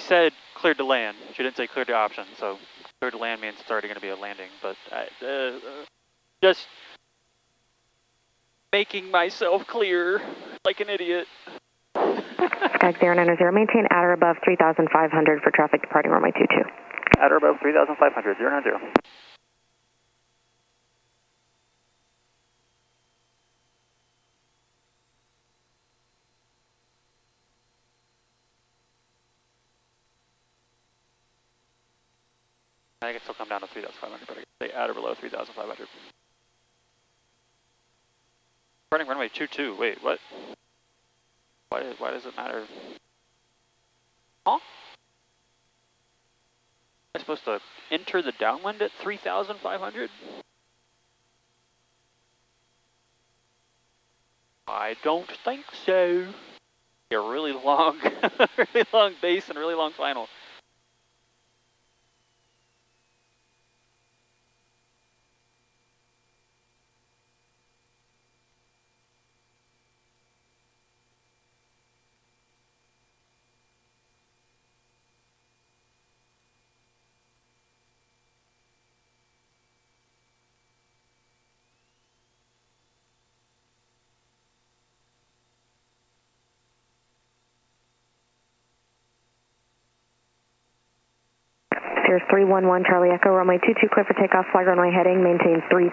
said cleared to land. She didn't say cleared to option, so cleared to land means it's already going to be a landing, but just making myself clear like an idiot. Skyhawk 090, maintain at or above 3,500 for traffic departing runway 22. At or above 3,500, 090. I can still come down to 3,500, but I can stay at or below 3,500. Departing runway 22, wait, what? Why does it matter? Huh? Am I supposed to enter the downwind at 3,500? I don't think so. A really long, really long base and really long final. Here's 311 Charlie Echo, runway 22, clear for takeoff, flag runway heading, maintain 3,000.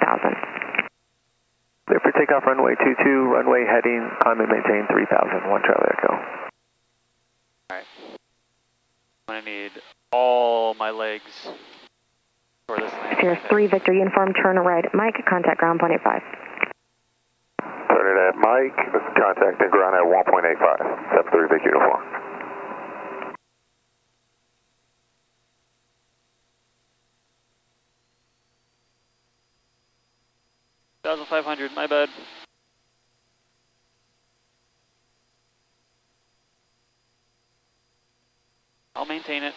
Clear for takeoff, runway 22, runway heading, climb and maintain 3,000, 1 Charlie Echo. Alright. I'm going to need all my legs for this thing. Here's 3 Victor Uniform, turn right, Mike, contact ground 1.85. Turn it at Mike, contacting ground at 1.85, 73 Victor Uniform. 1,500, my bad. I'll maintain it.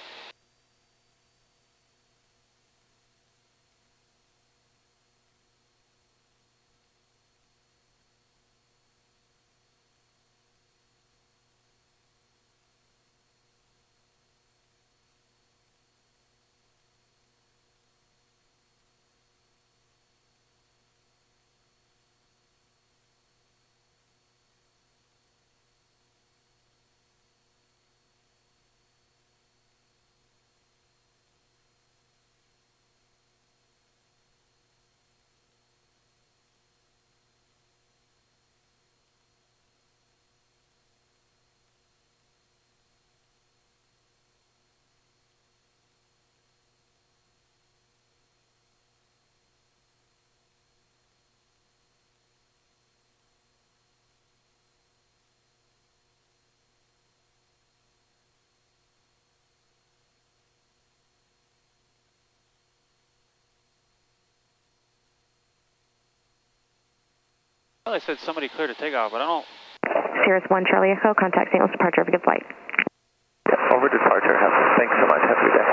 Well, I said somebody cleared a takeoff, but I don't... Cirrus 1 Charlie Echo, contact St. Louis departure, have a good flight. Over for departure. Thanks so much. Have a good day.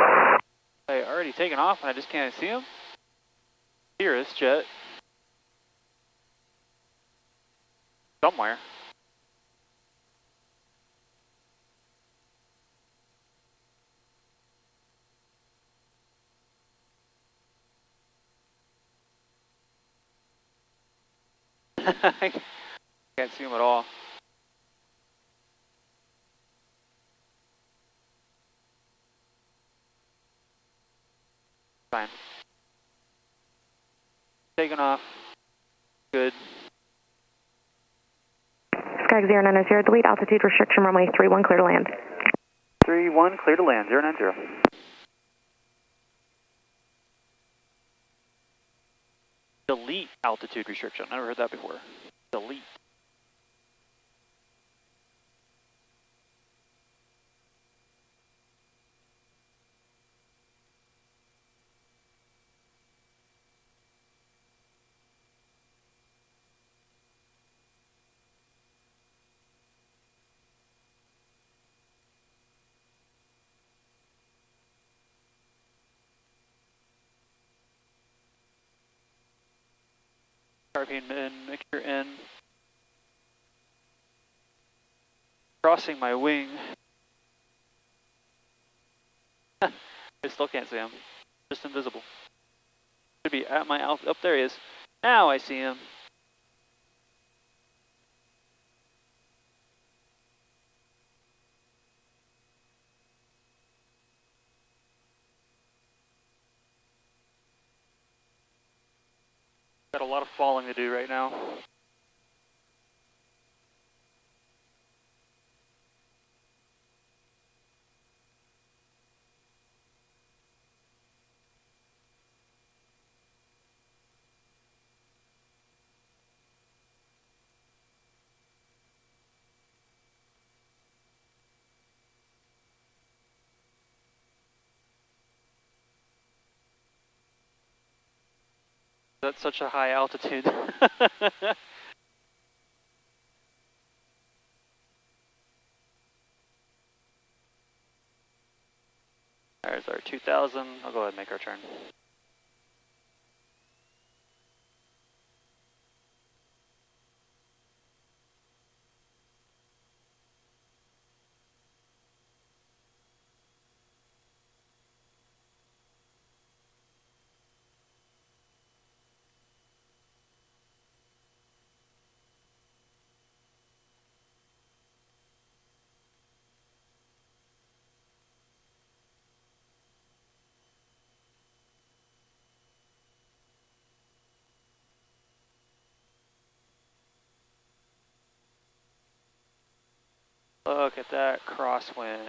Hey, already taken off and I just can't see him? Cirrus jet. Somewhere. I can't see him at all. Fine. Taking off. Good. Sky 090, delete altitude restriction runway 31, clear to land. 31, clear to land, 090. Delete altitude restriction. Never heard that before. Delete. Carpine in, mixture in. Crossing my wing. I still can't see him. Just invisible. Should be at my altitude. Up there he is. Now I see him. Got a lot of falling to do right now. That's such a high altitude. There's our 2000. I'll go ahead and make our turn. Look at that crosswind.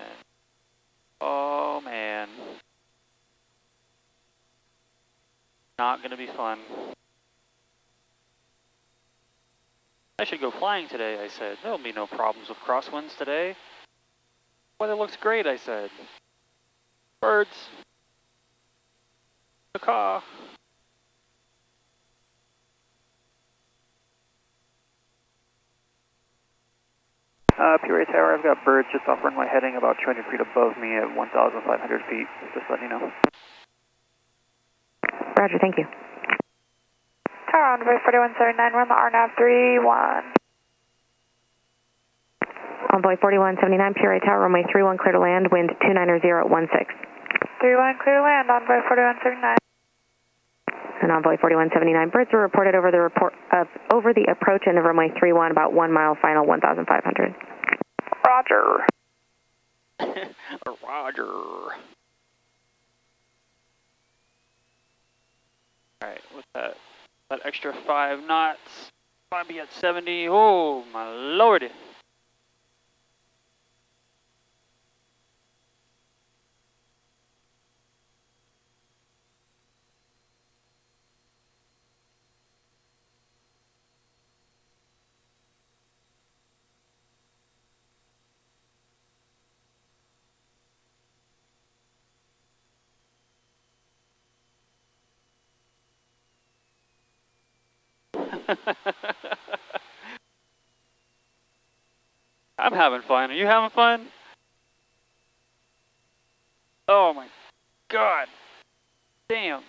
Oh man. Not gonna be fun. I should go flying today, I said. There'll be no problems with crosswinds today. Weather looks great, I said. Birds. The car. Peoria Tower, I've got birds just off runway heading about 200 feet above me at 1,500 feet. Just letting you know. Roger, thank you. Tower on runway 4179, we're on the RNAV 31. Envoy 4179, Peoria Tower, runway 31, clear to land, wind 290 at 16. 31, clear to land, Envoy 4179. And Envoy 4179, birds were reported over the approach in the runway 31, about 1 mile final, 1,500. Roger. Roger. Alright, with that extra 5 knots, might be at 70. Oh my lordy. I'm having fun. Are you having fun? Oh my God. Damn.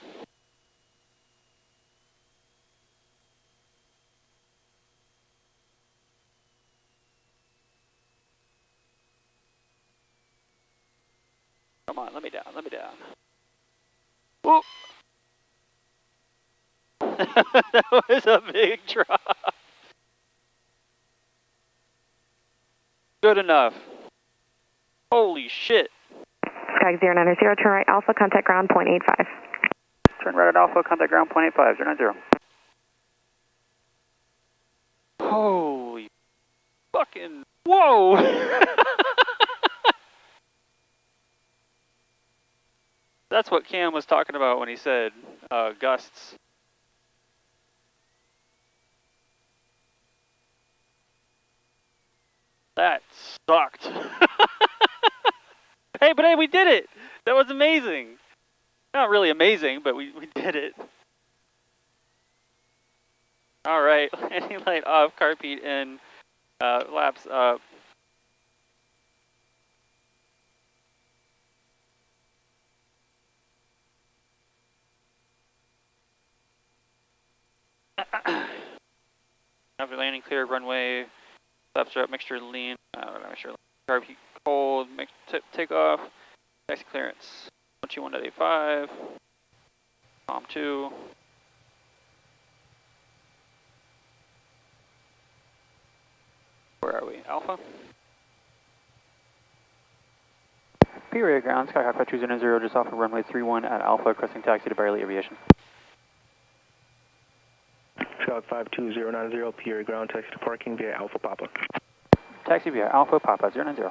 Come on, let me down, let me down. Whoop. That was a big drop. Good enough. Holy shit. Sky 090, turn right Alpha, contact ground, 0.85. Turn right at Alpha, contact ground, 0.85, 090. Holy fucking, whoa! That's what Cam was talking about when he said gusts. That sucked. Hey, but hey, we did it! That was amazing. Not really amazing, but we did it. All right, landing light off, carpet in, laps up. After landing, clear runway. Flaps are up, mixture lean. Mixture carb heat cold. Takeoff. Taxi clearance. 121.85. Palm 2. Where are we? Alpha. KPIA ground. Skyhawk 5200 just off of runway 31 at Alpha, cresting taxi to KBRL Aviation. Skyhawk 52090, KPIA ground, taxi to parking via Alpha Papa. Taxi via Alpha Papa 090.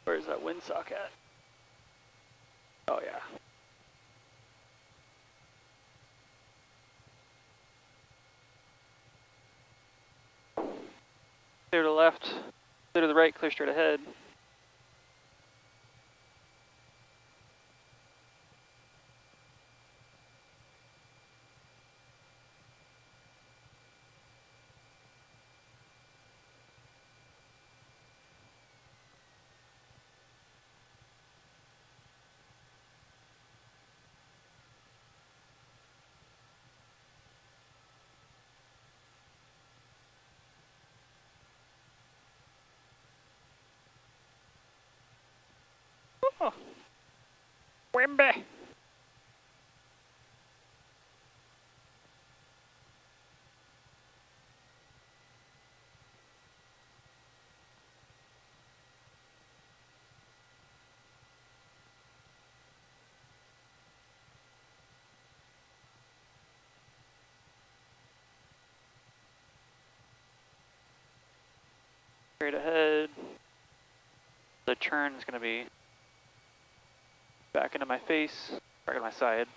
Where's that windsock at? Oh yeah. Clear to the left, clear to the right, clear straight ahead. Oh. Wimby. Straight ahead. The turn is going to be back into my face, back into my side.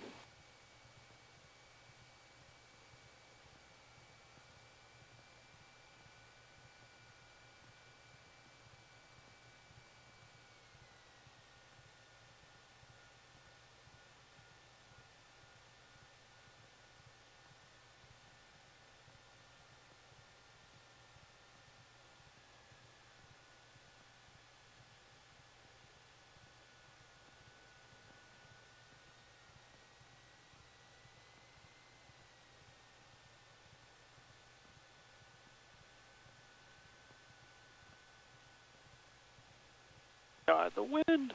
God, the wind.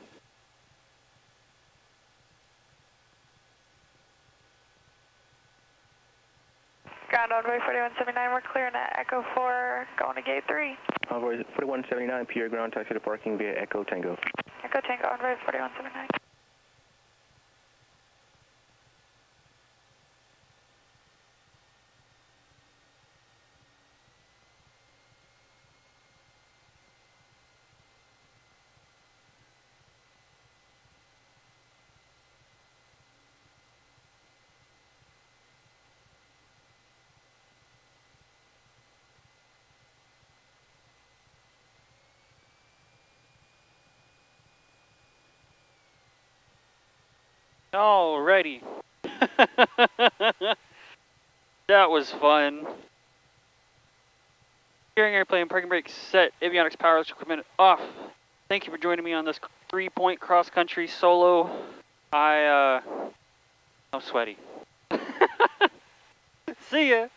Ground on runway 4179, we're clearing at Echo 4, going to gate 3. Envoy 4179, KPIA ground, taxi to parking via Echo Tango. Echo Tango on runway 4179. Alrighty. That was fun. Steering airplane, parking brakes set, avionics power equipment off. Thank you for joining me on this 3-point cross-country solo. I'm sweaty. See ya.